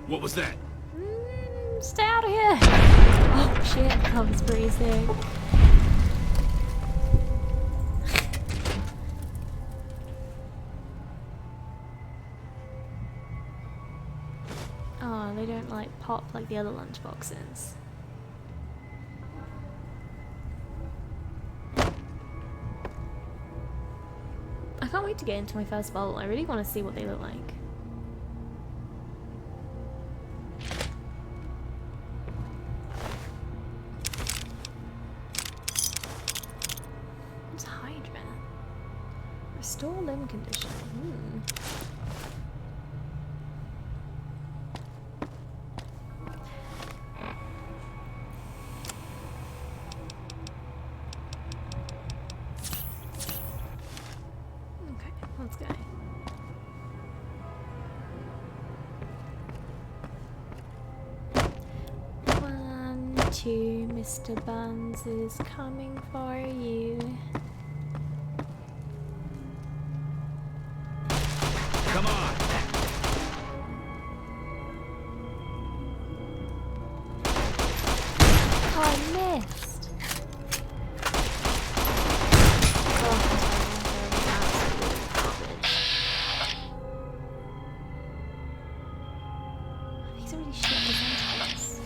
What was that? Stay out of here! Oh shit, that was pretty sick. Oh, they don't like pop like the other lunchboxes. I can't wait to get into my first bowl. I really want to see what they look like. What's Hydra? Restore limb condition. Let's go. One, two, Mr. Buns is coming for you. Come on. Oh, I missed. He's already shit his antics.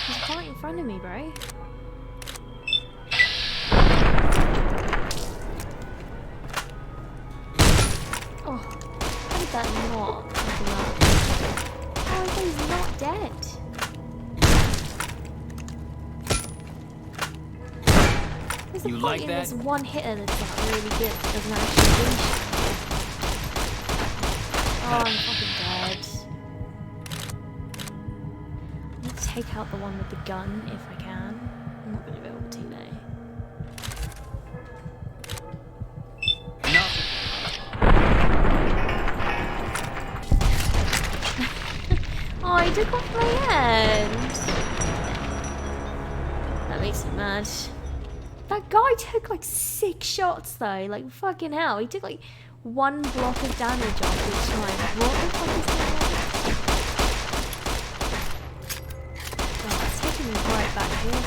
He's right in front of me, bro. Oh, how did that not fucking up? How is he's not dead? What's the You point like in that? this one hitter that's like really good that doesn't actually do shit? Oh, Oh, I'm fucking dead. I need to take out the one with the gun if I can. I'm not gonna be able to today. Oh, he took off my hand. That makes me mad. That guy took like 6 shots though. Like fucking hell. He took like 1 block of damage off each time. What the fuck is going on? Oh, it's taking me right back here.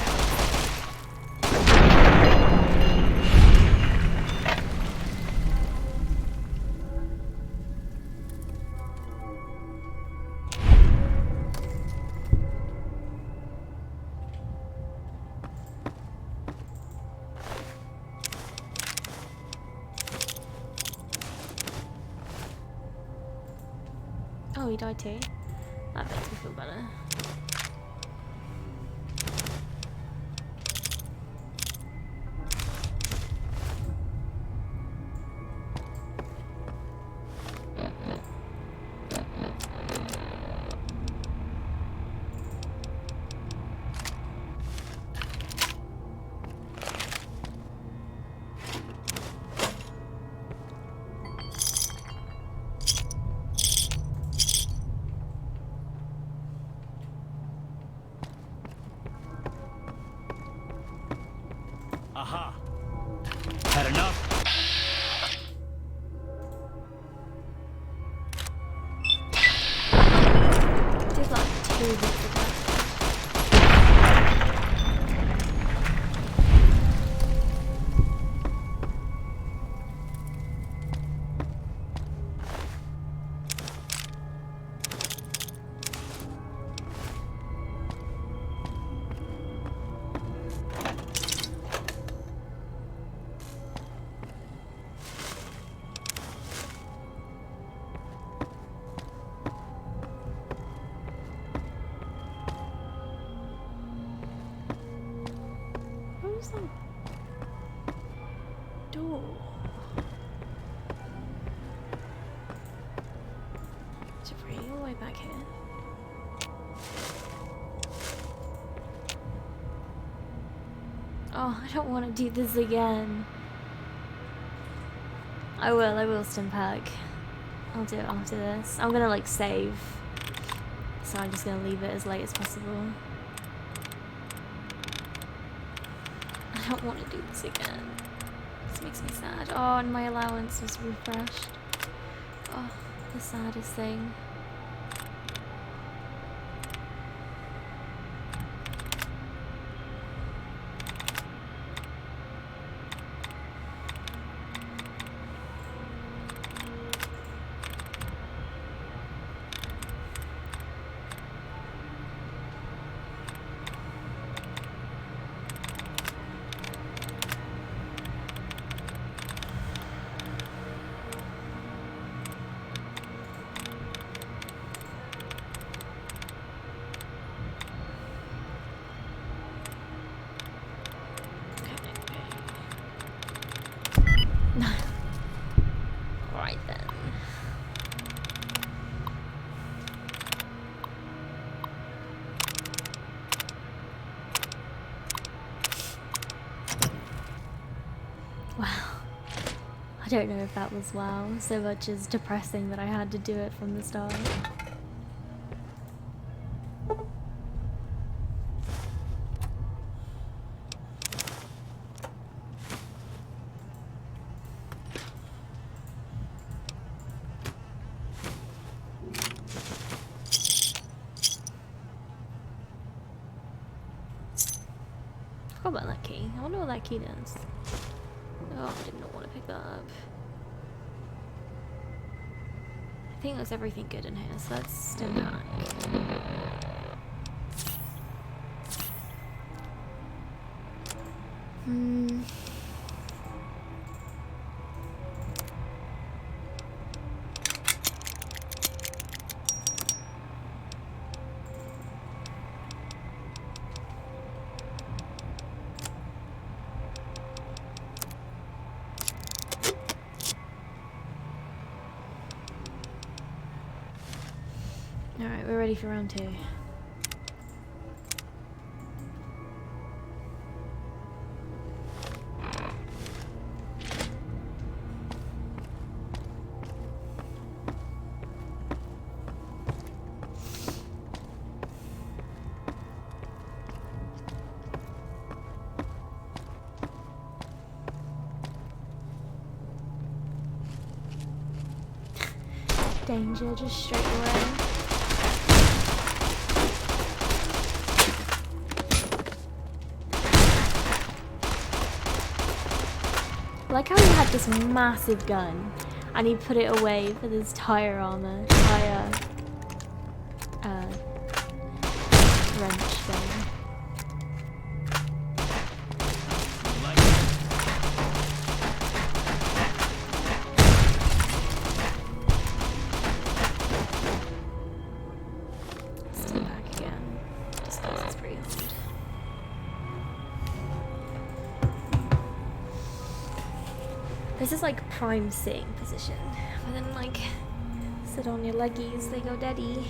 Oh, he died too. That makes me feel better. Aha! Had enough? Did like 2 hits of that. Where's that door? Is it really all the way back here? Oh, I don't want to do this again. I will, Stimpack. I'll do it after this. I'm gonna like save. So I'm just gonna leave it as late as possible. I don't want to do this again. This makes me sad. Oh, and my allowance was refreshed. Oh, the saddest thing. Right then. Wow. I don't know if that was wow so much as depressing that I had to do it from the start. I forgot about that key. I wonder what that key does. Oh, I did not want to pick that up. I think that's everything good in here, so let's stand back. ready for round 2. Danger, just straight away. I like how he had this massive gun and he put it away for this tire armor, wrench thing. This is like prime sitting position, but then like sit on your leggies, they go daddy.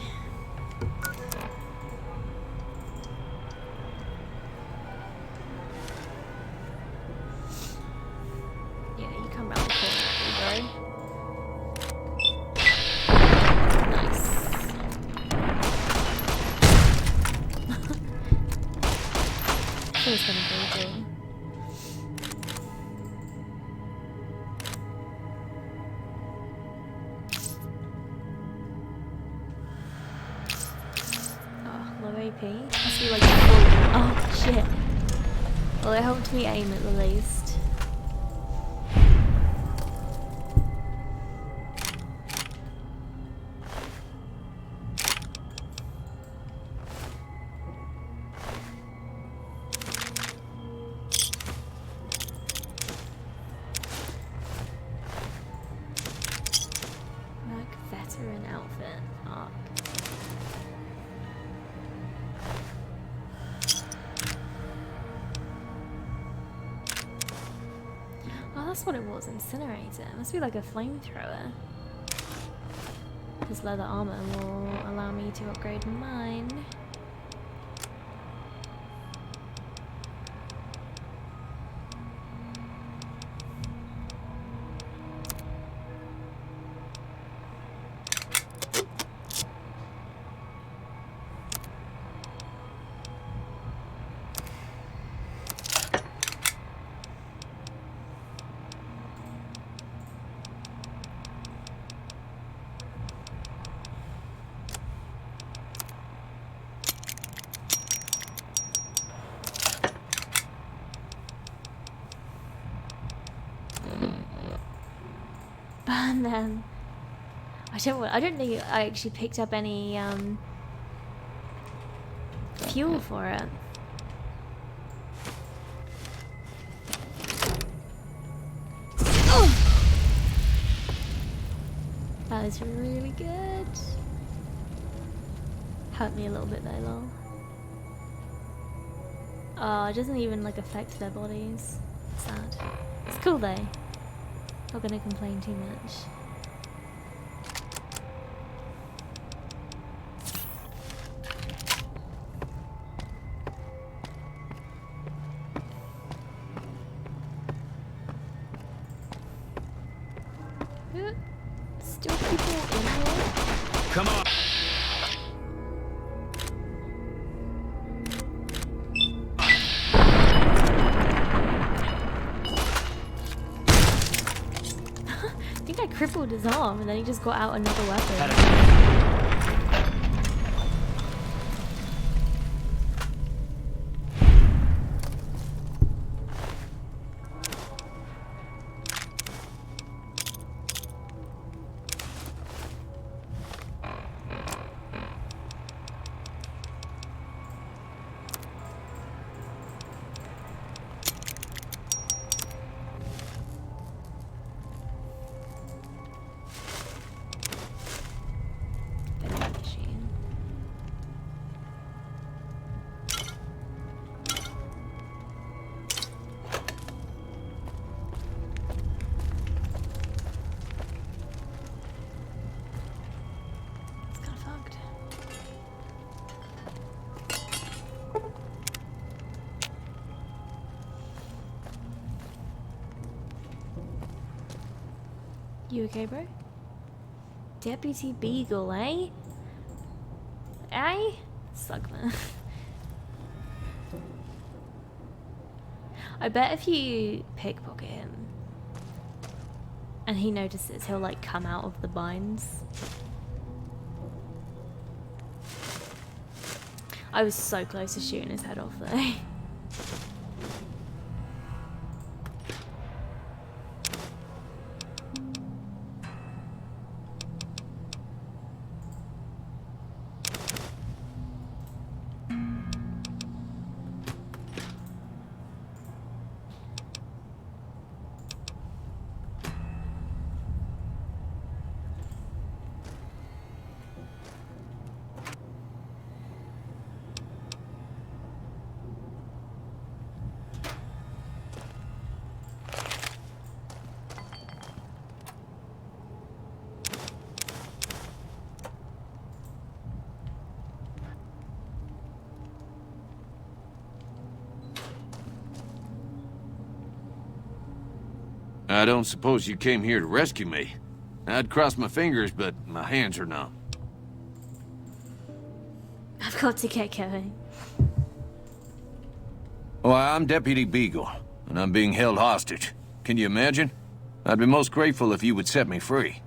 Yeah, you come around the corner, bro. Nice. Feels kind of brutal. Must be like full. Oh shit. Well, it helped me aim at the least. Like veteran outfit. Fuck. That's what it was, incinerator. It must be like a flamethrower. This leather armor will allow me to upgrade mine. And then I don't think I actually picked up any fuel for it. Oh! That is really good. Hurt me a little bit though, lol. Oh, it doesn't even like affect their bodies. Sad. It's cool though. Not gonna complain too much. Still people in here? Come on! I think I crippled his arm and then he just got out another weapon. You okay, bro? Deputy Beagle, eh? Eh? Slugman. I bet if you pickpocket him and he notices, he'll like come out of the binds. I was so close to shooting his head off though. I don't suppose you came here to rescue me. I'd cross my fingers, but my hands are numb. I've got to get going. Well, I'm Deputy Beagle, and I'm being held hostage. Can you imagine? I'd be most grateful if you would set me free.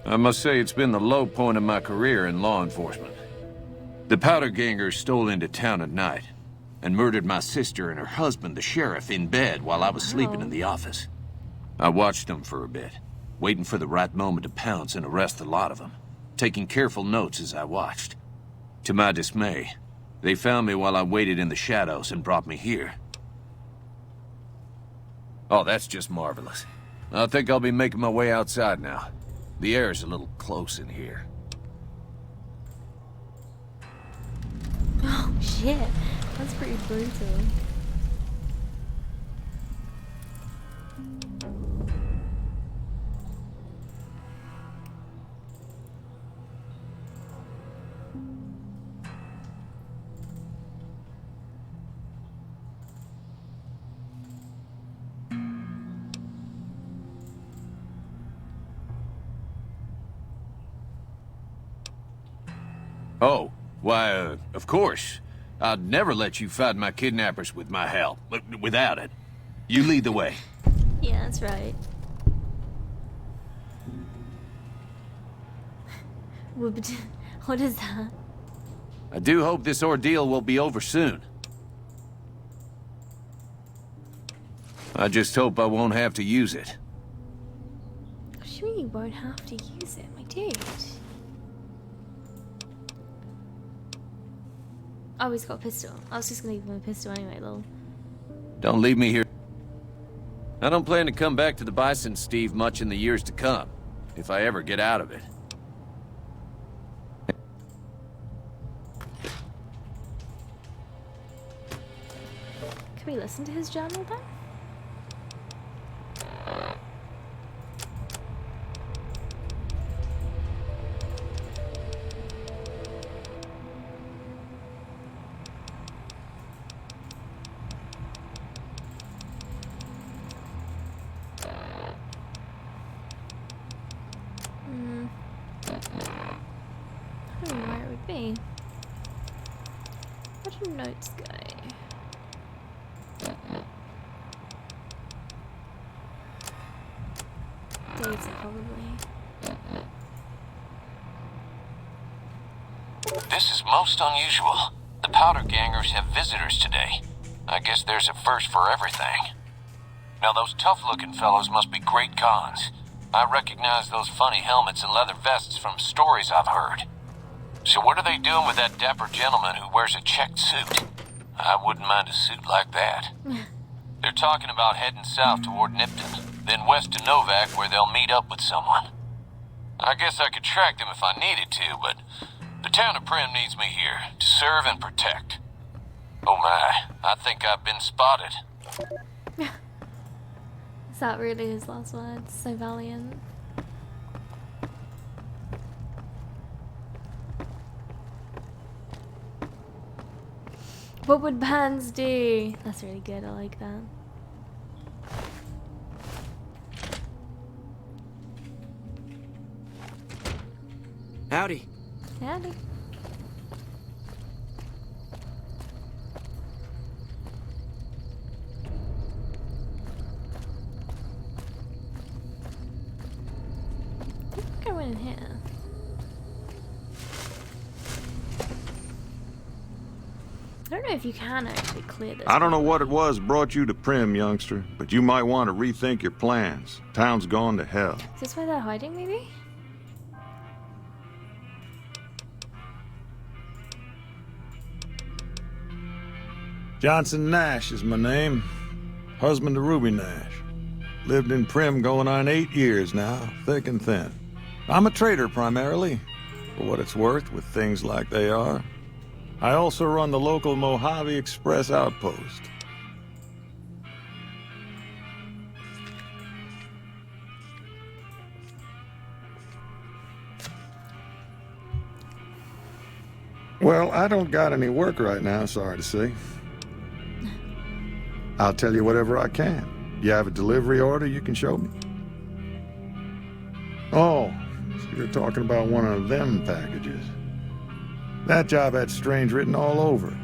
I must say it's been the low point of my career in law enforcement. The powder gangers stole into town at night and murdered my sister and her husband, the sheriff, in bed while I was sleeping in the office. I watched them for a bit, waiting for the right moment to pounce and arrest the lot of them, taking careful notes as I watched. To my dismay, they found me while I waited in the shadows and brought me here. Oh, that's just marvelous. I think I'll be making my way outside now. The air's a little close in here. Oh shit, that's pretty brutal. Oh, why, of course. I'd never let you fight my kidnappers with my help, without it. You lead the way. Yeah, that's right. What is that? I do hope this ordeal will be over soon. I just hope I won't have to use it. What do you mean you won't have to use it, my dude? Oh, he's got a pistol. I was just gonna give him a pistol anyway, lol. Don't leave me here. I don't plan to come back to the Bison, Steve, much in the years to come, if I ever get out of it. Can we listen to his journal then? I don't know where it would be. Where do notes go? Dates probably. This is most unusual. The powder gangers have visitors today. I guess there's a first for everything. Now those tough-looking fellows must be great cons. I recognize those funny helmets and leather vests from stories I've heard. So what are they doing with that dapper gentleman who wears a checked suit? I wouldn't mind a suit like that. They're talking about heading south toward Nipton, then west to Novak where they'll meet up with someone. I guess I could track them if I needed to, but the town of Prim needs me here to serve and protect. Oh my, I think I've been spotted. Is that really his last words? So valiant. What would bands do? That's really good, I like that. Howdy. Howdy. Go in here. I don't know if you can actually clear this. I don't know what it was brought you to Prim, youngster, but you might want to rethink your plans. Town's gone to hell. Is this where they're hiding, maybe? Johnson Nash is my name. Husband to Ruby Nash. Lived in Prim going on 8 years now, thick and thin. I'm a trader primarily, for what it's worth with things like they are. I also run the local Mojave Express outpost. Well, I don't got any work right now, sorry to say. I'll tell you whatever I can. You have a delivery order you can show me? Oh, so you're talking about one of them packages. That job had strange written all over it,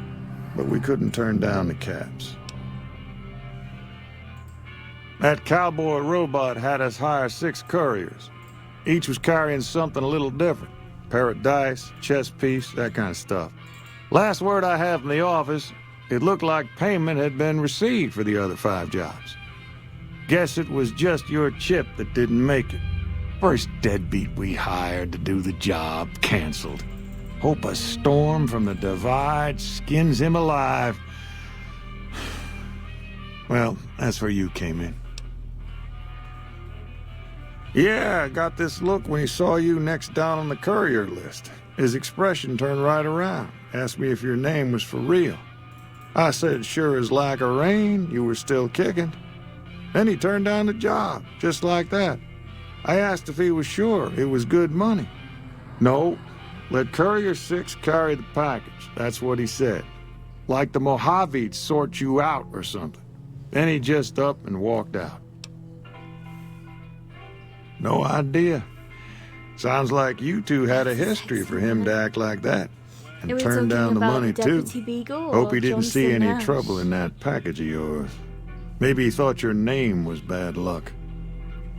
but we couldn't turn down the caps. That cowboy robot had us hire 6 couriers. Each was carrying something a little different. Pair of dice, chess piece, that kind of stuff. Last word I have from the office, it looked like payment had been received for the other 5 jobs. Guess it was just your chip that didn't make it. First deadbeat we hired to do the job canceled. Hope a storm from the divide skins him alive. Well, that's where you came in. Yeah, I got this look when he saw you next down on the courier list. His expression turned right around, asked me if your name was for real. I said, sure as like a rain, you were still kicking. Then he turned down the job, just like that. I asked if he was sure it was good money. No, let Courier 6 carry the package, that's what he said. Like the Mojave'd sort you out or something. Then he just up and walked out. No idea. Sounds like you two had a history for him to act like that. And turn down the money, too. Hope he didn't see any trouble in that package of yours. Maybe he thought your name was bad luck.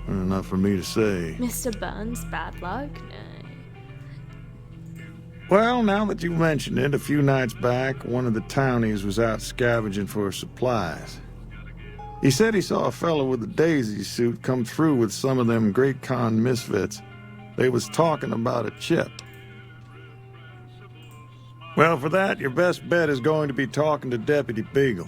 Not for me to say. Mr. Burns, bad luck? No. Well, now that you mention it, a few nights back, one of the townies was out scavenging for supplies. He said he saw a fellow with a daisy suit come through with some of them Great Con misfits. They was talking about a chip. Well, for that, your best bet is going to be talking to Deputy Beagle.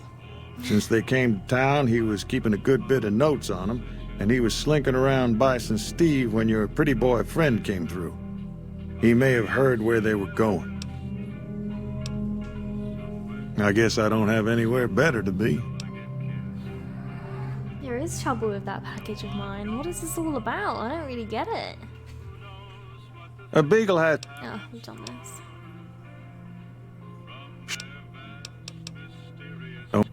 Since they came to town, he was keeping a good bit of notes on them, and he was slinking around Bison Steve when your pretty boy friend came through. He may have heard where they were going. I guess I don't have anywhere better to be. There is trouble with that package of mine. What is this all about? I don't really get it. A Beagle had... Oh, we've done this. Oh.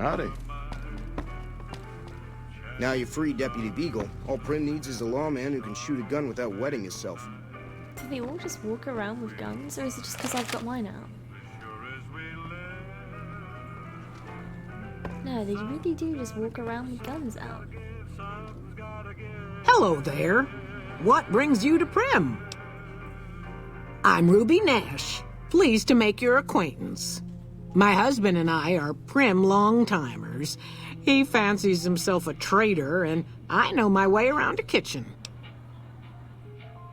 Howdy. Now you're free, Deputy Beagle. All Prim needs is a lawman who can shoot a gun without wetting himself. Do they all just walk around with guns, or is it just because I've got mine out? No, they really do just walk around with guns out. Hello there. What brings you to Prim? I'm Ruby Nash. Pleased to make your acquaintance. My husband and I are Prim long-timers. He fancies himself a trader, and I know my way around a kitchen.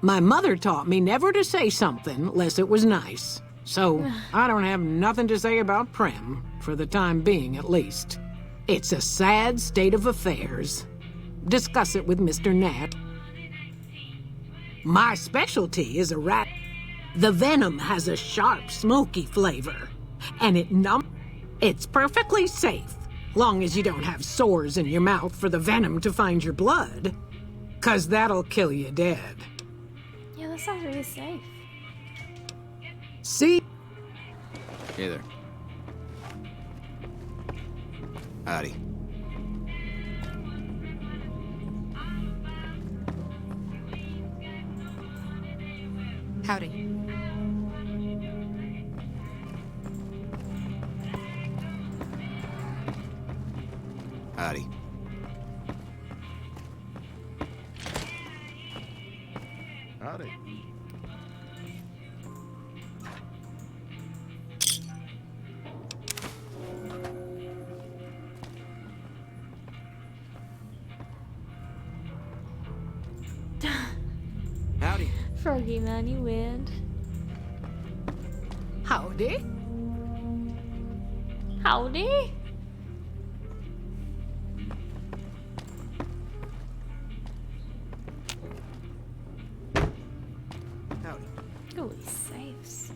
My mother taught me never to say something unless it was nice. So I don't have nothing to say about Prim, for the time being at least. It's a sad state of affairs. Discuss it with Mr. Nash. My specialty is a rat. The venom has a sharp, smoky flavor, and it's perfectly safe, long as you don't have sores in your mouth for the venom to find your blood, 'cause that'll kill you dead. Yeah, that sounds really safe. See? Hey there. Howdy. Howdy. Howdy. Howdy. Howdy. Froggy man, you weird. Howdy. Howdy? Howdy. Oh, he saves.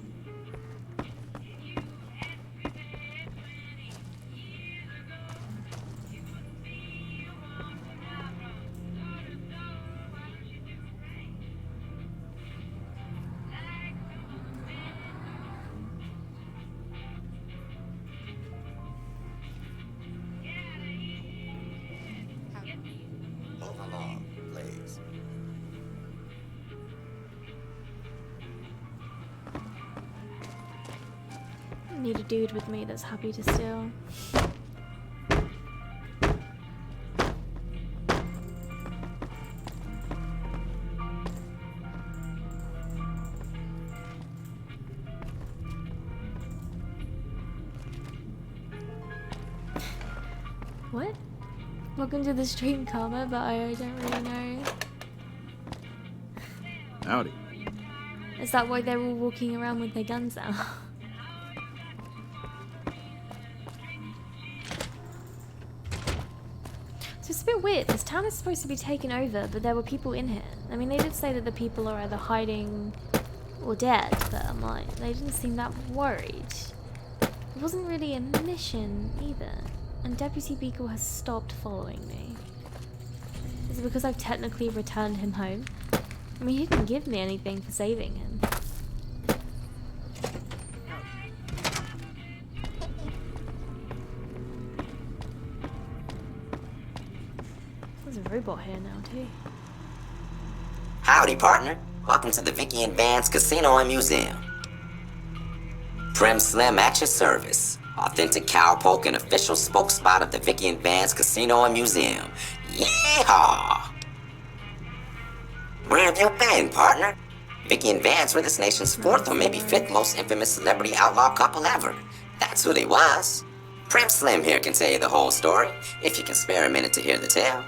Need a dude with me that's happy to steal. What? Welcome to the stream, Karma, but I don't really know. Howdy. Is that why they're all walking around with their guns out? So it's a bit weird. This town is supposed to be taken over, but there were people in here. I mean, they did say that the people are either hiding or dead, but I'm like, they didn't seem that worried. It wasn't really a mission either. And Deputy Beagle has stopped following me. Is it because I've technically returned him home? I mean, he didn't give me anything for saving him. There's a robot here now, too. Howdy, partner. Welcome to the Vicky and Vance Casino and Museum. Prim Slim at your service. Authentic cowpoke and official spokespot of the Vicky and Vance Casino and Museum. Yeehaw! Where have you been, partner? Vicky and Vance were this nation's fourth or maybe fifth most infamous celebrity outlaw couple ever. That's who they was. Prim Slim here can tell you the whole story, if you can spare a minute to hear the tale.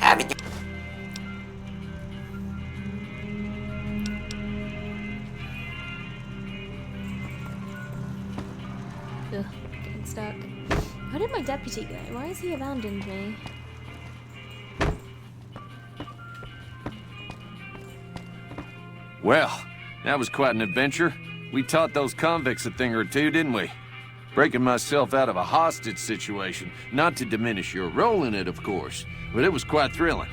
Abigail. Ugh, getting stuck. Where did my deputy go? Why has he abandoned me? Well, that was quite an adventure. We taught those convicts a thing or two, didn't we? Breaking myself out of a hostage situation. Not to diminish your role in it, of course, but it was quite thrilling.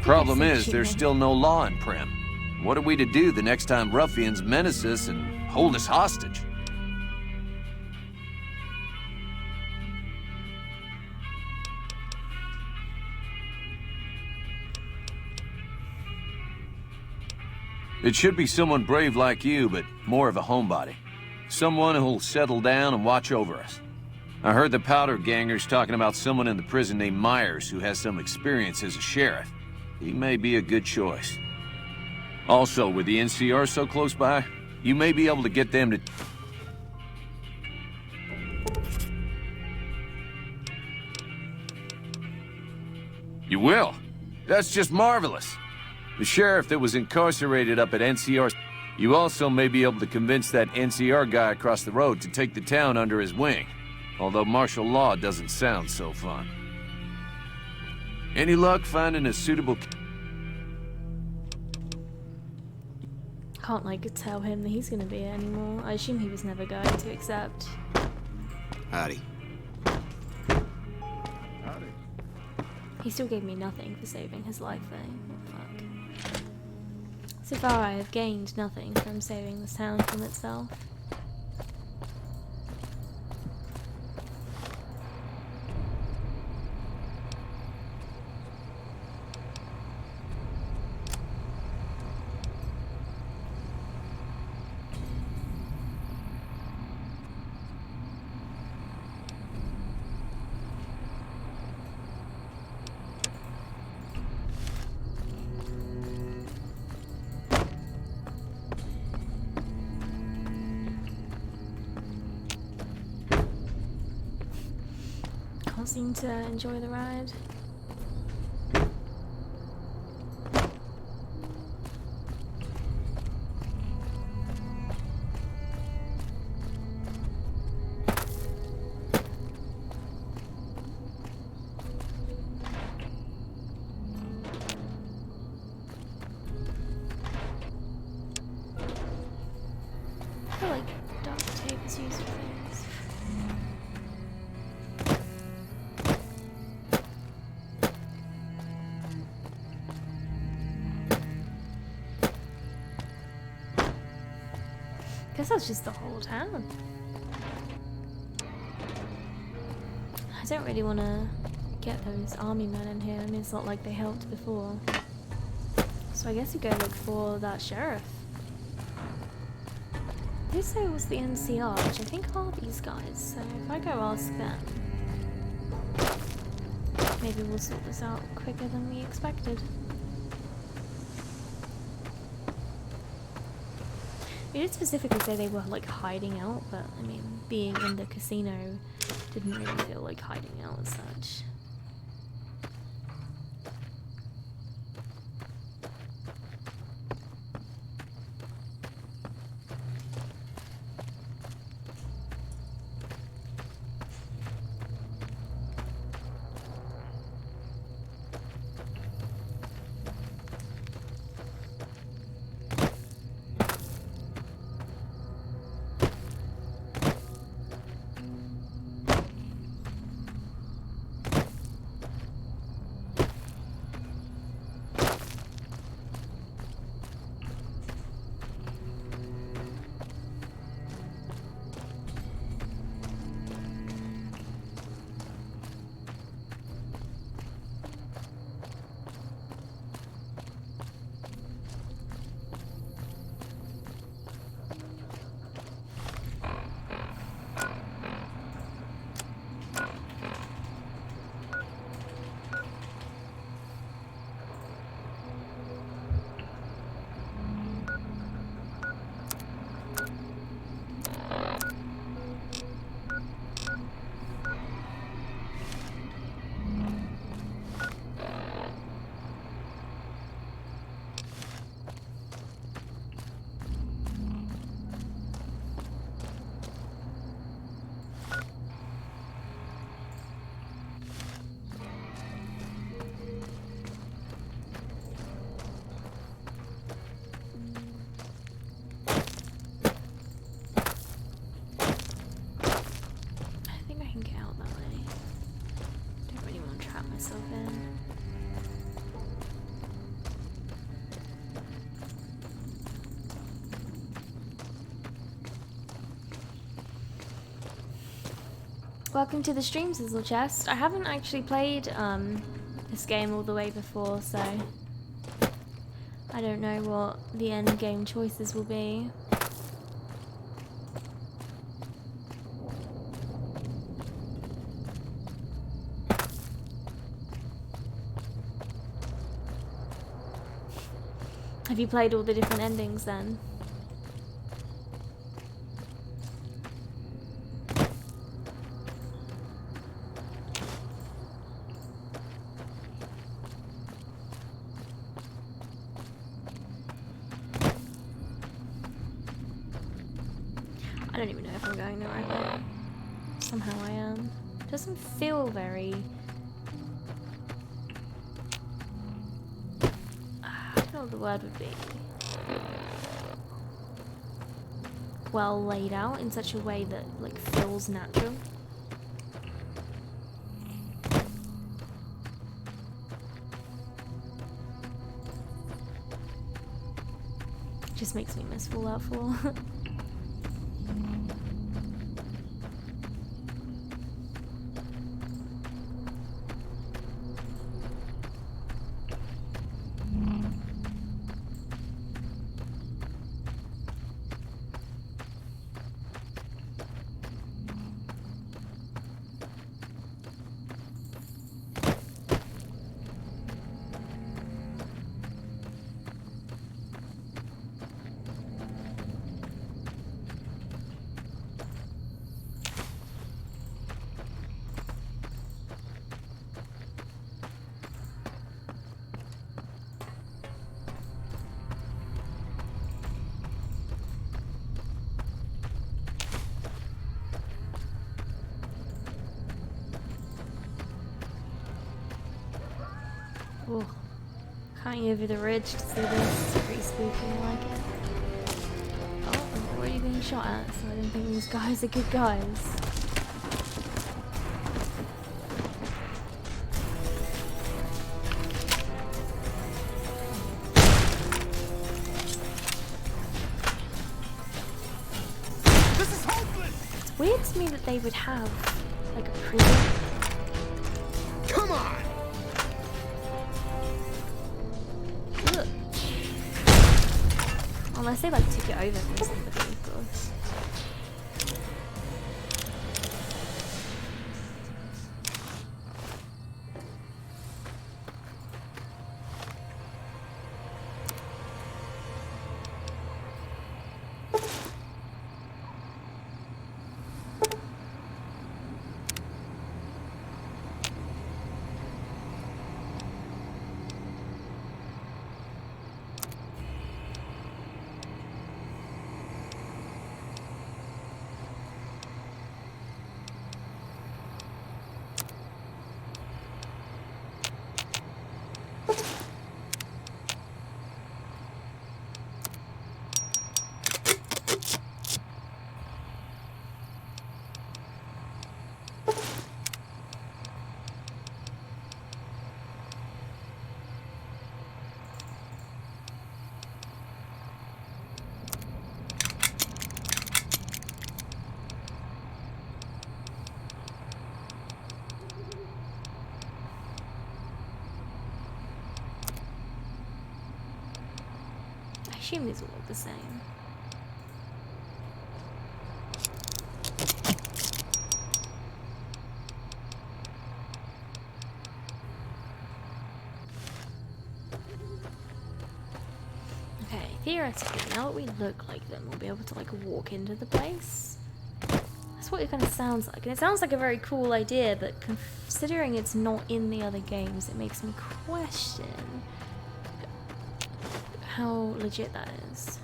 Problem is, there's still no law in Prim. What are we to do the next time ruffians menace us and hold us hostage? It should be someone brave like you, but more of a homebody. Someone who'll settle down and watch over us. I heard the Powder Gangers talking about someone in the prison named Myers who has some experience as a sheriff. He may be a good choice. Also, with the NCR so close by, you may be able to get them to... You will? That's just marvelous. The sheriff that was incarcerated up at NCR... You also may be able to convince that NCR guy across the road to take the town under his wing. Although martial law doesn't sound so fun. Any luck finding a suitable... Can't like tell him that he's gonna be it anymore. I assume he was never going to accept. Howdy. He still gave me nothing for saving his life though. Fuck. So far I have gained nothing from saving this town from itself. Can't seem to enjoy the ride. I feel like duct tape is used for things. Guess that's just the whole town. I don't really want to get those army men in here. I mean, it's not like they helped before. So I guess we go look for that sheriff. They say it was the NCR, which I think are these guys. So if I go ask them, maybe we'll sort this out quicker than we expected. It did specifically say they were like hiding out, but I mean, being in the casino didn't really feel like hiding out as such. Myself in. Welcome to the stream, Sizzle Chest. I haven't actually played this game all the way before, so I don't know what the end game choices will be. Have you played all the different endings then? I don't even know if I'm going the right way. Somehow I am. Doesn't feel very... I don't know what the word would be. Well laid out in such a way that like feels natural. Just makes me miss Fallout 4. Oh, can't you over the ridge to see this? It's pretty spooky, I like it. Oh, I'm already being shot at, so I don't think these guys are good guys. This is hopeless! It's weird to me that they would have, like, a prison. Come on! Unless they like took it over from somebody, of course. I assume these all look the same. Okay, theoretically, now that we look like them, we'll be able to like walk into the place. That's what it kind of sounds like. And it sounds like a very cool idea, but considering it's not in the other games, it makes me question how legit that is.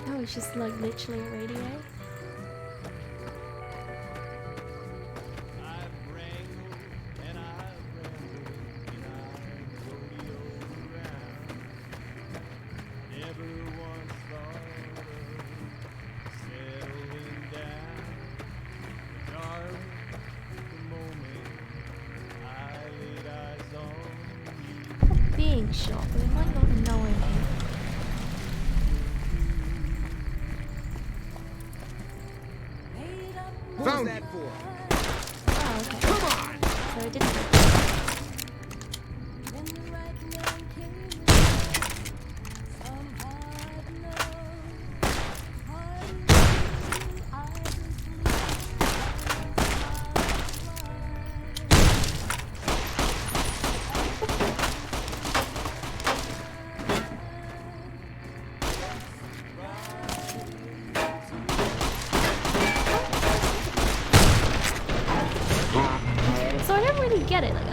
Oh, it's just like literally a radio. Being shot, but they might not know him. Found that for. Oh, okay. Come on! So I didn't.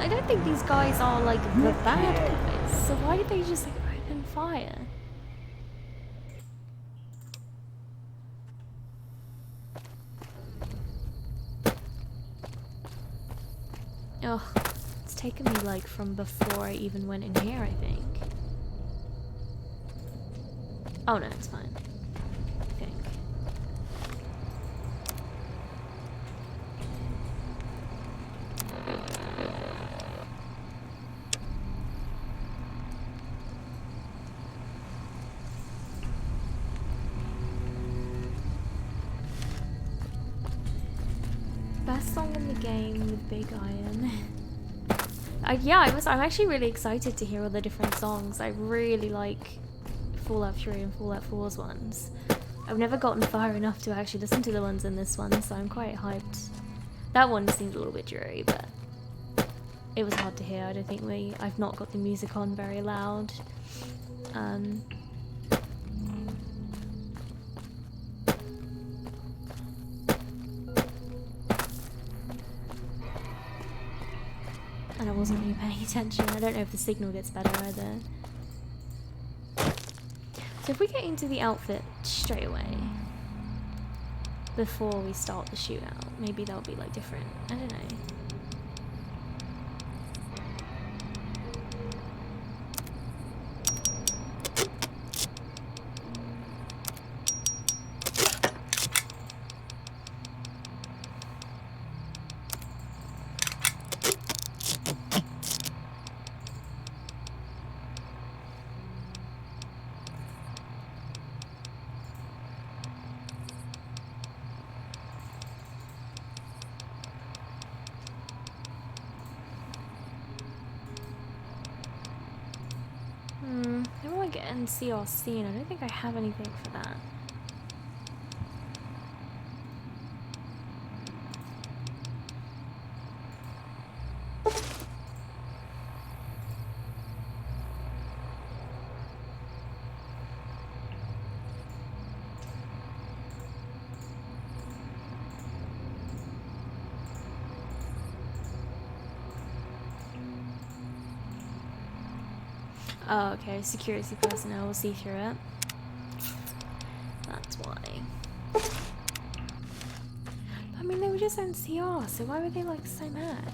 I don't think these guys are like the bad guys. So why did they just like open fire? Oh, it's taken me like from before I even went in here, I think. Oh no, it's fine. I think. Best song in the game with Big Iron. I'm actually really excited to hear all the different songs. I really like Fallout 3 and Fallout 4's ones. I've never gotten far enough to actually listen to the ones in this one, so I'm quite hyped. That one seemed a little bit dreary, but it was hard to hear. I don't think I've not got the music on very loud. And I wasn't really paying attention. I don't know if the signal gets better either. So if we get into the outfit straight away, before we start the shootout, maybe that'll be like different. I don't know. Everyone get NCR scene. I don't think I have anything for that. Oh, okay. Security personnel will see through it. That's why. I mean, they were just NCR, so why were they like so mad?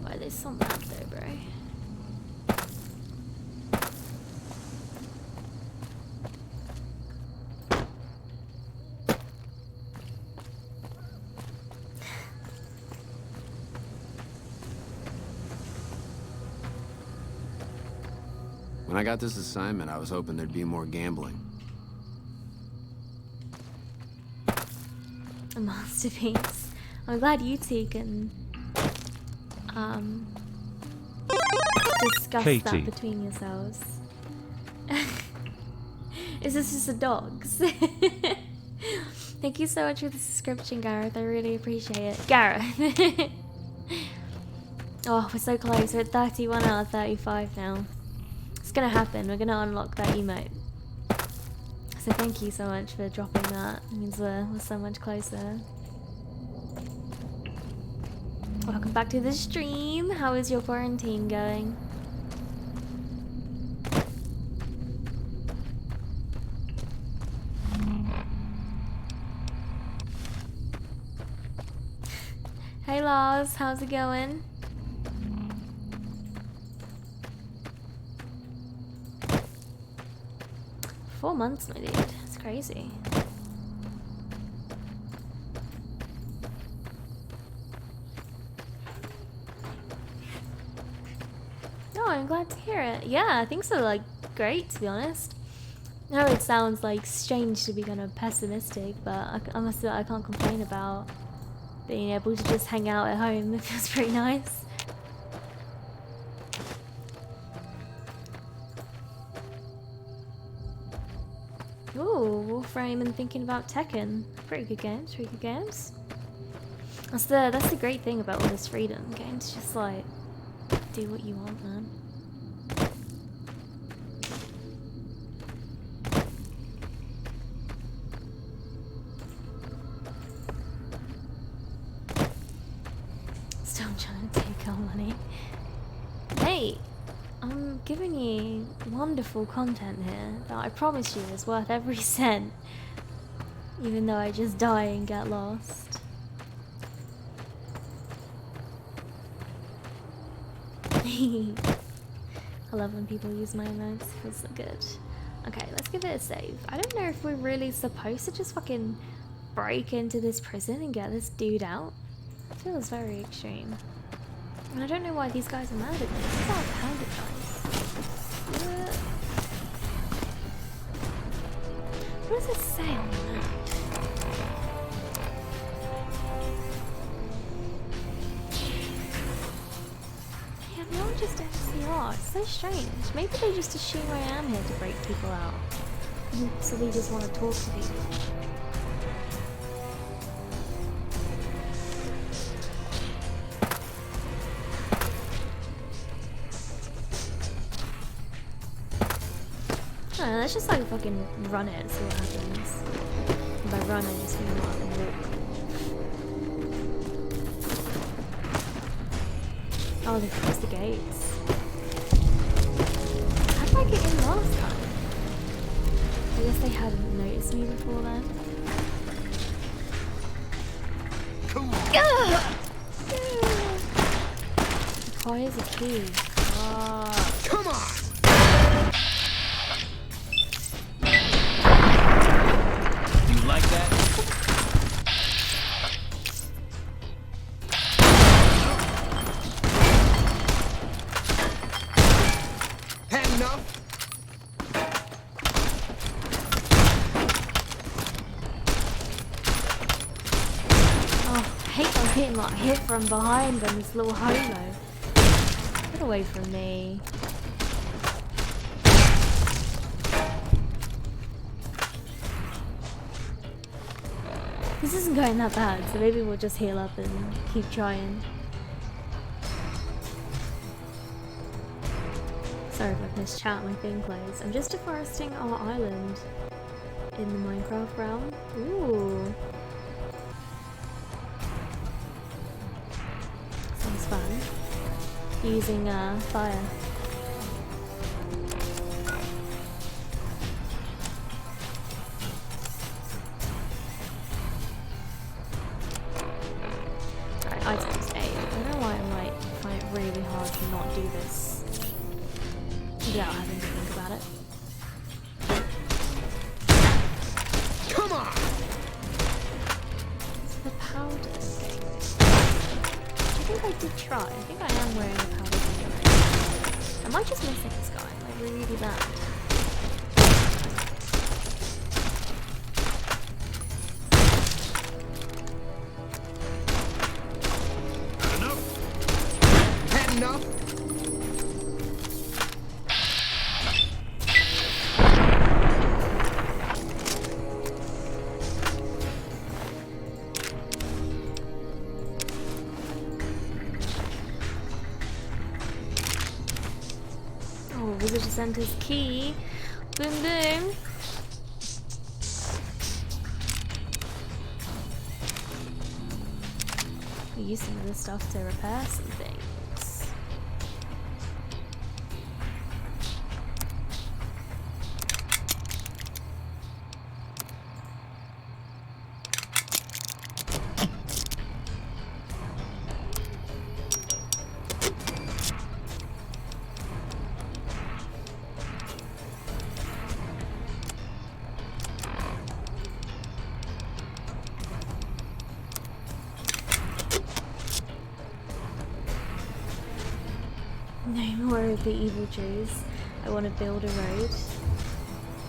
Why are they so mad though, bro? When I got this assignment, I was hoping there'd be more gambling. A masterpiece. I'm glad you two can discuss Katie. that between yourselves. Is this just the dogs? Thank you so much for the subscription, Gareth. I really appreciate it. Gareth. Oh, we're so close. We're at 31 out of 35 now. It's gonna happen. We're gonna unlock that emote. So thank you so much for dropping that. It means we're so much closer. Welcome back to the stream. How is your quarantine going? Hey Lars, how's it going? Four months, my dude. It's crazy. No, I'm glad to hear it. Yeah, things are like great, to be honest. I know it sounds like strange to be kind of pessimistic, but I must admit I can't complain about being able to just hang out at home. It feels pretty nice. Ooh, Warframe and thinking about Tekken. Pretty good games, pretty good games. That's the great thing about all this freedom. Games just like do what you want, man. Still trying to take Got money. Hey, I'm giving you wonderful content here that I promise you is worth every cent. Even though I just die and get lost. I love when people use my emotes, it feels so good. Okay, let's give it a save. I don't know if we're really supposed to just fucking break into this prison and get this dude out. It feels very extreme. And I don't know why these guys are mad at me. This is our pounded guys. What does it say on the map? Yeah, they're all just NCR. It's so strange. Maybe they just assume I am here to break people out. So they just want to talk to people. Let's just like fucking run it and see what happens. And by run I just mean like walk. Oh, they closed the gates. How did I get in last time? I guess they hadn't noticed me before then. Come on. Requires a key. Come on! Like that? Had enough? Oh, I hate I'm getting like hit from behind on this little holo. Get away from me. This isn't going that bad, so maybe we'll just heal up and keep trying. Sorry if I've missed chat, my thing closed. I'm just deforesting our island in the Minecraft realm. Ooh. Sounds fun. Using fire. Items 8. I don't know why I might find it really hard to not do this without having to think about it. Come on! It's the powder thing. I think I did try. I think I am wearing a powder thing already. Am I just missing this guy? Like really bad? Enough? Oh, Visitor Center's key. Boom boom. I use some of this stuff to repair some things. No more of the evil trees. I want to build a road.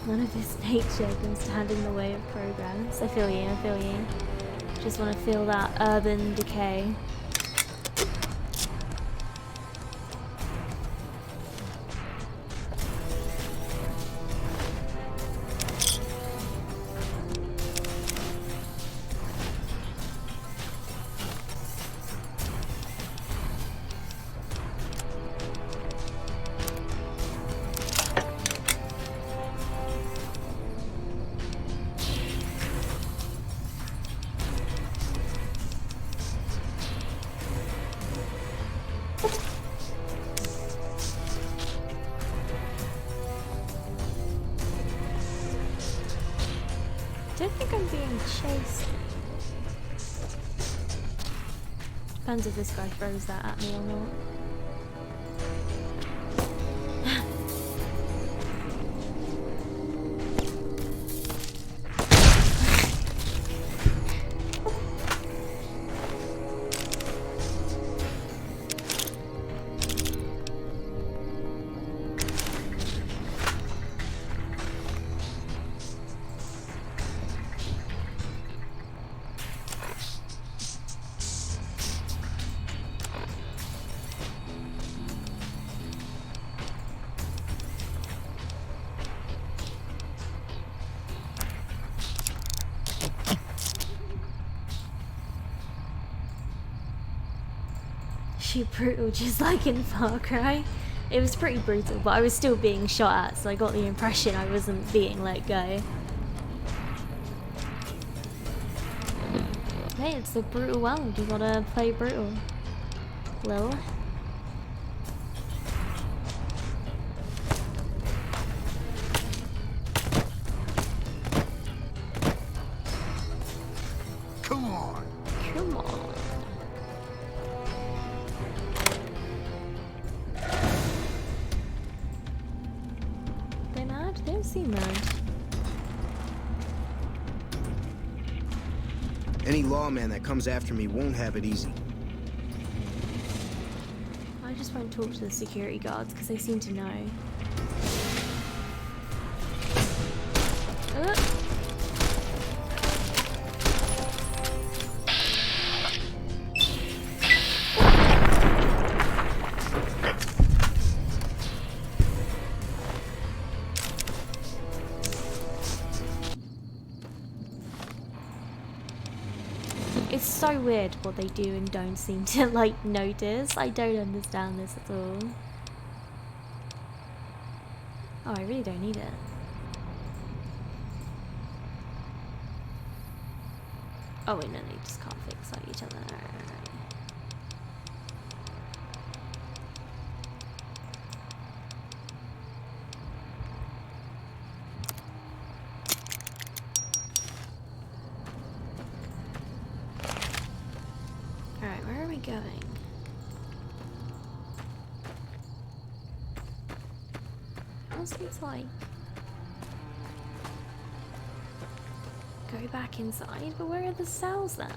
None of this nature can stand in the way of progress. I feel you, I feel you. Just want to feel that urban decay. face. Depends if this guy throws that at me or not. Brutal, just like in Far Cry. It was pretty brutal, but I was still being shot at, so I got the impression I wasn't being let go. Hey, it's the brutal world, you gotta play brutal. Lil. Come on. Come on. They don't seem mad. Any lawman that comes after me won't have it easy. I just won't talk to the security guards because they seem to know. It's so weird what they do and don't seem to, like, notice. I don't understand this at all. Oh, I really don't need it. Oh wait, no, they just can't fix like each other. Alright, where are we going? What seems like go back inside, but where are the cells then?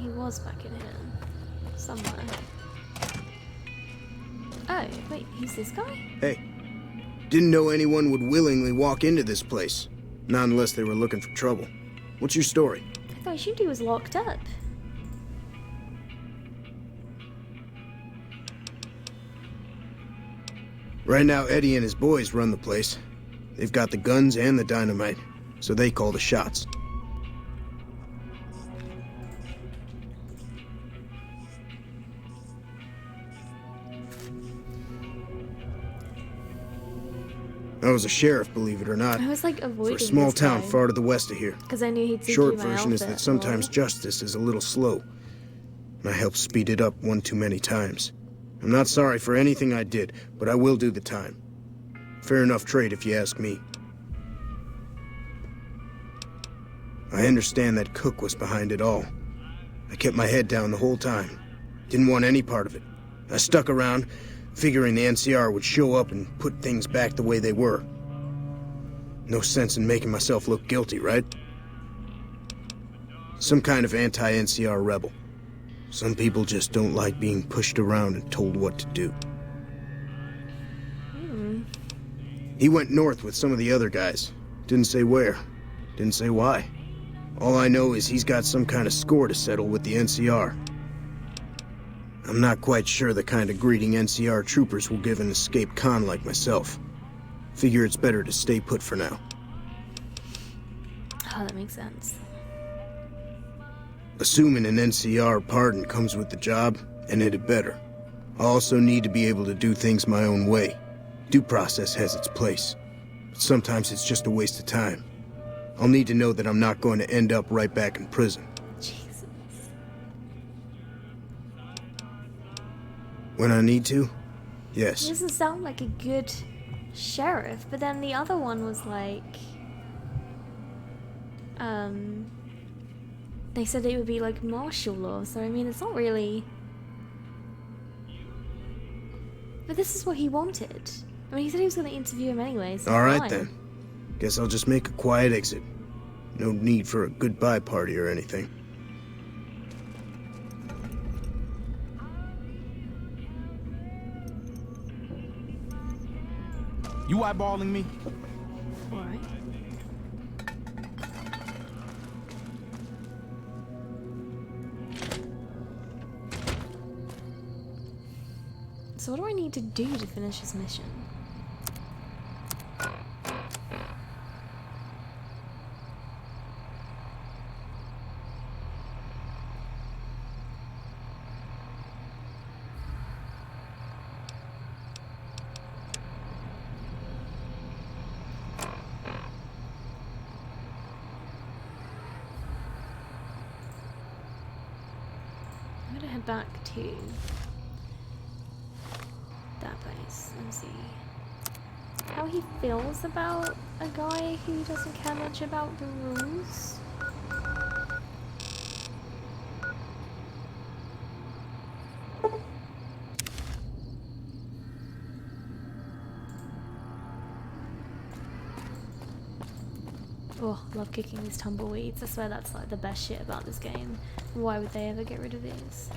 He was back in here somewhere. Oh, wait, he's this guy? Hey, didn't know anyone would willingly walk into this place. Not unless they were looking for trouble. What's your story? I thought Shooty was locked up. Right now, Eddie and his boys run the place. They've got the guns and the dynamite, so they call the shots. I was a sheriff, believe it or not. I was like avoiding for a small this town guy, far to the west of here. because I knew he'd see Short my version is outfit, that sometimes or- justice is a little slow. And I helped speed it up one too many times. I'm not sorry for anything I did, but I will do the time. Fair enough trade if you ask me. I understand that Cook was behind it all. I kept my head down the whole time. Didn't want any part of it. I stuck around, figuring the NCR would show up and put things back the way they were. No sense in making myself look guilty, right? Some kind of anti-NCR rebel. Some people just don't like being pushed around and told what to do. He went north with some of the other guys. Didn't say where. Didn't say why. All I know is he's got some kind of score to settle with the NCR. I'm not quite sure the kind of greeting NCR troopers will give an escaped con like myself. Figure it's better to stay put for now. Oh, that makes sense. Assuming an NCR pardon comes with the job, and it had better. I also need to be able to do things my own way. Due process has its place, but sometimes it's just a waste of time. I'll need to know that I'm not going to end up right back in prison. Jesus. When I need to, yes. He doesn't sound like a good sheriff, but then the other one was like... They said it would be like martial law, so I mean, it's not really... But this is what he wanted. I mean, he said he was going to interview him anyway, so Alright fine. then. Guess I'll just make a quiet exit. No need for a goodbye party or anything. You eyeballing me? Alright. So what do I need to do to finish his mission? I'm gonna head back to that place and see how he feels about a guy who doesn't care much about the rules. Oh, love kicking these tumbleweeds. I swear that's like the best shit about this game. Why would they ever get rid of these?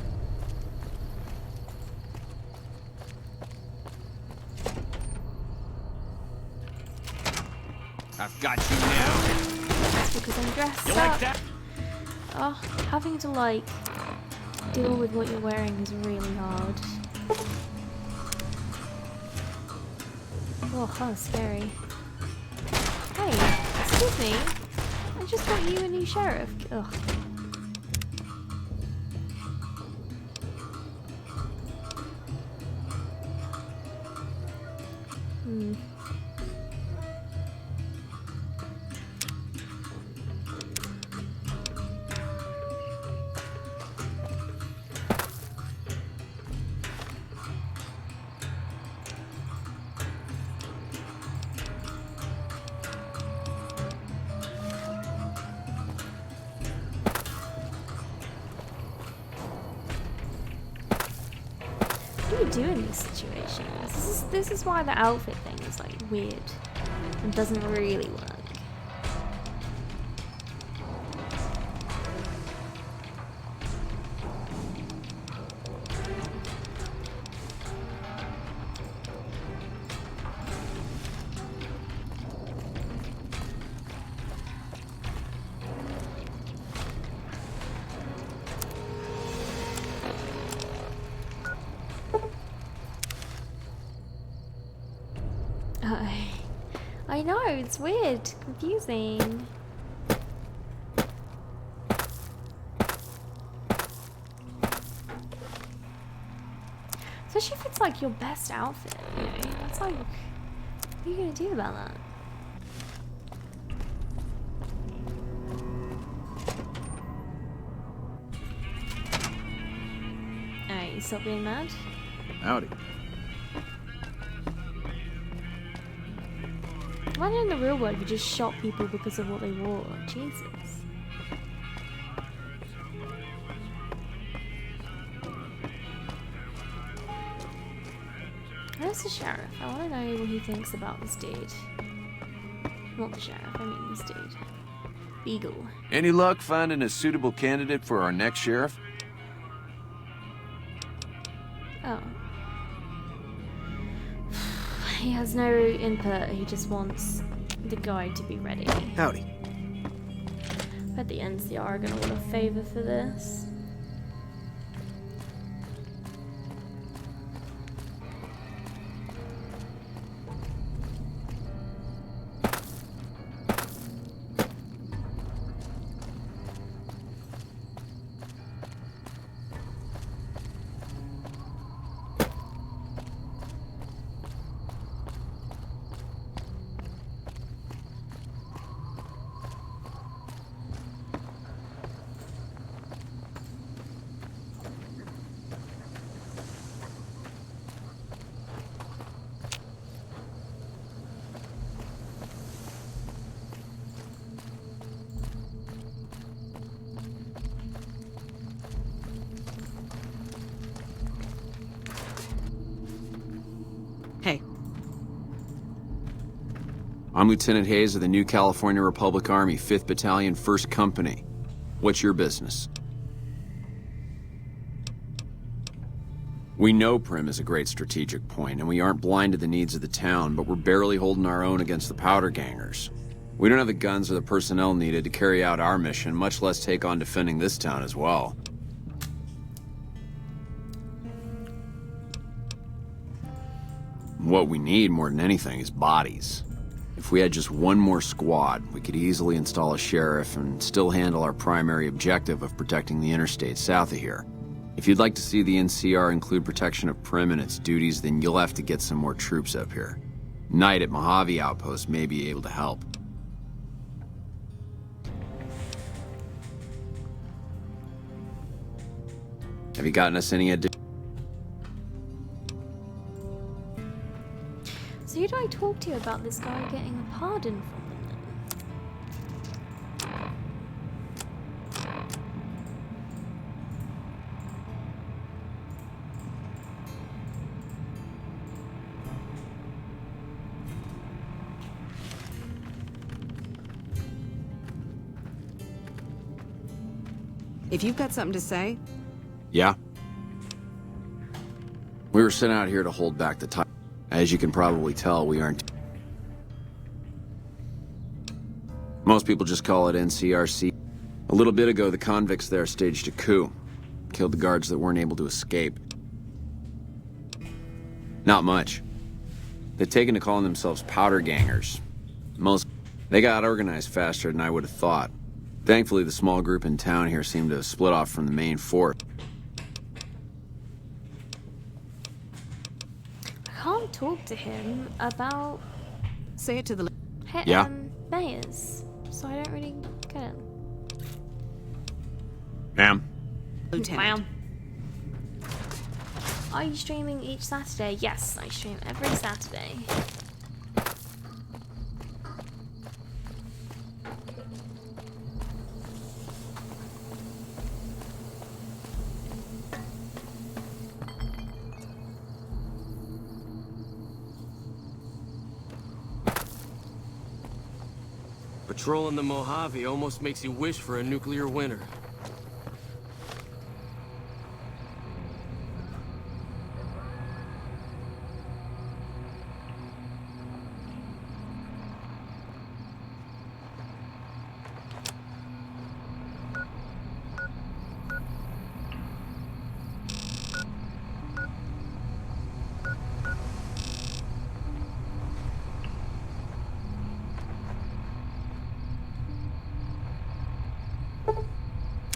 I've got you now. That's because I'm dressed You up. like that? Oh, having to like deal with what you're wearing is really hard. Oh, that was scary. Hey, excuse me. I just got you a new sheriff. Ugh. Hmm. What do you do in these situations? This is why the outfit thing is like weird and doesn't really work. I know, it's weird, confusing. Especially if it's like your best outfit, you know? That's like, what are you gonna do about that? Alright, you stop being mad? Howdy. Imagine in the real world you just shot people because of what they wore. Jesus. Where's the sheriff? I want to know what he thinks about this dude. Not the sheriff, I mean this dude. Beagle. Any luck finding a suitable candidate for our next sheriff? Oh. He has no input, he just wants the guy to be ready. Howdy. Bet the NCR are gonna want a favor for this. I'm Lieutenant Hayes of the New California Republic Army, 5th Battalion, 1st Company. What's your business? We know Prim is a great strategic point, and we aren't blind to the needs of the town, but we're barely holding our own against the powder gangers. We don't have the guns or the personnel needed to carry out our mission, much less take on defending this town as well. What we need more than anything is bodies. If we had just one more squad, we could easily install a sheriff and still handle our primary objective of protecting the interstate south of here. If you'd like to see the NCR include protection of Prim and its duties, then you'll have to get some more troops up here. Knight at Mojave Outpost may be able to help. Have you gotten us any additional? So who do I talk to about this guy getting a pardon from them then? If you've got something to say... Yeah? We were sent out here to hold back the tide. As you can probably tell, we aren't... Most people just call it NCRC. A little bit ago, the convicts there staged a coup. Killed the guards that weren't able to escape. Not much. They've taken to calling themselves powder gangers. They got organized faster than I would have thought. Thankfully, the small group in town here seemed to have split off from the main force. I can't talk to him about... Say it to the... Yeah? Mayors. So I don't really get it. Ma'am? Lieutenant. Are you streaming each Saturday? Yes, I stream every Saturday. Patrolling the Mojave almost makes you wish for a nuclear winter.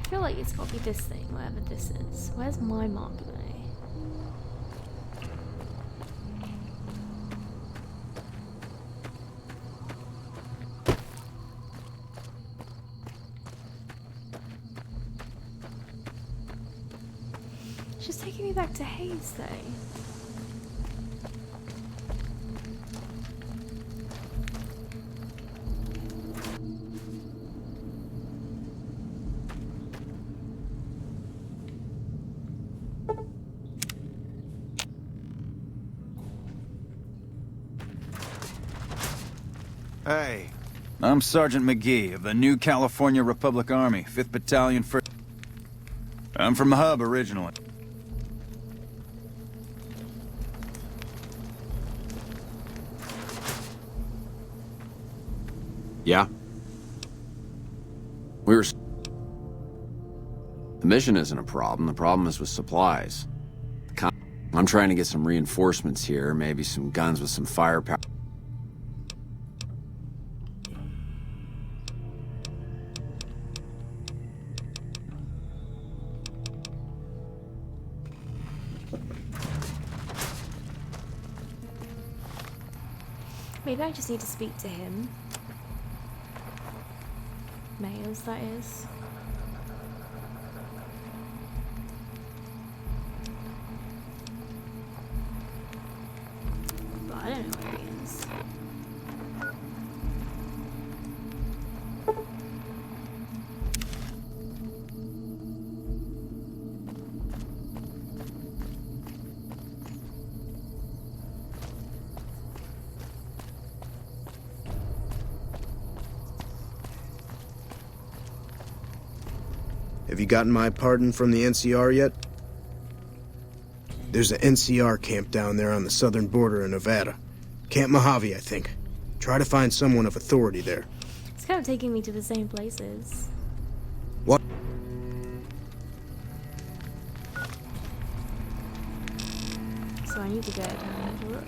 I feel like it's got to be this thing, whatever this is. Where's my marker? It's just taking me back to Hayes, though. Hey, I'm Sergeant McGee of the New California Republic Army, 5th Battalion, 1st... I'm from the Hub originally. Yeah? The mission isn't a problem. The problem is with supplies. I'm trying to get some reinforcements here, maybe some guns with some firepower. Maybe I just need to speak to him. Mayors, that is. But I don't know where he is. Have you gotten my pardon from the NCR yet? There's an NCR camp down there on the southern border of Nevada. Camp Mojave, I think. Try to find someone of authority there. It's kind of taking me to the same places. What? So I need to go down and look.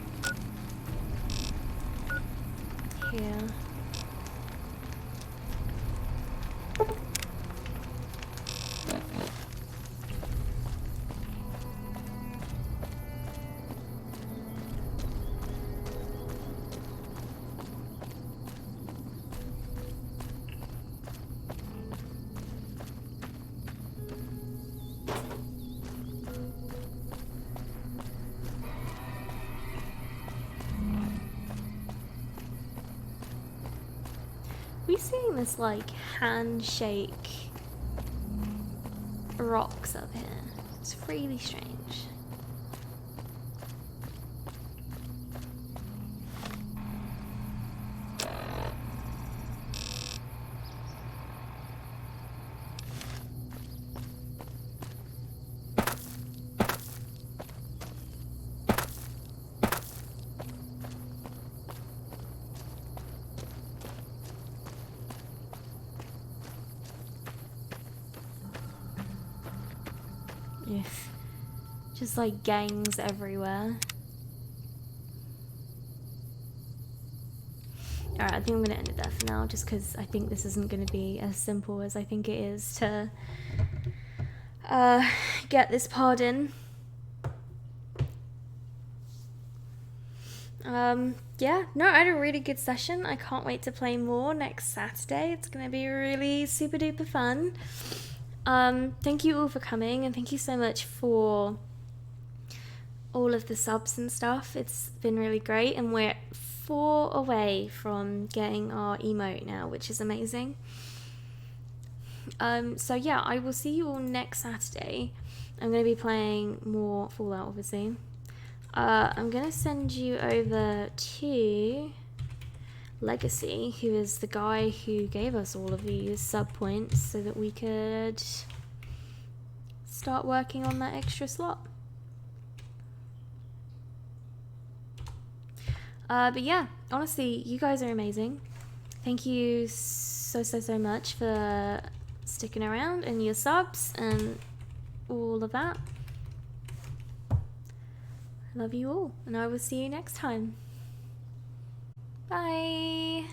Here. We seeing this like handshake rocks up here. It's really strange. Just like gangs everywhere. Alright, I think I'm gonna end it there for now, just because I think this isn't gonna be as simple as I think it is to get this pardon. Yeah, no, I had a really good session. I can't wait to play more next Saturday. It's gonna be really super duper fun. Thank you all for coming, and thank you so much for all of the subs and stuff. It's been really great, and we're 4 away from getting our emote now, which is amazing. So yeah, I will see you all next Saturday. I'm going to be playing more Fallout, obviously. I'm going to send you over to Legacy, who is the guy who gave us all of these sub points so that we could start working on that extra slot. But yeah, honestly, you guys are amazing. Thank you so much for sticking around and your subs and all of that. I love you all, and I will see you next time. Bye.